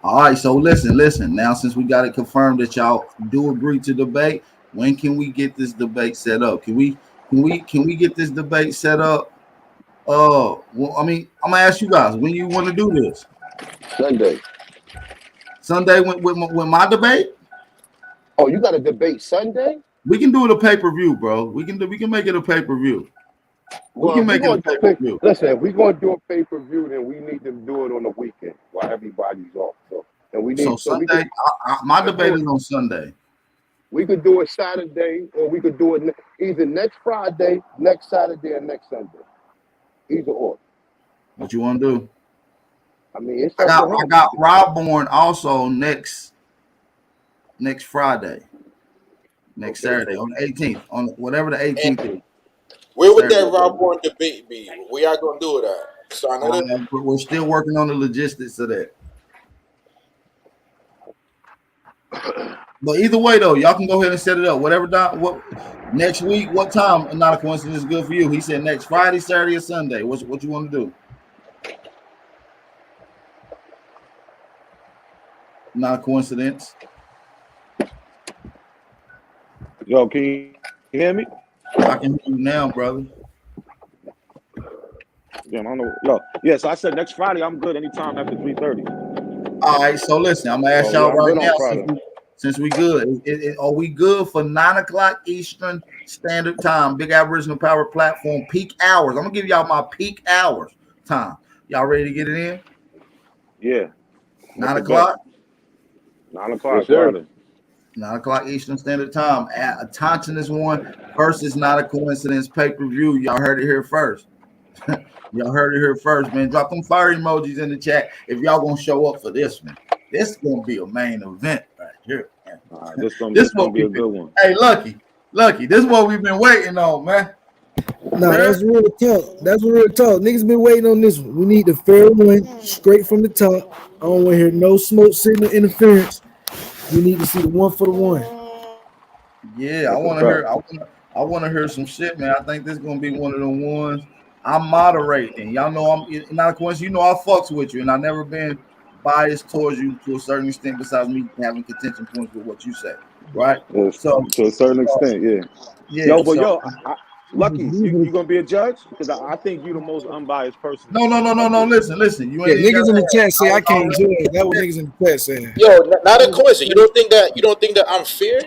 All right, so listen. Now, since we got it confirmed that y'all do agree to debate, when can we get this debate set up? Can we get this debate set up? Well, I mean, I'm gonna ask you guys when you want to do this. Sunday with my debate. Oh, you got a debate Sunday? We can do it a pay-per-view, bro. We can make it a pay-per-view. Well, if we're gonna do a pay-per-view, then we need to do it on the weekend while everybody's off. So Sunday, my debate is on Sunday. We could do it Saturday, or we could do it either next Friday, next Saturday, or next Sunday. Either or. What you want to do? I mean, I got Rob Bourne also next Friday, next Saturday on the 18th, on whatever the 18th is. Where would that Rob Warren debate be? Where y'all gonna do it at? We're still working on the logistics of that. But either way, though, y'all can go ahead and set it up. Whatever next week, what time? Not a coincidence is good for you. He said next Friday, Saturday, or Sunday. What you want to do? Not a coincidence. Yo, can you hear me? I can hear you now, brother. Yeah, I don't know. Yo, yeah. So I said next Friday I'm good anytime after 3:30. All right. So listen, I'm gonna ask y'all right now since we good. Are we good for 9:00 Eastern Standard Time? Big Aboriginal Power Platform peak hours. I'm gonna give y'all my peak hours time. Y'all ready to get it in? Yeah. 9:00. 9:00. Friday. 9:00 Eastern Standard Time. Attention is one versus Not a Coincidence pay-per-view. Y'all heard it here first. Y'all heard it here first, man. Drop them fire emojis in the chat if y'all gonna show up for this one. This is gonna be a main event right here. This gonna be a good one. Hey, Lucky, this is what we've been waiting on, man. No, that's real talk. Niggas been waiting on this one. We need the fair one straight from the top. I don't want to hear no smoke signal interference. We need to see the one for the one. Yeah, I want to hear some shit, man. I think this is gonna be one of the ones. I'm moderating. Y'all know I'm not a coincidence. You know I fucks with you, and I've never been biased towards you to a certain extent. Besides me having contention points with what you say, right? So to a certain extent, yeah. Yeah. Lucky, you gonna be a judge? Because I think you're the most unbiased person. No. Listen. You ain't niggas in the chat say I can't judge. That what niggas in the chat saying. Yo, not a coincidence. You don't think that I'm fair?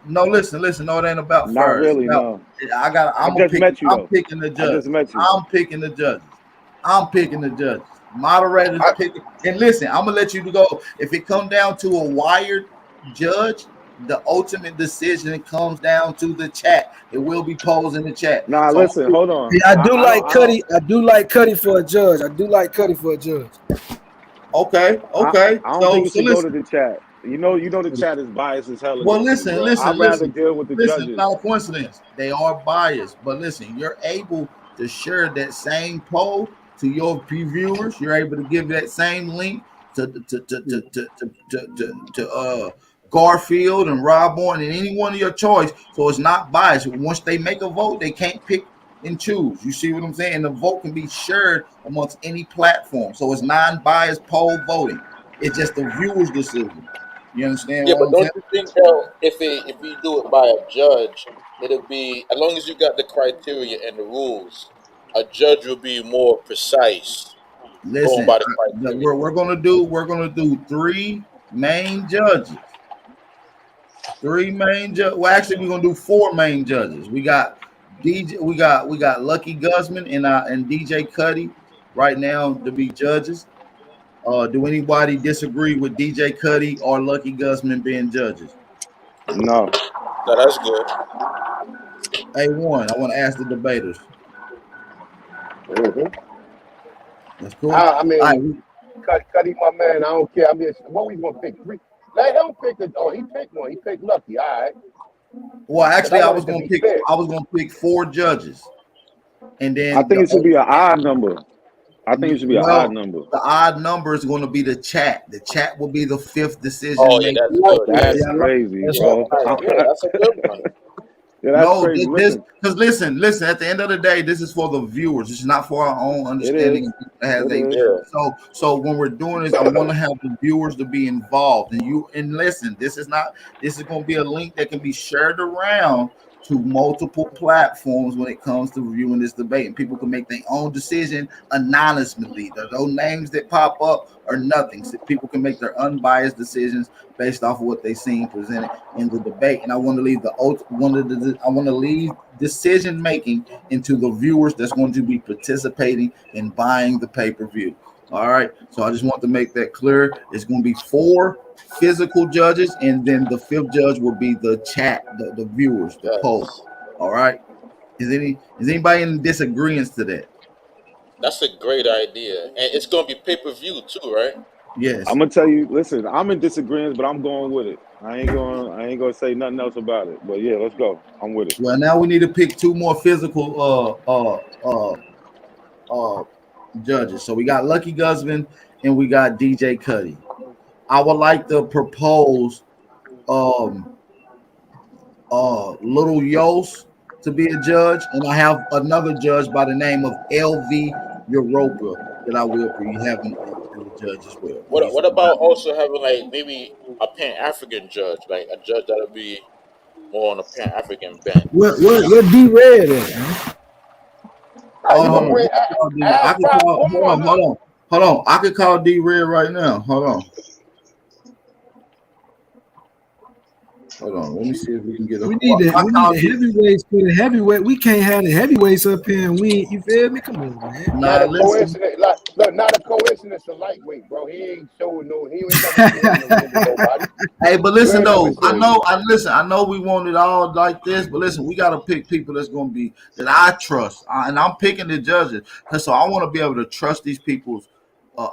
No, listen. No, it ain't about not first. Really, no. I'm picking the judges. I just met you. I'm picking the judges. Moderators picking. And listen, I'm gonna let you go. If it comes down to a wired judge, the ultimate decision comes down to the chat. It will be posed in the chat. Nah, so listen, hold on. Yeah, I do like Cuddy. I do like Cuddy for a judge. Okay. I don't think you should go to the chat. You know the chat is biased as hell. Well, listen. I'd rather deal with the judges. It's not a coincidence. They are biased, but listen, you're able to share that same poll to your viewers. You're able to give that same link to Garfield and Rob Bourne and any one of your choice. So it's not biased. Once they make a vote, they can't pick and choose. You see what I'm saying? And the vote can be shared amongst any platform. So it's non-biased poll voting. It's just the viewer's decision. You understand Yeah, what but I'm saying? don't you think that if you do it by a judge, it'll be as long as you got the criteria and the rules, a judge will be more precise going Listen, by the criteria. we're gonna do three main judges. Three main judges. Well, actually, we're gonna do four main judges. We got DJ. We got Lucky Guzman and DJ Cuddy right now to be judges. Do anybody disagree with DJ Cuddy or Lucky Guzman being judges? No. So that's good. A1. I want to ask the debaters. Mhm. That's cool. I All right. mean, Cuddy, my man. I don't care. I mean, what we gonna pick? Three. Let him pick it. Oh, he picked one. He picked Lucky. All right. Well, Because I actually, wanted to be fair. I was gonna pick four judges, and I then think it should be an odd number. I think it should be an odd well, number. the odd number is going to be the chat. The chat will be the fifth decision Oh yeah, maker. that's good. Yeah, That's yeah. crazy, That's bro. Yeah, that's a good one. Yeah, that's No, crazy. this Listen, because listen. At the end of the day, this is for the viewers. It's not for our own it is. understanding. It has It a is. Yeah, so when we're doing this, I want to have the viewers to be involved. And listen. This is not. This is going to be a link that can be shared around to multiple platforms when it comes to reviewing this debate, and people can make their own decision anonymously. Those names that pop up are nothing. So people can make their unbiased decisions based off of what they seen presented in the debate. And I want to leave I want to leave decision making into the viewers that's going to be participating in buying the pay-per-view. All right. So I just want to make that clear. It's going to be four physical judges, and then the fifth judge will be the chat, the viewers, the poll. yes. All right. Is anybody in disagreement to that? That's a great idea, and it's gonna be pay-per-view too, right? Yes. I'm gonna tell you. Listen, I'm in disagreement, but I'm going with it. I ain't gonna say nothing else about it. But yeah, let's go. I'm with it. Well, now we need to pick two more physical judges. So we got Lucky Guzman and we got DJ Cuddy. I would like to propose um Little Yos to be a judge, and I have another judge by the name of LV Europa that I will be having as a judge as well. What about also having like maybe a Pan African judge, like a judge that'll be more on the Pan African bent? Where D Red at, man? How you gonna Hold bring on. I Al can call. Pop? Hold on. I could call D Red right now. Hold on. Let me see if we can get a. We need the heavyweights for the heavyweight. We can't have the heavyweights up here and we. You feel me? Come on, man. Not a coincidence. Like, look, not a coincidence. A lightweight, bro. He ain't showing no. He ain't never showing nobody. Hey, but listen though, I know we want it all like this, but listen, we gotta pick people that's gonna be that I trust, and I'm picking the judges, because so I want to be able to trust these people's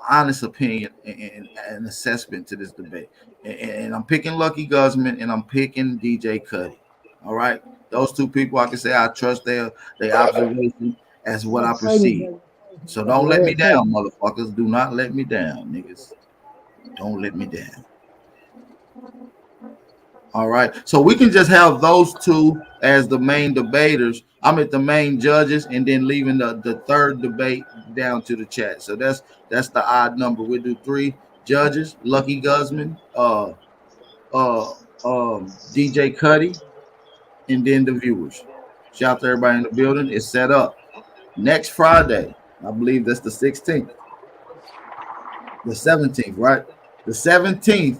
honest opinion and assessment to this debate. And I'm picking Lucky Guzman and I'm picking DJ Cuddy. All right, those two people I can say I trust their observation as what I perceive. So don't let me down, motherfuckers. Do not let me down, niggas. Don't let me down. All right. So we can just have those two as the main debaters. I'm at the main judges, and then leaving the third debate down to the chat. So that's the odd number. We'll do three judges: Lucky Guzman, DJ Cuddy, and then the viewers. Shout out to everybody in the building. It's set up next Friday. I believe that's the 16th. The 17th, right? The 17th,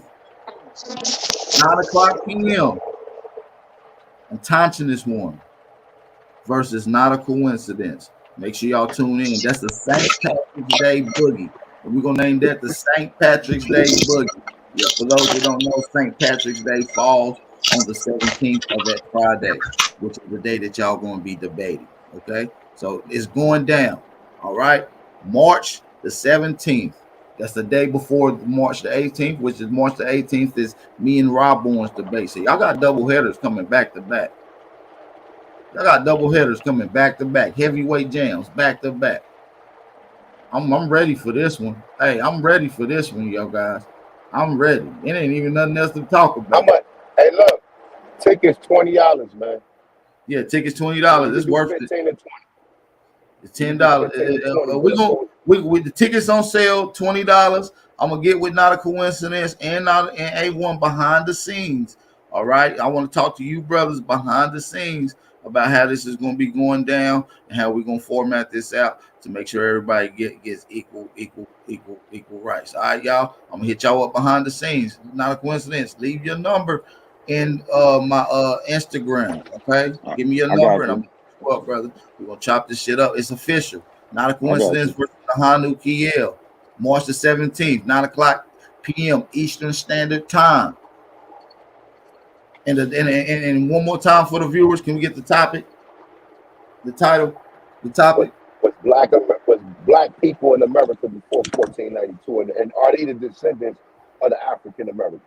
9:00 p.m. Intentionist one versus Not a Coincidence. Make sure y'all tune in. That's the St. Patrick's Day Boogie. And we're going to name that the St. Patrick's Day Boogie. Yeah, for those who don't know, St. Patrick's Day falls on the 17th of that Friday, which is the day that y'all going to be debating. Okay? So it's going down. All right? March the 17th. That's the day before March the 18th, which is March the 18th is me and Rob Bourne's debate. So y'all got double headers coming back to back. Y'all got double headers coming back to back. Heavyweight jams back to back. I'm ready for this one. Hey, I'm ready for this one, y'all guys. I'm ready. It ain't even nothing else to talk about. How much? Hey, look, tickets $20, man. Yeah, tickets $20. It's worth it. 15 to 20. It's You can $10. just take the 20, We but gonna we the tickets on sale, $20. I'm gonna get with Not a Coincidence and A1 behind the scenes. All right. I want to talk to you brothers behind the scenes about how this is gonna be going down and how we're gonna format this out to make sure everybody gets equal rights. All right, y'all. I'm gonna hit y'all up behind the scenes. Not a coincidence. Leave your number in my Instagram. Okay. Give me your I number got and I'm you. gonna hit you up, brother. We're gonna chop this shit up. It's official. Not a I got coincidence you. versus the Hanu Kiel. March the 17th, 9 o'clock p.m. Eastern Standard Time. And one more time for the viewers, can we get the topic, the title, the topic? was black people in America before 1492, and are they the descendants of the African Americans?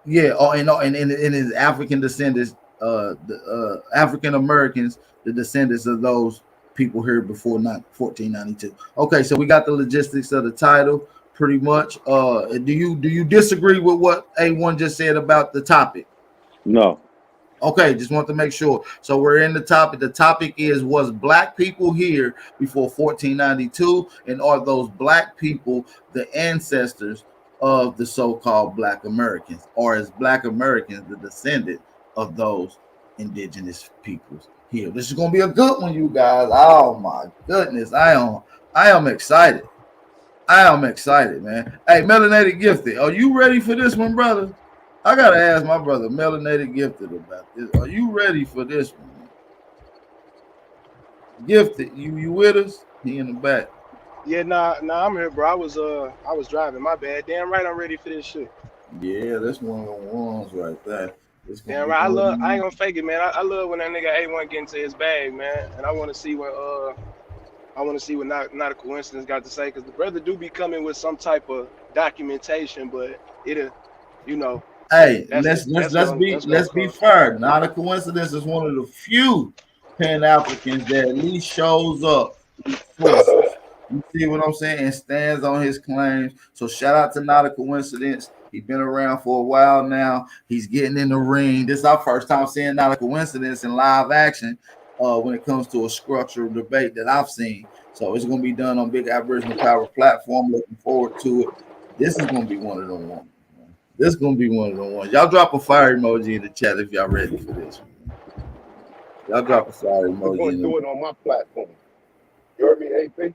Yeah, and his African descendants, the African Americans, the descendants of those people here before 1492. Okay, so we got the logistics of the title pretty much. Do you disagree with what A1 just said about the topic? No. Okay, just want to make sure. So we're in the topic. The topic is, was black people here before 1492? And are those black people the ancestors of the so-called black Americans? Or is black Americans the descendant of those indigenous peoples here? This is gonna be a good one, you guys. Oh my goodness. I am excited. I am excited, man. Hey, Melanated Gifted, are you ready for this one, brother? I gotta ask my brother Melanated Gifted about this. Are you ready for this one? Gifted, you with us? He in the back. Yeah, nah, I'm here, bro. I was driving. My bad. Damn right, I'm ready for this shit. Yeah, that's one of the ones right there. It's gonna Damn be right. one of I ain't them. gonna fake it, man. I love when that nigga A1 get into his bag, man. And I want to see what not a coincidence got to say, because the brother do be coming with some type of documentation, but you know, Hey, that's that's gonna let's be come. fair. Not a coincidence is one of the few Pan Africans that at least shows up with sources. You see what I'm saying? And stands on his claims. So shout out to Not a Coincidence. He's been around for a while now. He's getting in the ring. This is our first time seeing Not a Coincidence in live action when it comes to a structural debate that I've seen. So it's going to be done on Big Aboriginal Power platform. Looking forward to it. This is going to be one of them ones. This is gonna be one of the ones. Y'all drop a fire emoji in the chat if y'all ready for this. Y'all drop a fire We're emoji going in to do the. it on my platform. You heard me, AP?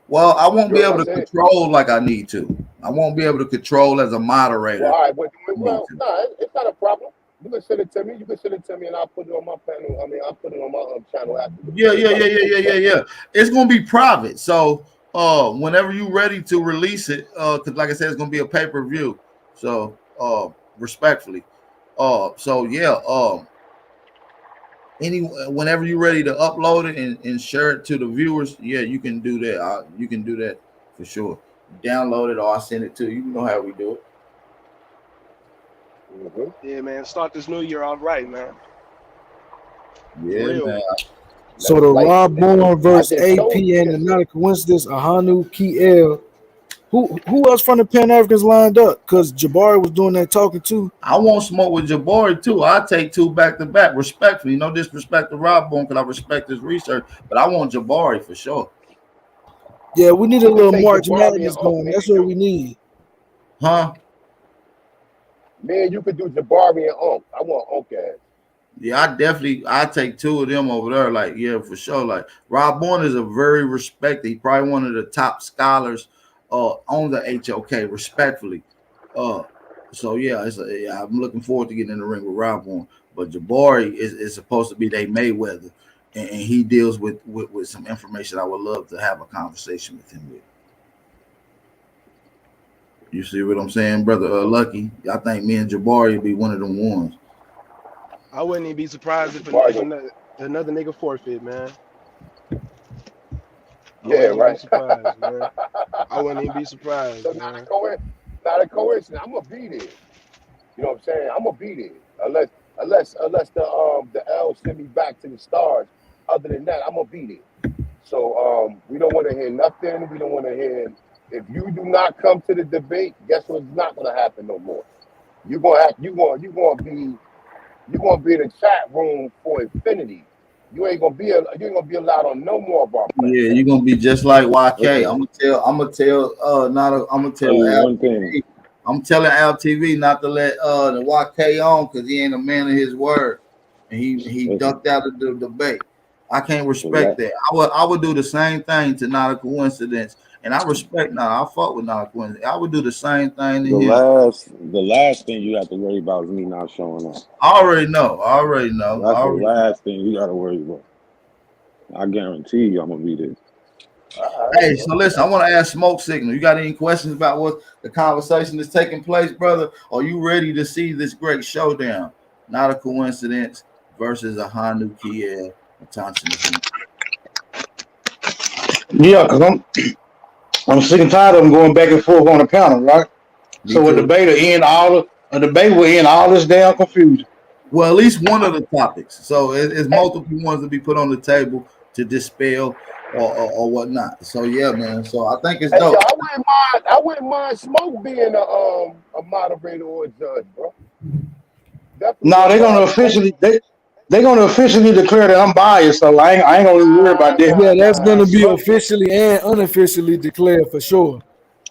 Well, I won't You be heard what able I to said? control like I need to. I won't be able to control as a Well, moderator. all right, but Need well, to. no, it's not a problem. You can send it to me. You can send it to me, and I'll put it on my panel. I mean, I'll put it on my channel afterwards. Yeah, It's yeah, not yeah, a yeah, big yeah, yeah, problem. yeah. It's gonna be private. So whenever you ready to release it, because like I said, it's gonna be a pay-per-view. So respectfully. So yeah, whenever you're ready to upload it and share it to the viewers, yeah, you can do that. You can do that for sure. Download it or I'll send it to you. You know how we do it. Mm-hmm. Yeah, man. Start this new year off right, man. For Yeah, real. man. So the Like Rob Bourne I versus just told AP you, and the Not a Coincidence, Ahanu Kiel. Who else from the Pan Africans lined up? Because Jabari was doing that talking too. I won't smoke with Jabari too. I take two back to back, respectfully. No disrespect to Rob Bone because I respect his research, but I want Jabari for sure. Yeah, we need a you can little take March Jabari and Madness Unc, going. me That's and what you. we need. Huh? Me and you could do Jabari and Unc. I want Unc ass. Yeah, I take two of them over there. Like, yeah, for sure. Like Rob Bourne is a very respected. He probably one of the top scholars on the HOK, respectfully. So yeah, I'm looking forward to getting in the ring with Rob Bourne. But Jabari is supposed to be their Mayweather, and he deals with some information I would love to have a conversation with him with. You see what I'm saying, brother? Lucky, I think me and Jabari would be one of them ones. I wouldn't even be surprised if Jabari, another nigga forfeit, man. I yeah, wouldn't even be right. surprised, man. I wouldn't even be surprised, So man. not a coincidence. I'm gonna be there. You know what I'm saying? I'm gonna be there. Unless the L send me back to the stars. Other than that, I'm gonna be there. So we don't want to hear nothing. We don't want to hear. If you do not come to the debate, guess what's not gonna happen no more. You're gonna be in the chat room for infinity. You ain't gonna be allowed on no more of our Yeah, platforms. you're gonna be just like YK. Okay. I'm gonna tell I'm gonna Tell tell you Al one thing. TV. I'm telling Al TV not to let the YK on because he ain't a man of his word. And he Listen, ducked out of the debate. I can't the la- respect that. I would do the same thing to Not a Coincidence. And I respect I fuck with Not a Coincidence. I would do the same thing to him. the last thing you have to worry about is me not showing up. I already know. I already know. I That's the already know. last thing you got to worry about. I guarantee you, I'm gonna be there. All right, Hey, so listen, I want to ask Smoke Signal. You got any questions about what the conversation is taking place, brother? Are you ready to see this great showdown? Not a Coincidence versus a Hanu Kia Thompson. Yeah, because I'm sick and tired of them going back and forth on the panel, right? Me So too. a debate will end all this damn confusion. Well, at least one of the topics. So it's multiple ones to be put on the table to dispel or whatnot. So yeah, man. So I think it's hey, yo, dope. I wouldn't mind Smoke being a moderator or a judge, bro. Definitely No, wouldn't they're gonna mind Smoke. officially they're gonna officially declare that I'm biased, so I ain't gonna even worry about that. Yeah, that's Nah. gonna be Smoke it. officially and unofficially declared for sure.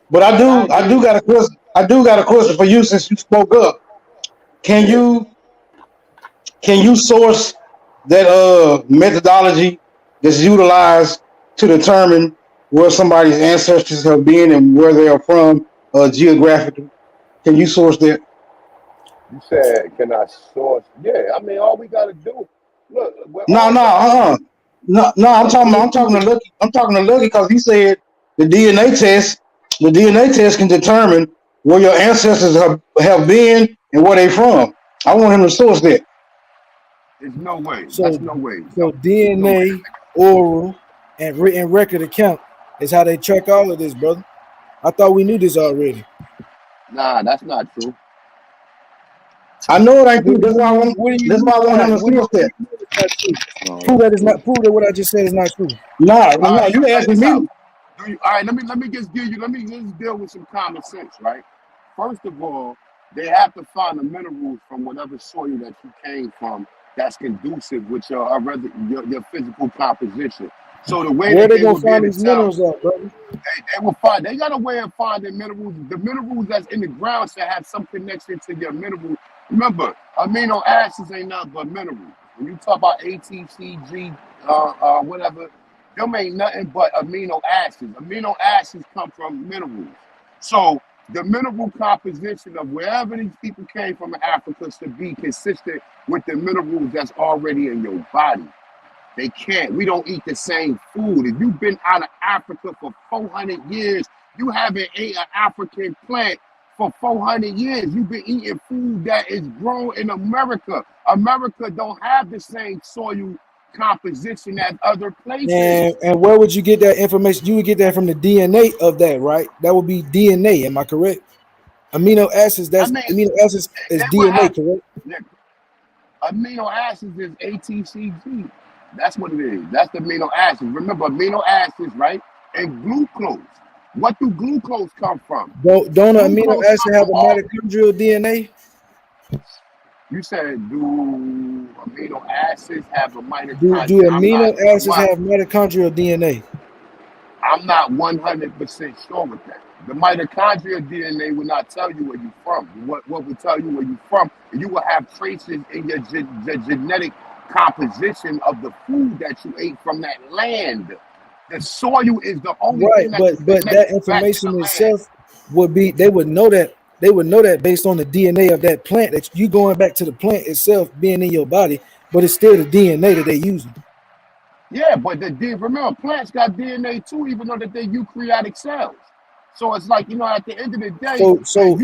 But And I I agree. do got a question. I do got a question for you since you spoke up. Can Yeah. you source that methodology that's utilized to determine where somebody's ancestors have been and where they are from geographically? Can you source that? You said, can I source? Yeah, I mean, all we gotta do. Look, with No, all no, the no. I'm talking to Lucky. I'm talking to Lucky because he said the DNA test, the DNA test can determine where your ancestors have been and where they from. I want him to source that. there's no way. So That's no way. so There's no way. DNA, oral, and written record account is how they track all of this, brother. I thought we knew this already. Nah, that's not true. I know it ain't true. What, what do you what do you That's mean why I it's want not? him to What do source you that. mean it's not true? No, Prove that's that it's true. not. Prove that what I just said is not true. No, All no, right, you so check asking this out. me. All right, let me just give you. Let's deal with some common sense, right? First of all, they have to find the minerals from whatever soil that you came from that's conducive with your physical composition. So the way Where that they they gonna would be find able to these tell, minerals at, brother? they will find. They got a way of finding minerals. The minerals that's in the ground should have some connection to your mineral. Remember, amino acids ain't nothing but minerals. When you talk about ATCG, whatever, them ain't nothing but amino acids. Amino acids come from minerals. So the mineral composition of wherever these people came from in Africa should be consistent with the minerals that's already in your body. They can't. We don't eat the same food. If you've been out of Africa for 400 years, you haven't ate an African plant for 400 years. You've been eating food that is grown in America. America don't have the same soil composition as other places. And where would you get that information? You would get that from the DNA of that, right? That would be DNA. Am I correct? Amino acids. I That's mean, amino acids is they would DNA, have correct? yeah, amino acids is ATCG. That's what it is. That's the amino acids. Remember, amino acids, right? And glucose. What do glucose come from? Don't an amino Glucose acid come have from a all. mitochondrial DNA? You said, do amino acids have a Do mitochondria? amino acids have mitochondrial DNA? I'm not 100% sure with that. The mitochondrial DNA will not tell you where you're from. What will tell you where you're from? You will have traces in your genetic composition of the food that you ate from that land. The soil is the only Right, thing that can but connect that you back to the information land. itself would be they would know that based on the DNA of that plant that you going back to the plant itself being in your body, but it's still the DNA that they using. Yeah, but remember, plants got DNA too, even though that they eukaryotic cells. So it's like, at the end of the day, So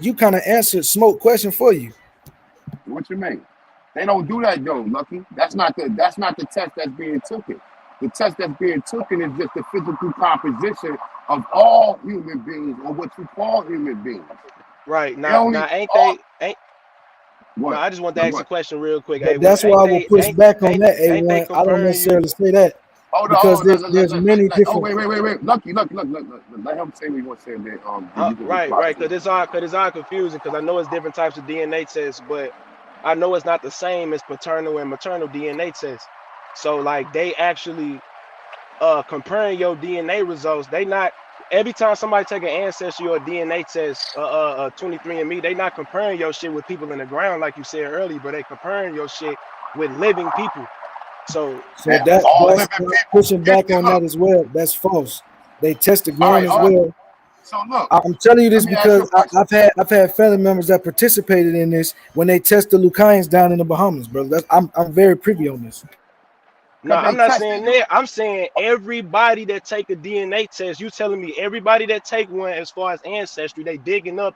you kind of answered Smoke question for you. what you mean? They don't do that though, Lucky. That's not the test that's being taken. The test that's being taken is just the physical composition of all human beings, or what you call human beings. Right. They Now, only now, ain't all they? Ain't no. what? I just want to Now ask a what? question real quick. Hey, That's why ain't I will they? push Ain't back on ain't that ain't they A1. I don't comparing you? necessarily say that Hold on, because hold on. there's many Oh, different. wait. Lucky. Let him say what he wants to say, and then you can Right, reply right. to it. Because it's all confusing. Because I know it's different types of DNA tests, but I know it's not the same as paternal and maternal DNA tests. So like they actually comparing your DNA results. They not every time somebody take an ancestry or a DNA test, 23andMe, they not comparing your shit with people in the ground like you said earlier, but they comparing your shit with living people. So So that's pushing back on that as well. That's false. They test the ground as well. So look, I'm telling you this let me ask you a because question. I've had family members that participated in this when they test the Lucayans down in the Bahamas, bro. I'm very privy on this. no, Cause they I'm not tested saying you. that. I'm saying everybody that take a DNA test. You telling me everybody that take one as far as ancestry, they digging up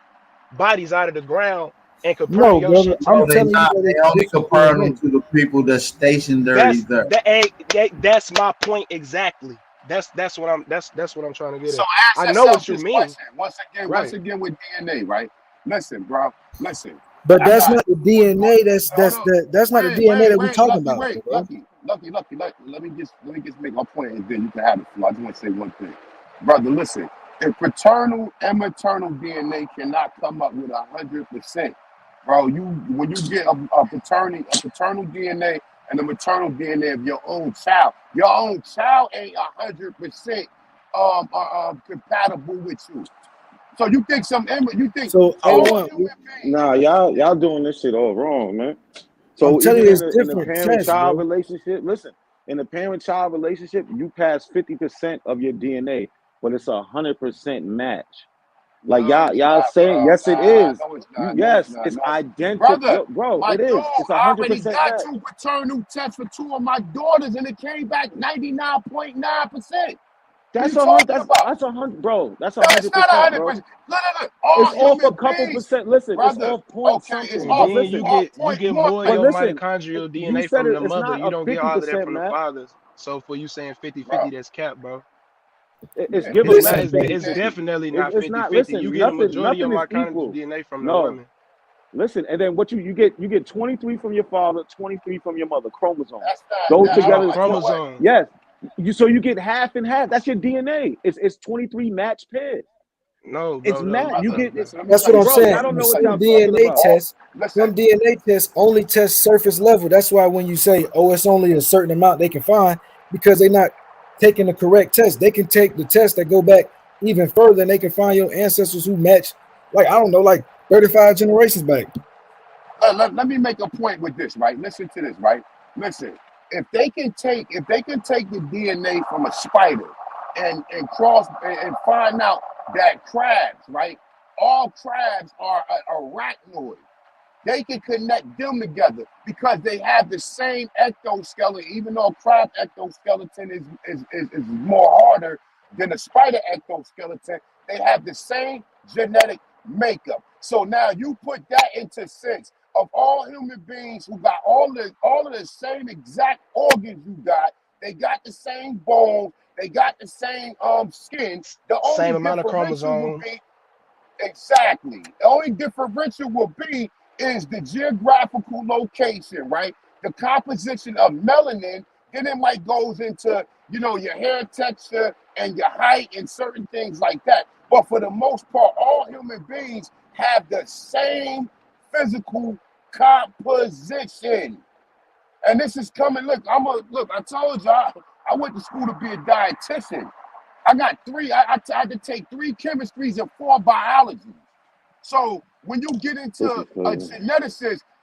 bodies out of the ground and comparing No, your brother. shit to I'm No, them. they telling you not. that They it's only different comparing them DNA. to the people that's stationary That's there. that's my point exactly. That's what I'm trying to get So at. ask I know yourself what you this mean, question once right? again with DNA, right? Listen, bro. Listen. But I that's got not the four DNA. daughters. Hold up. That's not the Wait, DNA wait, that we wait, talking Lucky, about, wait, bro. Lucky. Let me just make my point and then you can have it. I just want to say one thing. Brother, listen. If paternal and maternal DNA cannot come up with 100%, bro, when you get a paternal DNA and the maternal DNA of your own child ain't 100% compatible with you. So you think So all A1, human beings. Nah, y'all doing this shit all wrong, man. I'm So telling even you, in it's the different tests, parent-child bro. relationship, listen, in the parent-child relationship, you pass 50% of your DNA, but it's 100% match. Like No, it's y'all not, saying, bro. yes, it Nah, is. no, it's You not. No, it's yes, not. it's No, brother, identical, bro. my It is. dog, It's I already 100% got match. two paternal tests for two of my daughters, and it came back 99.9%. What are you That's talking about? that's 100, bro. That's No, it's not 100%, bro. 100%. Look. All It's off a human couple beings, percent. Listen, it's brother. off point Okay, it's something. And But off then listen, you point get one. more of but your listen, mitochondrial you DNA said from the it's mother. not You a don't get all of that 50% from the match. fathers. So for you saying 50 Bro, 50, that's cap, bro. It's yeah, give or It's not. match, Listen, It's, bro. baby. it's definitely not It's 50 not. 50. You Listen, get a majority of nothing is mitochondrial equal. DNA from the No, women. listen, and then what you get 23 from your father, 23 from your mother. Chromosomes. that's not. Those You talking about together is 20. chromosomes? Yes, so you get half and half. That's your DNA. It's 23 match pairs. No, It's bro. match. You Brother, get it, listen, let me That's tell what you I'm bro. something. saying. Y'all don't know what Some y'all talking DNA about. tests, Listen, some DNA tests only test surface level. That's why when you say, "Oh, it's only a certain amount they can find," because they're not taking the correct test. They can take the tests that go back even further, and they can find your ancestors who match, like I don't know, like 35 generations back. let me make a point with this, right? Listen to this, right? Listen, if they can take the DNA from a spider and cross and find out that crabs, right? All crabs are arachnoid. They can connect them together because they have the same ectoskeleton, even though crab ectoskeleton is more harder than a spider ectoskeleton. They have the same genetic makeup. So now you put that into sense of all human beings who got all of the same exact organs you got. They got the same bones. They got the same skin. The only Same amount of differential will chromosomes. be exactly. The only differential will be is the geographical location, right? The composition of melanin. Then it might goes into, your hair texture and your height and certain things like that. But for the most part, all human beings have the same physical composition. And this is coming. Look, I told you I went to school to be a dietitian. I got three. I had to take 3 chemistries and 4 biology. So when you get into This is crazy.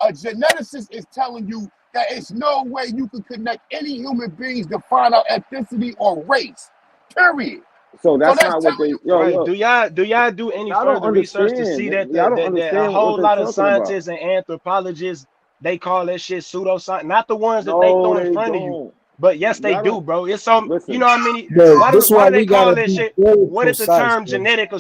a geneticist is telling you that it's no way you can connect any human beings to find out ethnicity or race. Period. So So that's that's not what telling they. you. Yo, Right. look, Do y'all do any y'all don't further research to see understand. that Y'all don't that a understand what whole they're lot of talking about. scientists and anthropologists they call that shit pseudoscience, not the ones that they No, throw in they front of you, don't. but yes they Y'all do, don't bro. It's some, listen. how many Bro, this is why why do they we call gotta that be shit? very What did the precise, term bro. genetic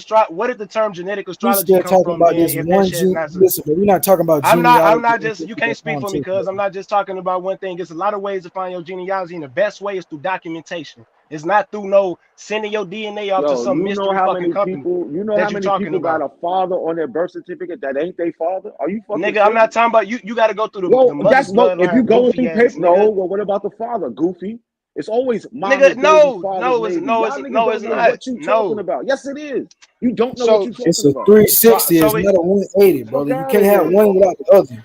We astrology still come talking from about then this if that one shit is gene. not Listen, but we're not talking about I'm genealogy not and just, shit you like can't that speak for me conversation, because bro. I'm not just talking about one thing. It's a lot of ways to find your genealogy, and the best way is through documentation. It's not through no sending your DNA off to Yo, some mystery fucking company you know how that you're many talking people got about. a father on their birth certificate that ain't their father? Are you fucking Nigga, I'm not serious? talking about you. You got to go through the Well, mother's if you bloodline, going through goofy paper, ass no. nigga. Well, what about the father, goofy? It's always mama's Nigga, baby, no, father's no, it's maybe. no, Y'all it's niggas no, don't it's know not. what you talking No. about. Yes, it is. You don't know what So, you It's talking a about. 360. It's so it, not a 180, Fuck brother. You out can't of have here. one without the other.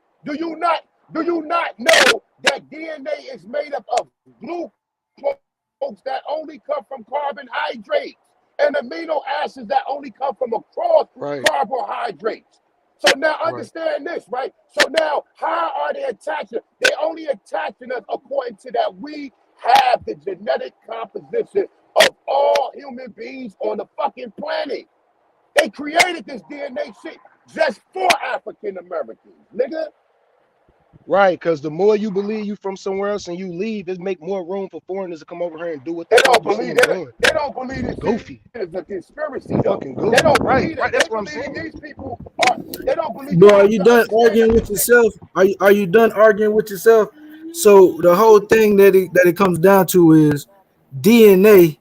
Do you not know that DNA is made up of glucose that only come from carbohydrates and amino acids that only come from across carbohydrates? So now understand this, right? So now how are they attaching? They only attaching us according to that we have the genetic composition of all human beings on the fucking planet. They created this DNA shit just for African Americans, nigga. Right, because the more you believe you from somewhere else and you leave, it make more room for foreigners to come over here and do what the They fuck don't you see believe them doing. they don't believe this Goofy. shit is a conspiracy though. Fucking They goofy. don't Right, believe right. that. That's They what I'm believe saying. these people are. They don't believe. Bro, You are have you to done understand arguing with that. yourself? Are you done arguing with yourself? So the whole thing that it comes down to is DNA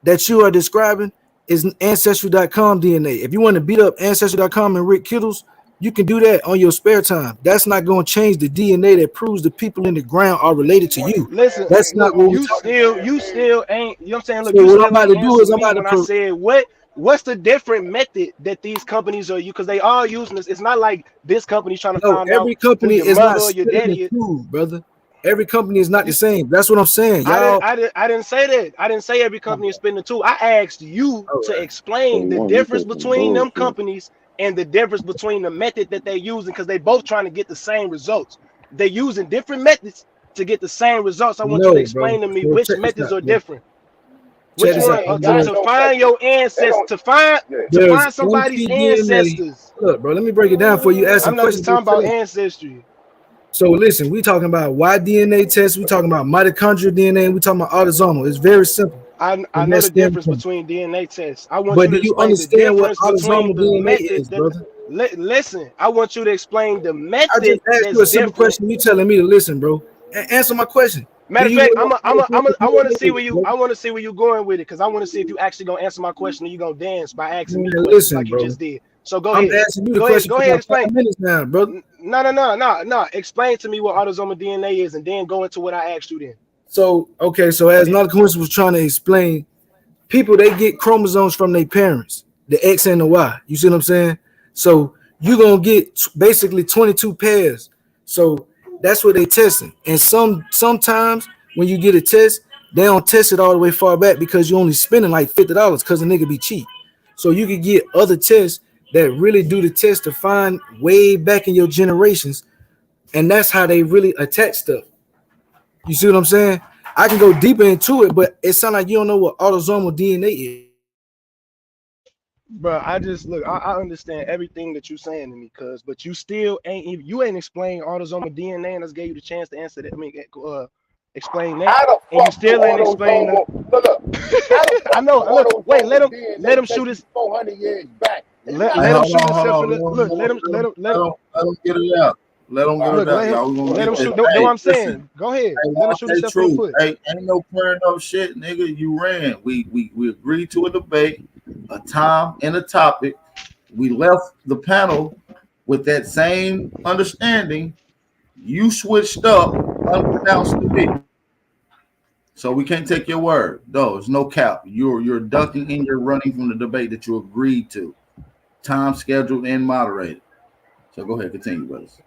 that you are describing is ancestry.com DNA. If you want to beat up ancestry.com and Rick Kittles, you can do that on your spare time. That's not going to change the DNA that proves the people in the ground are related to you. Listen, That's not look, what we're you talking still, about. you still ain't, you know what I'm saying? Look, So you what I'm still about ain't to do answer is I'm me about when I to said what's the different method that these companies are you because they all using this. It's not like this company's trying to no, find out every who company your is not mother or your spinning the daddy is. truth, brother. Every company is not the You, same. That's what I'm saying. Y'all, I didn't say that. I didn't say every company is spending the two. I asked you all to right. So explain you the want you difference say some between them bullshit. companies and the difference between the method that they're using because they both trying to get the same results. They're using different methods to get the same results. I want you to No, bro. explain to me So which check this methods out, are bro. different. Check Which this They out, one? bro. ain't got To no find method. your They ancestors, don't. Yeah. to There's find somebody's empty DNA. ancestors. Look, bro, let me break it down for you. Ask some I'm not just questions talking about yourself. ancestry. So listen, we talking about Y DNA tests, we talking about mitochondrial DNA, and we talking about autosomal. It's very simple I from know that the difference standpoint. between DNA tests. I want But you to do you explain the understand what difference between autosomal the DNA method is, that. brother? Listen, I want you to explain the I just method asked you that's a simple different. question. You telling me to listen, bro. Answer my question. Do Matter of you know fact, what I want to DNA see is, where you bro? I want to see where you going with it because I want to see if you actually gonna answer my question or you gonna dance by asking Man, me questions listen, like you bro. just did. So go I'm ahead, asking you the question go for ahead, about explain. 5 minutes now, brother. No. Explain to me what autosomal DNA is, and then go into what I asked you. Then So, okay, so as another question was trying to explain, people they get chromosomes from their parents, the X and the Y. You see what I'm saying? So you're gonna get basically 22 pairs. So that's what they testing. And sometimes when you get a test, they don't test it all the way far back because you only spending like $50 because the nigga be cheap. So you could get other tests that really do the test to find way back in your generations, and that's how they really attach stuff. You see what I'm saying? I can go deeper into it, but it sounds like you don't know what autosomal DNA is. bro, I just look. I understand everything that you're saying to me, cuz, but you still you ain't explained autosomal DNA, and I just gave you the chance to answer that. I mean, explain that, How the and you fuck do still ain't explained. autosomal? Look. How the I fuck do know. Look, wait. autosomal Let DNA him take shoot you his. 400 years back? It's Let not Hey, let him hold shoot on, hold himself in on. the look. Let him Let him get it out. Let him get all it look. out, Let him y'all. We gonna let get him this. shoot. Know what Hey, I'm listen. saying? Go ahead. Hey, Let him Mark, shoot hey, himself in the true. foot. Hey, ain't no clearing up shit, nigga. You ran. We agreed to a debate, a time and a topic. We left the panel with that same understanding. You switched up unbeknownst to me. So we can't take your word. No, it's no cap. You're ducking and you're running from the debate that you agreed to. Time scheduled and moderated. So go ahead, continue, brothers.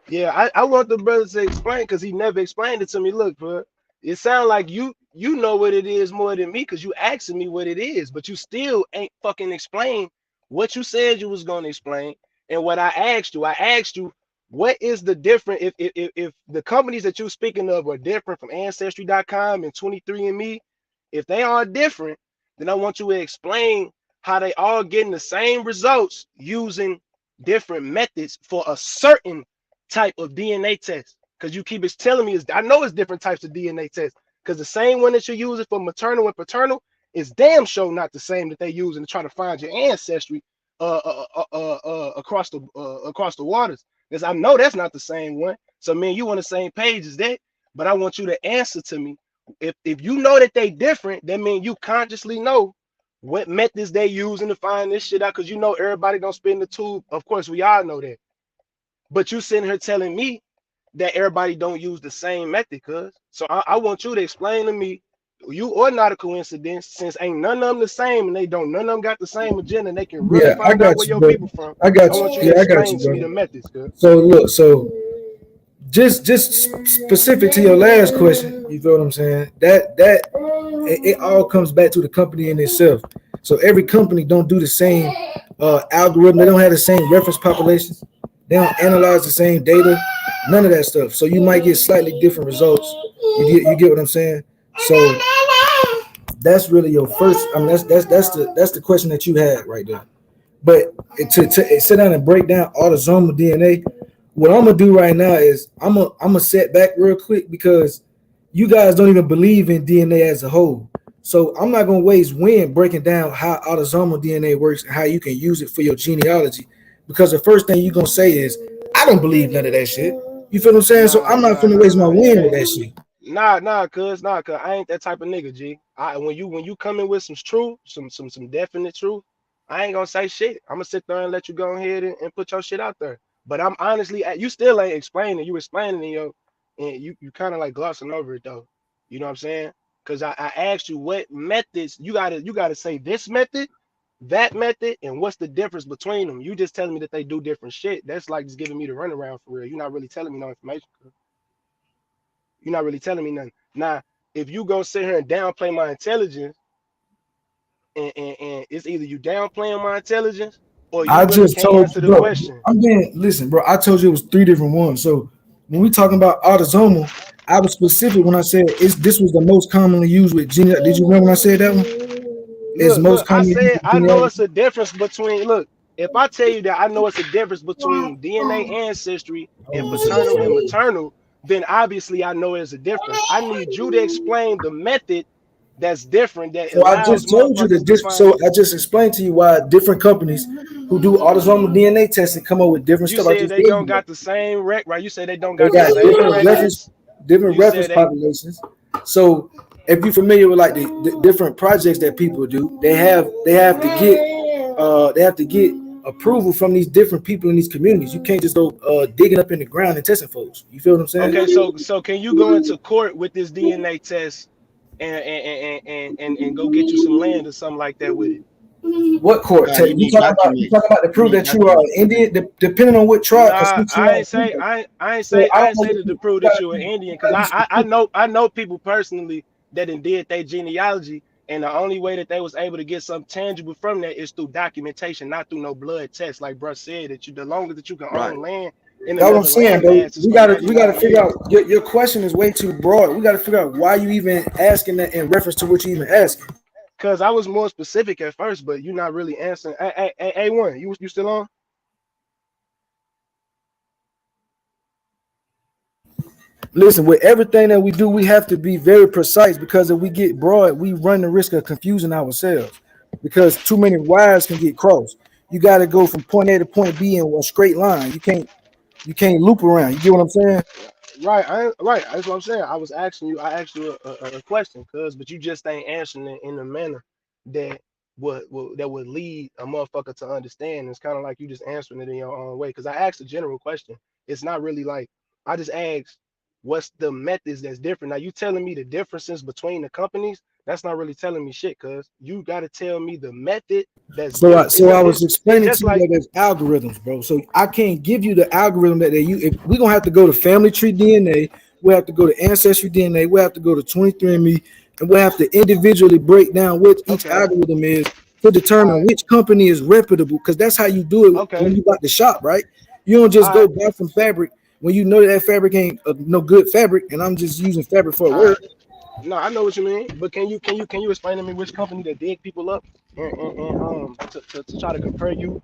Yeah, I want the brother to explain because he never explained it to me. Look, bro, it sounds like you know what it is more than me because you asking me what it is, but you still ain't fucking explain what you said you was gonna explain and what I asked you. I asked you what is the difference if the companies that you're speaking of are different from Ancestry.com and 23andMe, if they are different, then I want you to explain how they all getting the same results using different methods for a certain type of DNA test. Because you keep telling me, I know it's different types of DNA tests. Because the same one that you're using for maternal and paternal is damn sure not the same that they using to try to find your ancestry across the waters. Because I know that's not the same one. So man, you on the same page as that. But I want you to answer to me. If you know that they different, that means you consciously know what methods they using to find this shit out. Because you know everybody don't spin the tube. Of course, we all know that. But you sitting here telling me that everybody don't use the same method, cuz. So I want you to explain to me, you are not a coincidence, since ain't none of them the same and they don't none of them got the same agenda and they can really Yeah, I find out got where you, your bro. people from. I got I you. want you to Yeah, I got explain you, to me bro. the methods, cuz. So look, so just specific to your last question, you feel what I'm saying? It all comes back to the company in itself. So every company don't do the same algorithm. They don't have the same reference populations. They don't analyze the same data. None of that stuff. So you might get slightly different results. You get what I'm saying? So that's really your first. I mean, that's the question that you had right there. But to sit down and break down autosomal DNA, what I'm gonna do right now is I'm gonna set back real quick because you guys don't even believe in DNA as a whole. So I'm not gonna waste wind breaking down how autosomal DNA works and how you can use it for your genealogy. Because the first thing you're gonna say is, I don't believe none of that shit. You feel what I'm saying? So I'm not gonna waste my You wind with can't. that shit. Nah, cuz I ain't that type of nigga, G. When you come in with some truth, some definite truth, I ain't gonna say shit. I'm gonna sit there and let you go ahead and put your shit out there. But I'm honestly, you still ain't explaining. You explaining in your, and you kind of like glossing over it though. You know what I'm saying? Because I asked you what methods you gotta say this method, that method, and what's the difference between them. You just telling me that they do different shit. That's like just giving me the runaround for real. You're not really telling me no information. You're not really telling me nothing. Now, if you go sit here and downplay my intelligence, and it's either you downplaying my intelligence or you I really just can't told answer you, the bro. question. I'm being listen, bro. I told you it was three different ones. So when we talking about autosomal, I was specific when I said this was the most commonly used with gene. Did you remember when I said that one? It's Look, most I commonly used said with I know genealogy. it's a difference between look, if I tell you that I know it's a difference between DNA ancestry and paternal and maternal, then obviously I know there's a difference. I need you to explain the method that's different that So I allows just told you motherfuckers that to this. find. So I just explained to you why different companies who do autosomal DNA testing come up with different You stuff. I said just they gave don't you that. got the same right? You said they don't They got the got same records. different You said reference they populations. So if you're familiar with like the different projects that people do, they have to get approval from these different people in these communities. You can't just go digging up in the ground and testing folks. You feel what I'm saying? okay. So can you go into court with this DNA test and go get you some land or something like that with it? What court? You You need talking about documents. to You prove need that you are documents. Indian, depending on what tribe, because Nah, each tribe is different. So I I don't ain't know say what to you prove that gotta you were be. Indian You because gotta be specific. I know people personally that did their genealogy, and the only way that they was able to get something tangible from that is through documentation, not through no blood test. Like bruh said, that you the longer that you can Right. own land in That's what I'm another saying, land bro. mass is for the We gotta 99 figure out years. your question is way too broad. We gotta figure out why you even asking that in reference to what you even asking. Cause I was more specific at first, but you're not really answering. A1, you still on? Listen, with everything that we do, we have to be very precise because if we get broad, we run the risk of confusing ourselves. Because too many wires can get crossed. You got to go from point A to point B in a straight line. You can't loop around. You get what I'm saying? Right. That's what I'm saying. I asked you a question, cuz, but you just ain't answering it in a manner that would lead a motherfucker to understand. It's kind of like you just answering it in your own way. Cause I asked a general question. It's not really like I just asked what's the methods that's different. Now you telling me the differences between the companies, that's not really telling me shit, cuz you gotta tell me the method that's different. So I was It's explaining just to you like that there's algorithms, bro. So I can't give you the algorithm that they use. If we're gonna have to go to family tree DNA, we have to go to ancestry DNA, we have to go to 23andMe, and we'll have to individually break down what each okay, algorithm is to all determine right, which company is reputable. Because that's how you do it when okay, you got the shop, right? You don't just all go right, buy some fabric when you know that fabric ain't no good fabric, and I'm just using fabric for a all right. word. No, I know what you mean, but can you explain to me which company that dig people up to try to compare you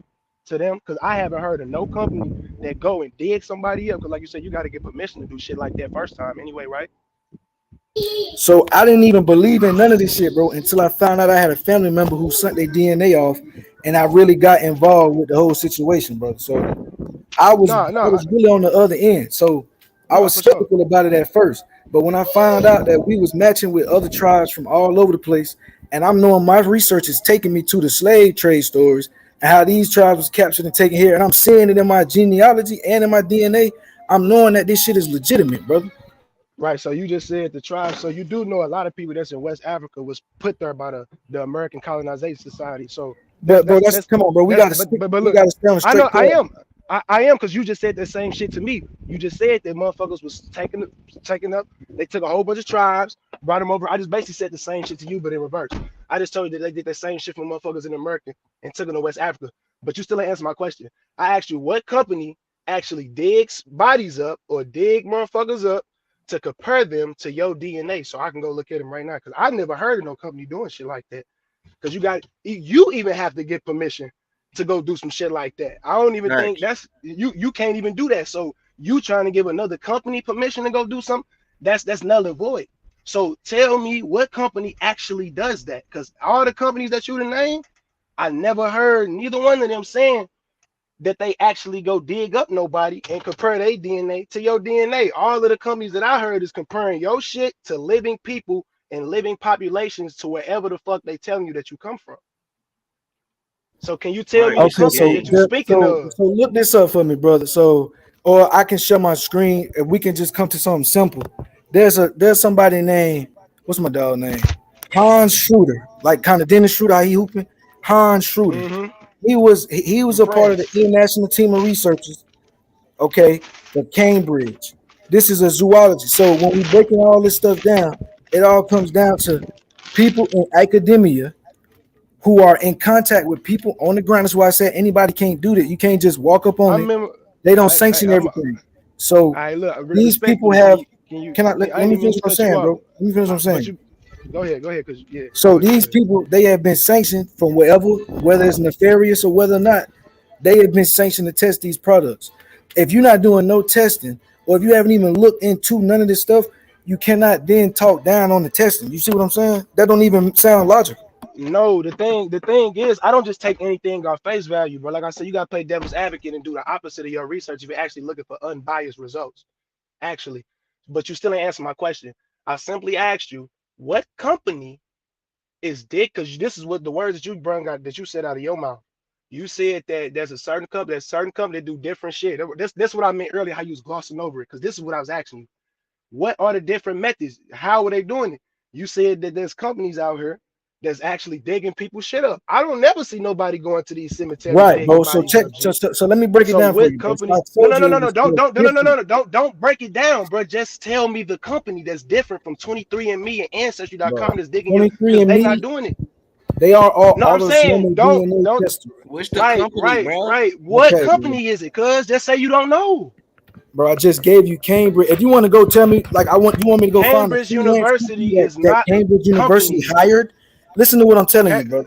to them? Because I haven't heard of no company that go and dig somebody up. Because like you said, you got to get permission to do shit like that first time anyway, right? So I didn't even believe in none of this shit, bro, until I found out I had a family member who sent their DNA off, and I really got involved with the whole situation, bro. So No, I no, was really on the other end. So I no, was for sure. skeptical about it at first. But when I found out that we was matching with other tribes from all over the place, and I'm knowing my research is taking me to the slave trade stories and how these tribes was captured and taken here, and I'm seeing it in my genealogy and in my DNA, I'm knowing that this shit is legitimate, brother. Right. So you just said the tribe. So you do know a lot of people that's in West Africa was put there by the American Colonization Society. So But bro, that's come on, bro. but We look, gotta stay on the I straight know I path. am. I am because you just said the same shit to me. You just said that motherfuckers was taking up. They took a whole bunch of tribes, brought them over. I just basically said the same shit to you, but in reverse. I just told you that they did the same shit for motherfuckers in America and took them to West Africa. But you still ain't answer my question. I asked you what company actually digs bodies up or dig motherfuckers up to compare them to your DNA, so I can go look at them right now. Because I never heard of no company doing shit like that. Because you even have to get permission to go do some shit like that. I don't even think that's you can't even do that. So you trying to give another company permission to go do something, that's null and void. So tell me what company actually does that? Because all the companies that you name, I never heard neither one of them saying that they actually go dig up nobody and compare their DNA to your DNA. All of the companies that I heard is comparing your shit to living people and living populations to wherever the fuck they telling you that you come from. So can you tell me the Okay, company that you speaking of? so look this up for me, brother. So, or I can share my screen and we can just come to something simple. There's somebody named, what's my dog name? Hans Schroeder, like kind of Dennis Schroeder, how he hooping. Hans Schroeder. Mm-hmm. He was From a part of the France. international team of researchers. Okay, for Cambridge. This is a zoology. So when we breaking all this stuff down, it all comes down to people in academia who are in contact with people on the ground. That's why I said anybody can't do that. You can't just walk up I on it. remember. They don't sanction I'm. everything. So I look these people respectfully. have. Can I I let didn't me even mean finish to what I'm cut you saying, off. bro? Let me finish what I'm But saying. you go ahead, cause yeah. So these people, they have been sanctioned from wherever, whether it's nefarious or whether or not, they have been sanctioned to test these products. If you're not doing no testing, or if you haven't even looked into none of this stuff, you cannot then talk down on the testing. You see what I'm saying? That don't even sound logical. No, the thing is, I don't just take anything off face value, bro. Like I said, you gotta play devil's advocate and do the opposite of your research if you're actually looking for unbiased results. Actually, but you still ain't answer my question. I simply asked you what company is dick, because this is what the words that you brought out that you said out of your mouth. You said that there's a certain company that do different shit. This what I meant earlier, how you was glossing over it, because this is what I was asking you. What are the different methods? How are they doing it? You said that there's companies out here that's actually digging people's shit up. I don't never see nobody going to these cemeteries Right, digging bro. So bodies check. up, G. So let me break it So down for what you, bro. So I company? No, told no, no, you no, it no. was Don't still don't no no no different. no don't break it down, bro. Just tell me the company that's different from 23andMe and Bro, Ancestry.com that's digging your, 23 because and they not Me, doing it. they are all No, I'm saying autosomal don't DNA don't. testers. What's the Right, company, right, bro? right. What Okay, bro. company is it? Cuz just say you don't know. Bro, I just gave you Cambridge. If you want to go tell me, like, you want me to go find a Cambridge freelance company University is that not a Cambridge University company. hired. Listen to what I'm telling you, bro.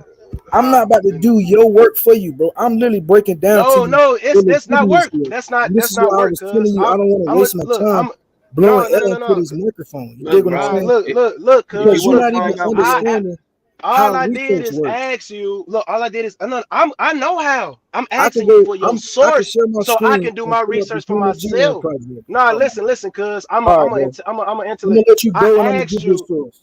I'm not about to do your work for you, bro. I'm literally breaking down to No, you no, it's really that's not giving you work. stuff. That's not And this that's is not why I work, was telling cuz you I don't want to I'm a waste my look, time I'm blowing no, no, air no, no, into no. this microphone. You Look, dig what I'm bro. saying? Look, If you cuz Because you're want to look, not even find cuz out what they I understanding all how I did research is works. ask you. Look, all I did is no, I know how. I'm I could asking you go, for your I could source share my so I screen can do and my pull up the research for human genome myself. project. No, listen, cuz All right, bro. I'm an I'm gonna intellect. let you I go and I'm gonna asked give you a you. source.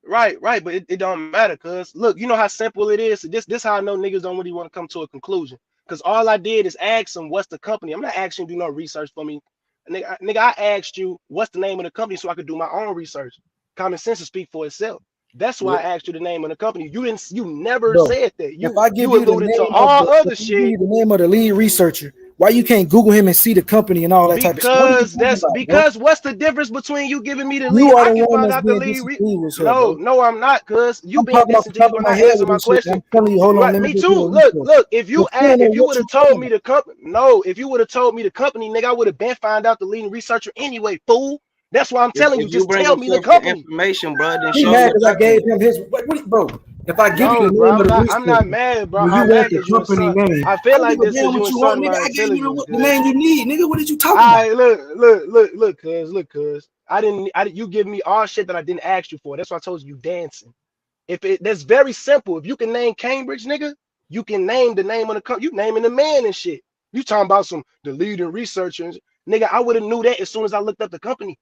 Right, but it don't matter, cuz look, you know how simple it is. This how I know niggas don't really want to come to a conclusion. Cause all I did is ask them what's the company. I'm not asking you to do no research for me. Nigga, I asked you what's the name of the company so I could do my own research. Common sense will speak for itself. That's why what I asked you the name of the company. You never Bro, said that. if You I give you you the alluded to name of all the other shit. lead researcher, why you can't Google him and see the company and all that type of shit? What are you talking about, bro? Because what's the difference between you giving me the lead? You are I the can one find that's out the being lead. disingenuous here, No, bro. no, I'm not, cuz you I'm being talking off the top disingenuous of by my not head answering with my this shit. I'm question. telling you, hold on, Right, let me me go do too. the Look, research. if you Depending on what would you have told talking me about. the company, no, if you would have told me the company, nigga, I would have been found out the leading researcher anyway, fool. That's why I'm telling you. if you Just bring tell him me the source the company. information, bro, then He show him mad the because I gave company. him his bro. If I give you the No, bro, name of the I'm researcher not mad, bro. when you I'm want mad the because you company insult. name, I I feel don't give like a this damn because what you you want, insulting nigga. my I gave you intelligence, the cuz. name you need, nigga. What did you talking about? I cuz. You give me all shit that I didn't ask you for. That's why I told you dancing. That's very simple. If you can name Cambridge, nigga, you can name the name of the company. You naming the man and shit. You talking about the leading researchers, nigga. I would have knew that as soon as I looked up the company.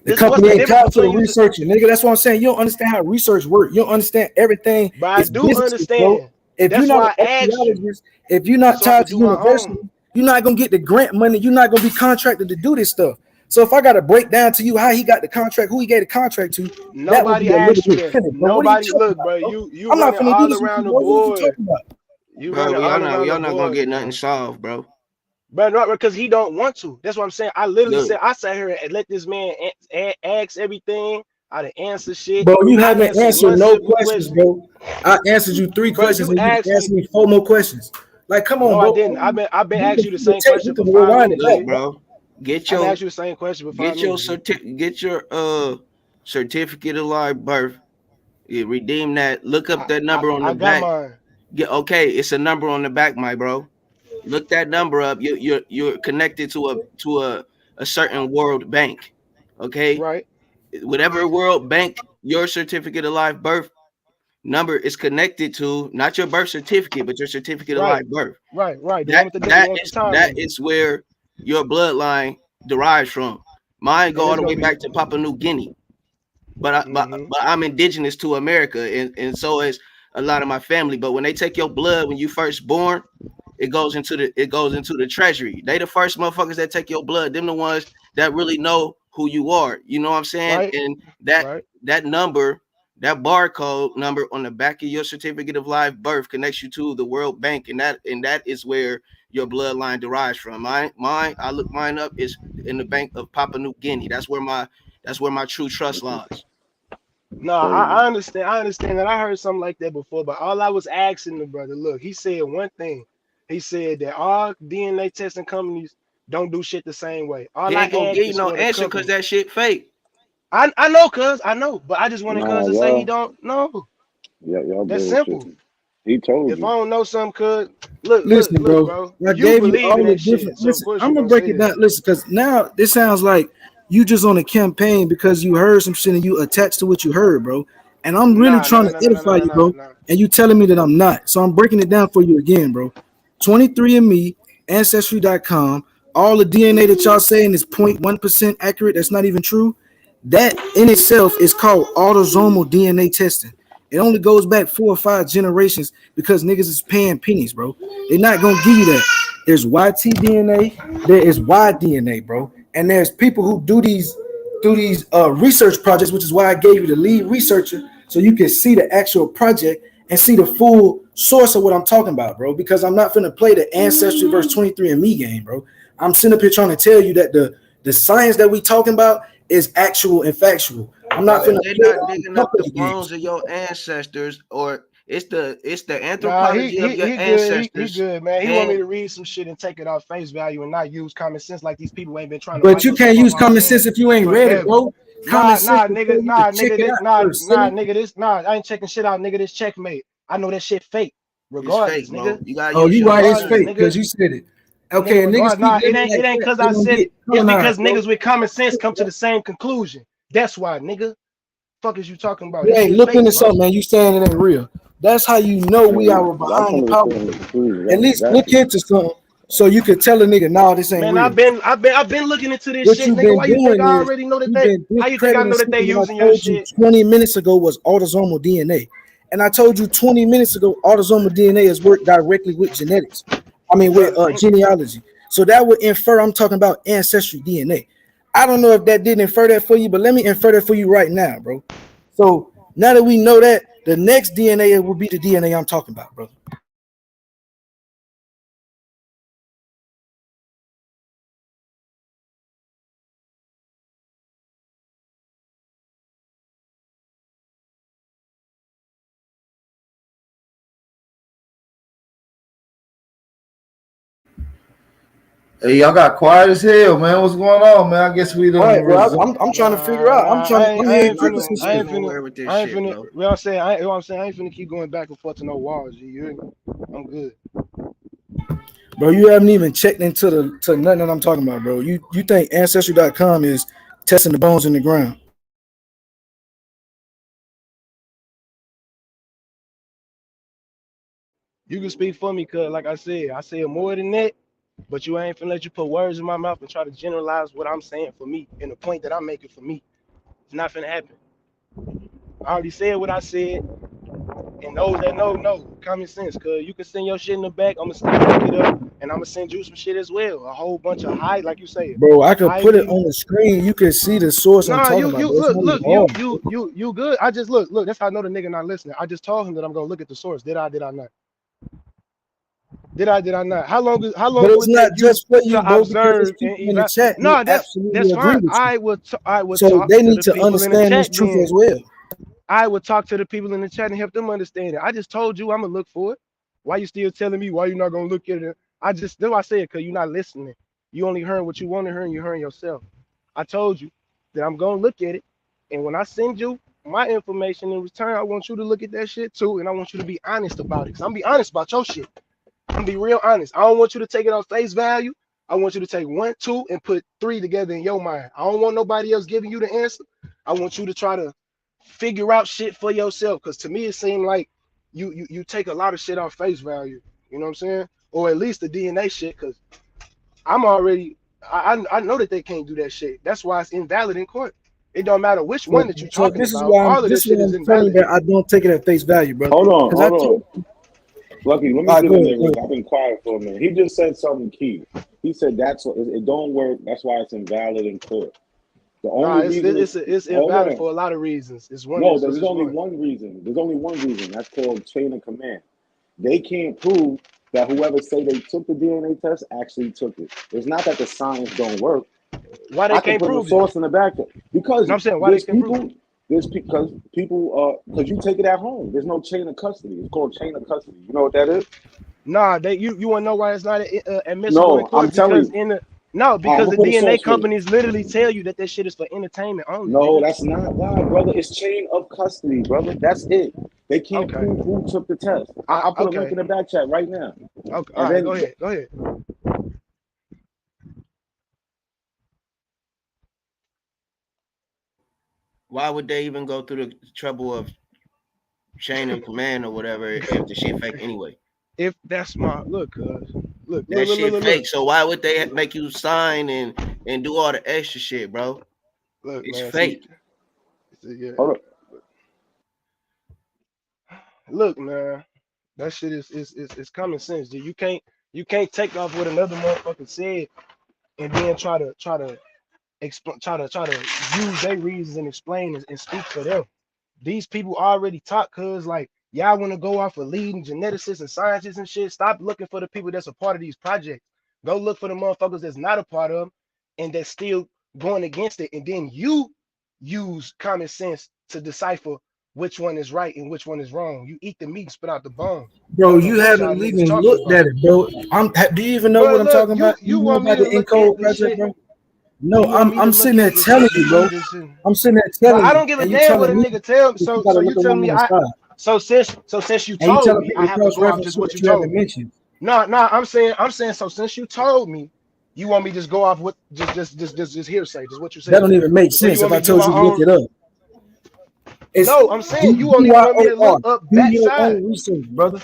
The What's company the ain't difference tied to the between you? researcher, nigga. That's what I'm saying. You don't understand how research works. You don't understand everything But I is do business, bro. understand. If you're That's not an why I asked you, archaeologist, if you're not so I tied could to do my university, own. you're not gonna get the grant money. You're not gonna be contracted to do this stuff. So if I gotta break down to you how he got the contract, who he gave the contract to, that would Nobody be a little asked you bit that. petty, bro. What are you Nobody talking look, about, bro. bro? You I'm not running finna do all this with you, around the bro. What are you board. talking about? You Bro, running all around the y'all not gonna board, get nothing solved, bro. but not because he don't want to. That's what I'm saying. I literally Look, said I sat here and let this man ask everything. I done answer shit. Bro, you I haven't answered answered one no simple questions, question, bro. I answered you 3 bro. questions You and you asked asked me. me 4 more questions. Like, come on, No, I bro. didn't. I've been Do asking the, you the the same tape. We question can for five rewind it minutes, back, look, G. bro. bro. Get I'm gonna your ask you the same question before I mean. get your certificate of live birth. You redeem that. Look up that number on the I got back. mine. Yeah, okay, it's a number on the back, my bro. Look that number up. You're connected to a certain world bank. Okay, Right, whatever world bank your certificate of live birth number is connected to, not your birth certificate, but your certificate of right, live birth. right. The one That with the the that one with the is time that on it. is where your bloodline derives from. Mine go And all it's the way gonna be. back to Papua New Guinea, but Mm-hmm. but I'm indigenous to America, and so is a lot of my family. But when they take your blood when you first born, it goes into the treasury. They the first motherfuckers that take your blood. Them the ones that really know who you are. You know what I'm saying? Right, And right. that number, that barcode number on the back of your certificate of live birth connects you to the World Bank, and that is where your bloodline derives from. Mine, I look mine up is in the Bank of Papua New Guinea. That's where my true trust lies. No, I understand. I understand that. I heard something like that before, but all I was asking the brother, look, he said one thing. He said that all DNA testing companies don't do shit the same way. All He I ain't gonna give asked you is no for the answer because company. that shit fake. I know, cuz I know, but I just wanted cuz Nah, to say he don't know. y'all That's bullshit. simple. He told If I you. don't know something, cuz Listen, look, bro. bro. I You gave you believe in all the that different. shit, so of Listen, course I'm you're gonna gonna break say it that. down. Listen, because now this sounds like you just on a campaign because you heard some shit and you attached to what you heard, bro. And I'm really Nah, nah, trying nah, to nah, nah, nah, edify nah, you, nah, bro. nah. And you telling me that I'm not. So I'm breaking it down for you again, bro. 23andMe, Ancestry.com, all the DNA that y'all saying is 0.1% accurate. That's not even true. That in itself is called autosomal DNA testing. It only goes back 4 or 5 generations because niggas is paying pennies, bro. They're not gonna give you that. There's YT DNA, there is Y DNA, bro, and there's people who do these research projects, which is why I gave you the lead researcher so you can see the actual project and see the full source of what I'm talking about, bro. Because I'm not finna play the ancestry versus 23andMe game, bro. I'm sitting up here trying to tell you that the science that we talking about is actual and factual. I'm not Bro, finna they're play not the digging up the company bones games. of your ancestors, or it's the Nah, he anthropology of he your he good. He ancestors. good, man. He want me And to read some shit and take it off face value and not use common sense like these people ain't been trying to But wipe you us up can't off use our common land sense if you ain't read it, forever. bro. Common sense will tell you to Nah, check nigga, it this, out first, nah, silly. nigga, this, nah. I ain't checking shit out, nigga. This checkmate. I know that shit fake. it's Regardless, fake, nigga. bro. You gotta Oh, use you your right, it's Regardless, fake discernment. nigga. because you said it. Nigga, Okay, niggas regardless. keep Nah, it living ain't. It like ain't that. cause They I gonna said get it. It's colonized, because bro. niggas with common sense come to the same conclusion. That's why, nigga. Fuck is you talking about? You That ain't shit looked fake, into bro. something, man. You saying it ain't real. That's how you know we See, are y'all behind the come to the power. same conclusion. At That's least look exactly. into something so you could tell a nigga, nah, this ain't Man, real. I've been looking into this What shit, you've nigga. been Why you think doing I is already know that you've they? been How you think I discrediting know that they something that using I your told you shit? 20 minutes ago was autosomal DNA. And I told you 20 minutes ago, autosomal DNA is worked directly with genetics. I mean, with Brother, genealogy. So that would infer I'm talking about ancestry DNA. I don't know if that didn't infer that for you, but let me infer that for you right now, bro. So now that we know that, the next DNA will be the DNA I'm talking about, brother. Hey, y'all got quiet as hell, man. What's going on, man? I guess we All done right, well, resumed. I'm trying to figure out. nah, I'm Bro, here we cooking not some gonna shit. get nowhere with this I ain't shit, finna. bro. What I'm saying, what I'm saying, I ain't finna keep going back and forth to no walls. You hear me? I'm good. Bro, you haven't even checked into the to nothing that I'm talking about, bro. You think ancestry.com is testing the bones in the ground. You can speak for me, cause like I said more than that. But you ain't finna let you put words in my mouth and try to generalize what I'm saying for me and the point that I'm making for me. It's not finna happen. I already said what I said, and those that know, common sense. Cause you can send your shit in the back. I'ma still look it up, and I'ma send you some shit as well. A whole bunch of like you say, Bro, I could put it highly. on the screen. You can see the source I'm Nah, talking you about, you bro. It's look not even look hard. you good. I just look. That's how I know the nigga not listening. I just told him that I'm gonna look at the source. Did I not? Did I not? How But long would it's it not take you just for you, to bro, because there's observe and people in the evaluate? chat who No, absolutely that's agree fine. with you. I would So talk they to need the to people in the understand this chat truth as then. well. I would talk to the people in the chat and help them understand it. I just told you I'm gonna look for it. Why you still telling me why you not gonna look at it? That's why I said because you're not listening. You only heard what you want to hear, and you heard yourself. I told you that I'm gonna look at it, and when I send you my information in return, I want you to look at that shit too, and I want you to be honest about it. Cause I'm be honest about your shit. I'm be real honest. I don't want you to take it on face value. I want you to take 1, 2, and put 3 together in your mind. I don't want nobody else giving you the answer. I want you to try to figure out shit for yourself. Cause to me, it seemed like you take a lot of shit off face value. You know what I'm saying? Or at least the DNA shit. Cause I'm already I know that they can't do that shit. That's why it's invalid in court. It don't matter which one that you're So talking this is about. why All of this this is shit why is I'm telling invalid. that I don't take it at face value, bro. Hold on, Because I hold told on. Lucky, let me all right, get go in ahead, there, go Rick. ahead. I've been quiet for a minute. He just said something key. He said that's what it don't work. That's why it's invalid in court. The Nah, only reason it's hold invalid on. for a lot of reasons. It's one No, is there's just only one. one reason. There's only one reason. That's called chain of command. They can't prove that whoever say they took the DNA test actually took it. It's not that the science don't work. Why they I can can't put the prove that? source in the back there because No, I'm saying why they there's can't prove it. people. Because you take it at home. There's no chain of custody. It's called chain of custody. You know what that is? Nah, you want to know why it's not admissible in No, I'm court? telling Because you. in the no, I'm because gonna the put a DNA source for you. companies literally tell you that shit is for entertainment only, No, nigga. that's not why, brother. It's chain of custody, brother. That's it. They can't Okay. prove who took the test. I'll put a link Okay. in the back chat right now. Okay. All And right. Go then ahead. Go ahead. Why would they even go through the trouble of chain of command or whatever if the shit fake anyway? If that's my look, look, That shit look. fake. So why would they make you sign and do all the extra shit, bro? Look, It's man. See, fake. yeah. hold up. Look, man. That shit is common sense, dude. You can't take off what another motherfucker said and then try to use their reasons and explain and speak for them. These people already taught, cuz like y'all want to go off of leading geneticists and scientists and shit. Stop looking for the people that's a part of these projects. Go look for the motherfuckers that's not a part of them and that's still going against it. And then you use common sense to decipher which one is right and which one is wrong. You eat the meat and spit out the bones. I Bro, don't know you what y'all haven't niggas even talking looked about. at it, bro. Do you even know Bro, what I'm look, talking about? you You know want me about to the look at Encode the project, shit. bro? No, You want me to I'm look sitting there at the telling shit you, and bro. you just I'm sitting there but telling I you, don't give a and you damn what telling a me nigga tell me. that you So gotta you look telling along me the I side. so since you And you told telling me me I to have to cross go off reference just what what you you told haven't me. mentioned. No, I'm saying so since you told me, you want me to just go off what just hearsay, just what you That said. don't even make Or you sense if want I me to do told my you to look own? it up. It's No, I'm saying you don't even want me to DYOR. look up Do your backside. own research, brother.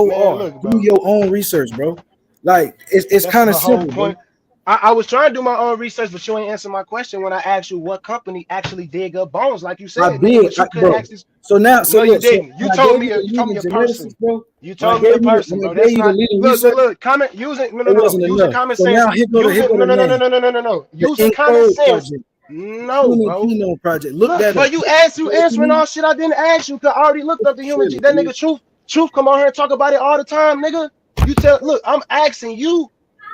Man, DYOR. look, Do bro. your own research, bro. Like it's That's kind of the whole simple, bro. point. I was trying to do my own research, but you ain't answer my question when I asked you what company actually dig up bones, like you I said, nigga. did, But you couldn't bro. ask this. So now, so No, you look, so didn't. when I gave you the You told me leading a person. geneticist, bro, You told me a person, when I bro. That's gave you the not leading research, look. Comment using it wasn't using enough. common So sense. now here go Using the name, no. the Using common Encode sense. Project, No, Human bro. Genome Project. Look Look, that up. but you What you answering mean? all shit I didn't ask you. Cause I already looked up the human G. Silly, That dude. nigga truth come on here and talk about it all the time, nigga. You tell look, I'm asking you,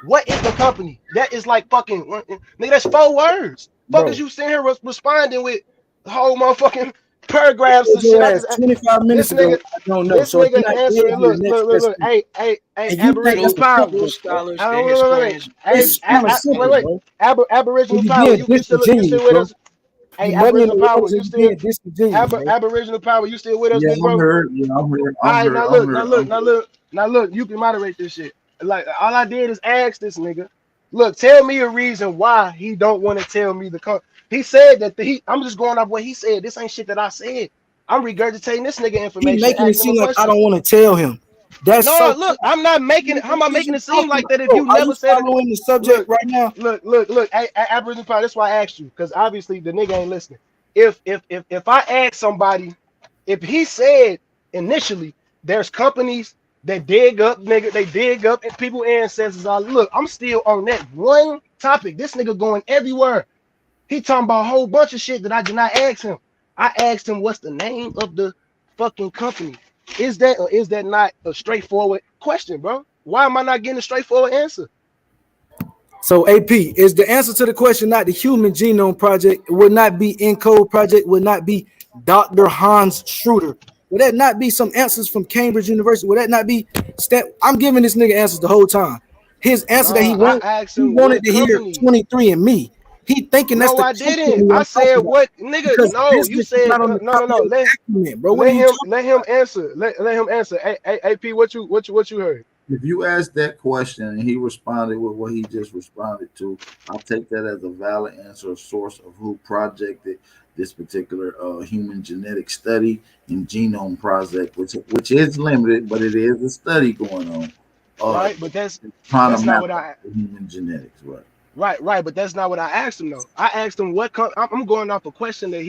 what is the company? That is like fucking nigga, that's 4 words. Fuck is Bro, you sitting here responding with the whole motherfucking paragraphs told and shit. your I ass just 25 this minutes ago, nigga, I don't know. So if you're not answering. gave you the next best Look. thing, Hey, and you think Aboriginal that's Truth, the power. truth simplest, bro, scholars, I their don't wait. historians Hey, it's kind of simple, wait. bro. And Aboriginal you're power. being You disingenuous, still with bro. us? Hey, You muddying the Aboriginal power. waters You and you're still being disingenuous, bro. Aboriginal power. You still with us, Yeah, big I'm bro? here. Yeah, I'm here. All I'm right, here. I'm here. I'm here. now look. You can moderate this shit. Like all I did is ask this nigga. Look, tell me a reason why he don't want to tell me He said that I'm just going off what he said. This ain't shit that I said. I'm regurgitating this nigga He information and making it ask him a seem like I question. don't want to tell him. That's No, so. look, I'm not making it. How am I What is making you it seem talking like about, that if bro? you Are you never said it? following the subject Look, right now? look. Aboriginal power. That's why I asked you, because obviously the nigga ain't listening. If I ask somebody, if he said initially there's companies that dig up, nigga, they dig up and people ancestors are look, I'm still on that one topic. This nigga going everywhere. He talking about a whole bunch of shit that I did not ask him. I asked him what's the name of the fucking company. Is that or is that not a straightforward question, bro? Why am I not getting a straightforward answer? So AP is the answer to the question not the Human Genome Project. It would not be Encode Project. Would not be Dr. Hans Schroeder. Would that not be some answers from Cambridge University? Would that not be? I'm giving this nigga answers the whole time. His answer that No, I asked he him wanted what to hear company. 23 and me. He thinking that's No, the I didn't. company I I'm said talking about what nigga. because No, you business is said not on the no, top no, of no. your document, bro. What are you talking Let him answer. Let him answer. AP, what you heard? If you asked that question and he responded with what he just responded to, I'll take that as a valid answer, a source of who projected this particular human genetic study and genome project, which is limited, but it is a study going on. Right, but Trying to that's not map what out I the human genetics, right? right, but that's not what I asked him though. I asked him I'm going off a question that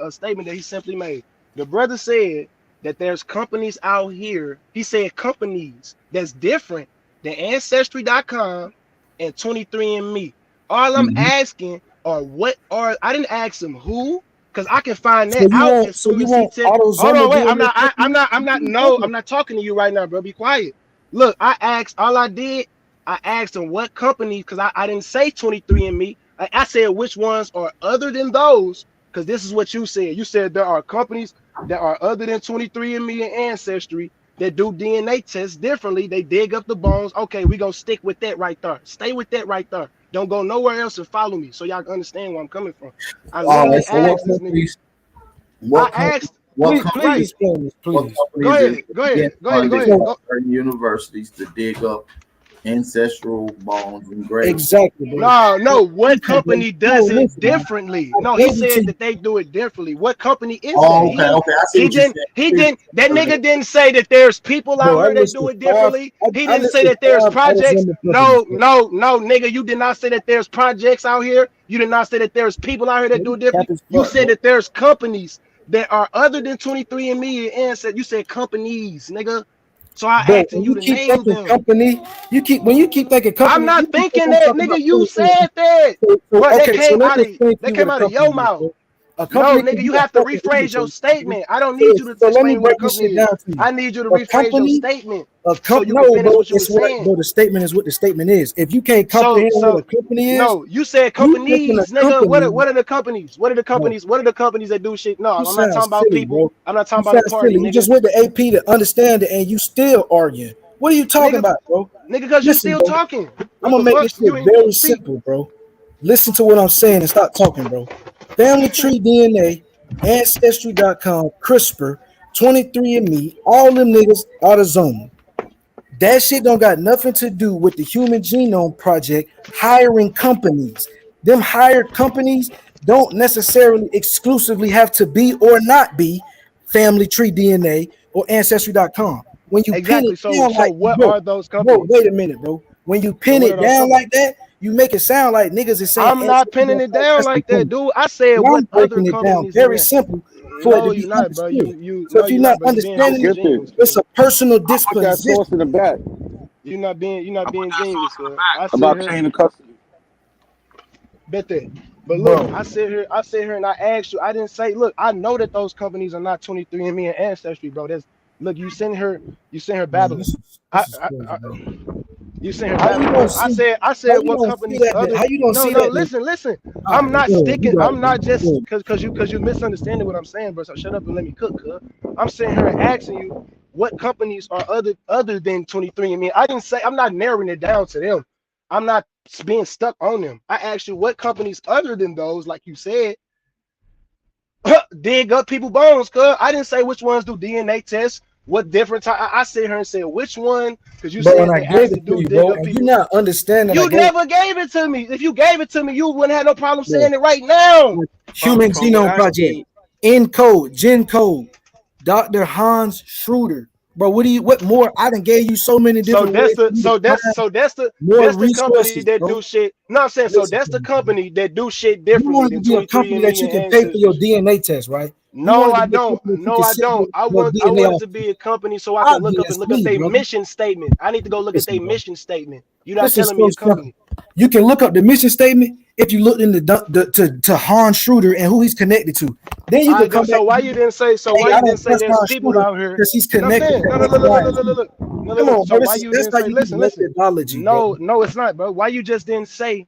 a statement that he simply made. The brother said that there's companies out here. He said companies that's different than Ancestry.com and 23andMe. All I'm Mhm. asking are what are I didn't ask him who, because I can find So that you out want as soon as he said, hold autosomal on, wait, DNA testing? I'm not talking to you right now, bro. Be quiet. Look, all I did I asked him what company, because I didn't say 23andMe. I said which ones are other than those, because this is what you said. You said there are companies that are other than 23andMe and Ancestry that do DNA tests differently. They dig up the bones. Okay, we gonna stick with that right there. Stay with that right there. Don't go nowhere else and follow me so y'all can understand where I'm coming from. I All right. literally So what asked this nigga. companies? I What company? asked, What Please right. companies? explain this, What please. Go companies is ahead. Go being ahead. Go ahead. Go funded ahead. by Go. certain universities to dig up ancestral bones and graves? Exactly, bro. No. What Listen, bro. company No, does it listen, man. differently? I No, he gave it to said you. that they do it differently. What company is that? Oh, okay, okay. I see what you're saying. He didn't. That nigga didn't say that there's people out Bro, I here that do listed it five. differently. He I didn't say listed that there's 5 projects. autosomal companies, No, bro. nigga. You did not say that there's projects out here. You did not say that there's people out here that Bro, do you it cap differently. as You fuck, said bro. that there's companies that are other than 23andMe and said you said companies, nigga. So I Bro, asking when you you to keep name thinking them. company, when you keep thinking I'm company, not you think thinking I'm that, talking nigga. about You 23. said that, So bro. okay, so let me explain to That you what came a out of company your is, mouth. bro. A No, company nigga, can be you a have to fucking rephrase your indicator. statement. I don't need you to So let me explain what a break this company shit is. down to you. I need you to A rephrase your company, statement a so comp you can no, finish bro, what you were it's what saying. bro, the statement is what the statement is. If you can't So, comprehend what a company is, no, you said you thinking companies, a nigga. company, What are the companies? What are the bro. companies? What are the companies that do shit? No, You I'm not sound talking about silly, people. bro. I'm not talking You about a sound party, silly. You nigga. just went to AP to understand it, and you still arguing. What are you talking Nigga, about, bro? because you Listen, still bro. talking. I'm What gonna the make fuck? this shit You ain't very speak. simple, bro. Listen to what I'm saying and stop talking, bro. Family Tree DNA, Ancestry.com, CRISPR, 23andMe, all them niggas autosomal. That shit don't got nothing to do with the Human Genome Project hiring companies. Them hired companies don't necessarily exclusively have to be or not be Family Tree DNA or Ancestry.com. When you pin Exactly. it So, down like what bro, are those bro, companies? wait a minute, bro. When you So, pin what are it those down companies? like that, you make it sound like niggas is saying I'm not pinning it Ancestry.com. down That's the like that, point. dude. I said Now what I'm other breaking it down companies in very there. simple for it to No, be you're not, bro. understood. So No, if you're you're not not, bro. You're being I understanding it, get it. disingenuous, it's cuz. a personal I put that source disposition. in the back. You're not I put being that genius, source in the cuz. back I sit about here, chain of custody. bet that. But look, Bro, I sit here and I asked you. I didn't say, look, I know that those companies are not 23andMe and Ancestry, bro. That's look, you sent her man, babbling. this is crazy, bro. You sent her How you babbling. don't Look, see? I How said you what don't see companies that? other. How you don't No, see no, that? listen. All right, I'm not go ahead. You sticking. got I'm it, bro. not just Go ahead. because you misunderstanding what I'm saying, bro. So shut up and let me cook, cuz. I'm sitting here asking you what companies are other than 23andMe. I didn't say I'm not narrowing it down to them. I'm not being stuck on them. I asked you what companies other than those, like you said, dig up people bones, cuz. I didn't say which ones do DNA tests. What different type? I sit here and said which one, because you Bro, and said I they gave actually it to do you, dig bro, up and you people. not understanding. I You gave never gave it to me. If you gave it to me, you wouldn't have no problem bro. saying it right now. Human From what Genome I Project, see, ENCODE, GenCode, Dr. Hans Schroeder. Bro, what more? I done gave you so many So different that's ways for the you to find more that's the company resources, that bro. do shit. No, I'm saying so Listen that's to the me, bro. company that do shit You differently want it to than be a company that 23andMe you and can pay for your Ancestry. DNA test, right? You No, want it to I be a don't. company that you No, can I sit don't. your I DNA want it off to to. be a company so I can look up Obviously, their brother. mission statement. I need to go look at Listen, their bro. mission statement. You're not This is telling me so a simple. company. You can look up the mission statement if you look in to Hans Schroeder and who he's connected to. Then you can I come don't. back So and why be you like, didn't say? So hey, why I you didn't don't say trust there's Hans people Schroeder out here? because he's No, I'm connected saying to no, no, X, no, no, Y, no, no, and no, no, Z. no, no, no, Come no. on, So bro. why you That's didn't how say? you use Listen. methodology, bro. No, no, it's not, bro. Why you just didn't say?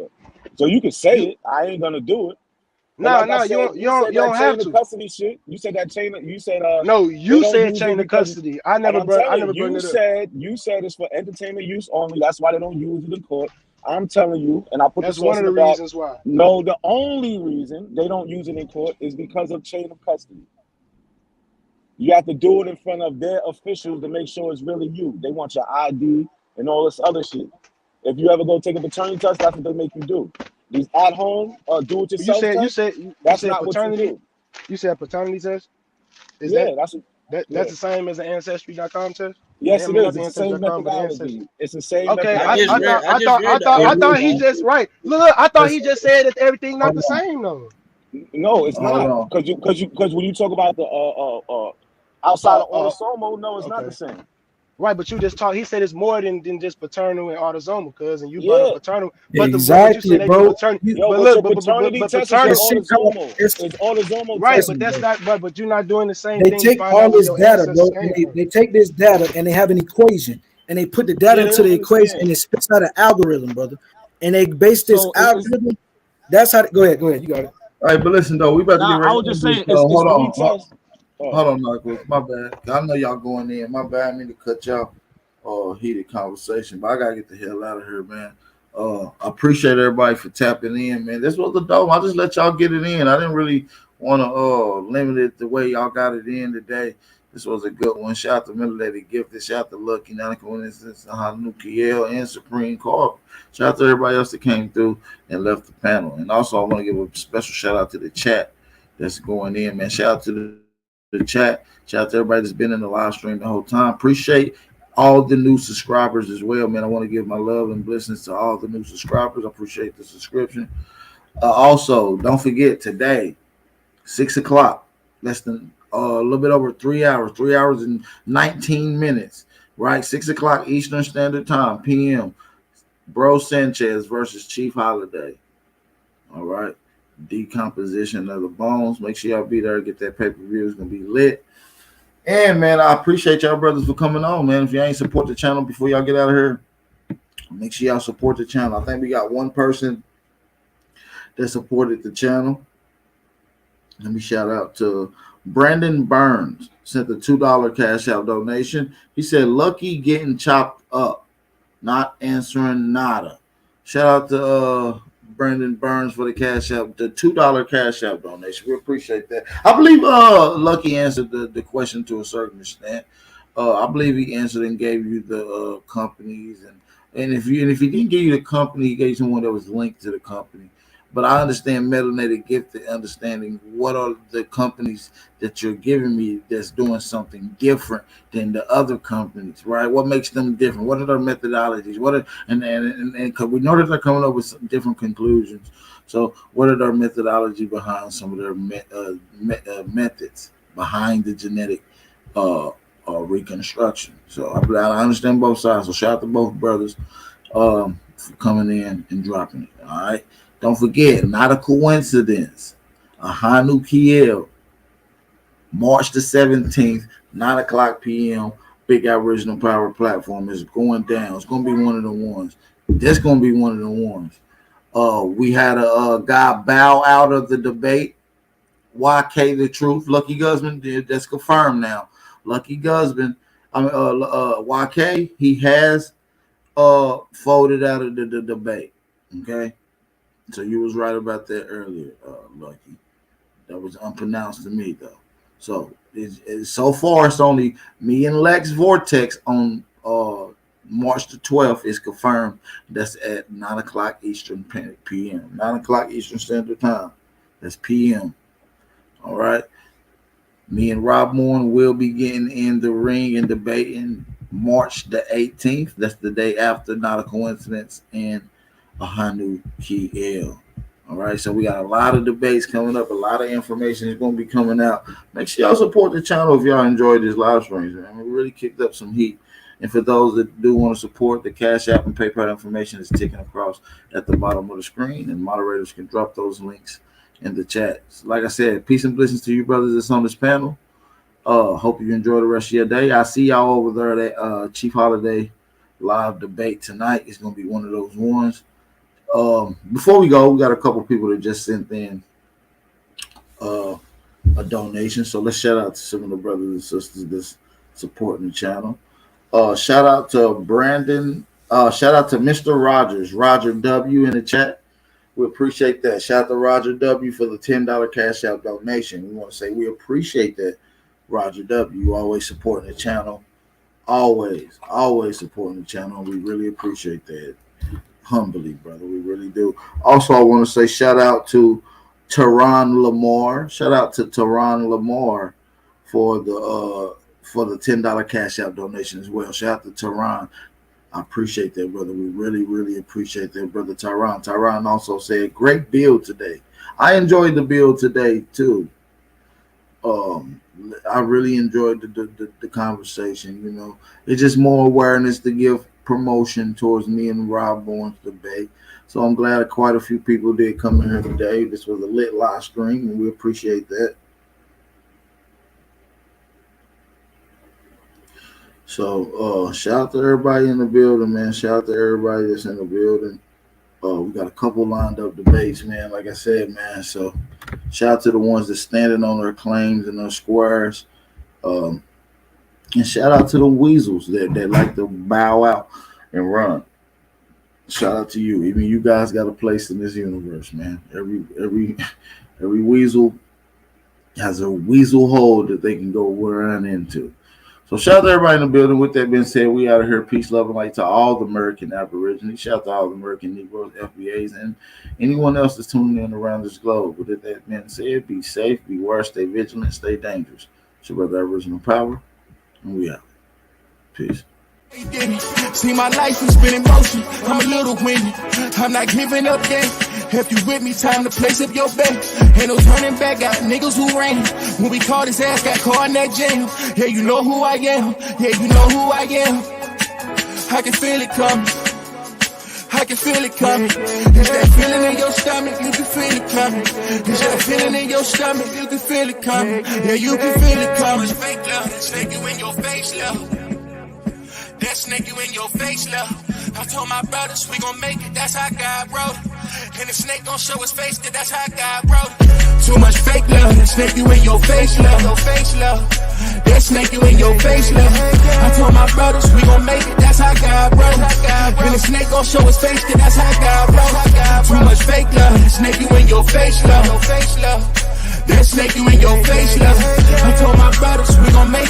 Africa. So you can say it. I ain't gonna do it. But No, like I no, said, you said you that don't have chain of to. custody shit. You said that chain. You said No, they you don't said use it chain of because. custody. And I'm I telling never brought you, it up. you said it's for entertainment use only. That's why they don't use it in court. I'm telling you, and I put the That's one source of in the the back. reasons why. No, the only reason they don't use it in court is because of chain of custody. You have to do it in front of their officials to make sure it's really you. They want your ID and all this other shit. If you ever go take a paternity test, that's what they make you do. These at home You do-it-yourself said you tests, said you that's said not what you paternity. do. You said paternity test. Is Yeah, that's that's yeah. the same as the ancestry.com test? I Yes, it mean, not is. the It's the same ancestry.com, but the ancestry. methodology. It's the same Okay, I just methodology. read. I just read the Hey, article, I thought he Bob. just right. Look, I thought he listen, just said that everything not hold the on. same though. No, it's Hold not. on. Because when you talk about the outside Uh, of uh, autosomal, no, it's not the okay. same. Right, but you just talked. He said it's more than just paternal and autosomal, cuz, and you brought up Yeah, paternal. But you Exactly, said they do bro. paternal. You, yo, But but look, your paternity but test is for that paternal. shit called, autosomal. It's autosomal Right, test. but listen, that's bro. not. But you're not doing the same They thing to take find all out where this your data, ancestors bro, and came they, from. they take this data and they have an equation and they put the data Yeah, they into don't the equation understand. and it spits out an algorithm, brother. And they base this So it's algorithm. That's how. Go ahead. You got it. All right, but listen though, we about to get now. I ready would to just end this say show. it's Hold three on. tests. Oh, Hold on, Knuckles. My bad. I know y'all going in. My bad. I mean to cut y'all heated conversation, but I gotta get the hell out of here, man. I appreciate everybody for tapping in, man. This was the dope. I just let y'all get it in. I didn't really want to limit it the way y'all got it in today. This was a good one. Shout out to Middle Lady Gifted. Shout out to Lucky, Nana Coincidence, Hanukiel, and Supreme Carp. Shout out to everybody else that came through and left the panel. And also, I want to give a special shout out to the chat that's going in, man. Shout out to the chat. Shout out to everybody that's been in the live stream the whole time. Appreciate all the new subscribers as well, man. I want to give my love and blessings to all the new subscribers. I appreciate the subscription. Also, don't forget today, 6 o'clock, less than a little bit over 3 hours and 19 minutes, right? 6 o'clock Eastern Standard Time, PM. Bro Sanchez versus Chief Holiday. All right. Decomposition of the bones. Make sure y'all be there. Get that pay-per-view. It's gonna be lit. And man, I appreciate y'all brothers for coming on, man. If you ain't support the channel before y'all get out of here, make sure y'all support the channel. I think we got one person that supported the channel. Let me shout out to Brandon Burns. Sent the $2 cash out donation. He said, "Lucky getting chopped up, not answering nada." Shout out to Brandon Burns for the cash out, the $2 cash out donation. We appreciate that. I believe Lucky answered the question to a certain extent. I believe he answered and gave you the companies and if he didn't give you the company, he gave you someone that was linked to the company. But I understand melanated gifted understanding what are the companies that you're giving me that's doing something different than the other companies, right? What makes them different? What are their methodologies? What are and cause we know that they're coming up with some different conclusions. So what are their methodology behind some of their methods behind the genetic reconstruction? So I understand both sides. So shout out to both brothers for coming in and dropping it. All right. Don't forget, not a coincidence. A Hanu Kiel, March the 17th, 9 o'clock p.m. Big Aboriginal Power Platform is going down. It's going to be one of the ones. That's going to be one of the ones. We had a guy bow out of the debate. YK the Truth. Lucky Guzman did. That's confirmed now. Lucky Guzman, YK, he has folded out of the debate. Okay. So you was right about that earlier, Lucky. That was unpronounced to me though. So so far it's only me and Lex Vortex on March the 12th is confirmed. That's at 9 o'clock Eastern PM. 9 o'clock Eastern Standard Time. That's PM. All right. Me and Rob Moore will be getting in the ring and debating March the 18th. That's the day after Not a Coincidence and Ahanu Kiel. All right, so we got a lot of debates coming up, a lot of information is going to be coming out. Make sure y'all support the channel if y'all enjoyed this live stream. Man. We really kicked up some heat. And for those that do want to support, the Cash App and PayPal information is ticking across at the bottom of the screen, and moderators can drop those links in the chat. So like I said, peace and blessings to you brothers that's on this panel. Hope you enjoy the rest of your day. I see y'all over there at Chief Holiday live debate tonight. It's going to be one of those ones. Before we go, we got a couple people that just sent in a donation. So let's shout out to some of the brothers and sisters that's supporting the channel. Shout out to Brandon. Shout out to Mr. Rogers, Roger W in the chat. We appreciate that. Shout out to Roger W for the $10 Cash App donation. We want to say we appreciate that, Roger W. You always supporting the channel. Always supporting the channel. We really appreciate that. Humbly, brother. We really do. Also, I want to say shout out to Teron Lamar. Shout out to Teron Lamar for the $10 Cash App donation as well. Shout out to Teron. I appreciate that, brother. We really, really appreciate that, brother Tyron. Tyron also said, great build today. I enjoyed the build today, too. I really enjoyed the conversation, you know. It's just more awareness to give promotion towards me and Rob Bourne's debate. So I'm glad quite a few people did come in here today. This was a lit live stream, and we appreciate that. So shout out to everybody in the building, man. Shout out to everybody that's in the building. We got a couple lined up debates, man. Like I said, man. So shout out to the ones that's standing on their claims and their squares. And shout out to the weasels that like to bow out and run. Shout out to you. Even you guys got a place in this universe, man. Every weasel has a weasel hole that they can go run into. So shout out to everybody in the building. With that being said, we out of here. Peace, love, and light to all the American Aborigines. Shout out to all the American Negroes, FBAs, and anyone else that's tuning in around this globe. With that being said, be safe, beware, stay vigilant, stay dangerous. It's your brother Aboriginal Power, and we out. Peace. See, my life has been in motion. I'm a little windy. I'm not giving up yet. If you with me, time to place up your bet. Ain't no turning back, got niggas who ran. When we caught his ass, got caught in that jam. Yeah, you know who I am. Yeah, you know who I am. I can feel it coming. I can feel it coming. Is that feeling in your stomach? You can feel it coming. Is that feeling in your stomach? You can feel it coming. Yeah, you can feel it coming. Fake love, snake you in your face, love. That snake you in your face, love. I told my brothers we gon' make it, that's how God wrote it. And the snake gon' show his face, cause that's how God wrote it. Too much fake love, that snake you in your face, love. Your face, love. That snake you in your face, love. I told my brothers we gon' make it, that's how God wrote it. And the snake gon' show his face, cause that's how God wrote it. Too much fake love, that snake you in your face, love. Your face, love. That snake you in your face, love. I told my brothers we gon' make it.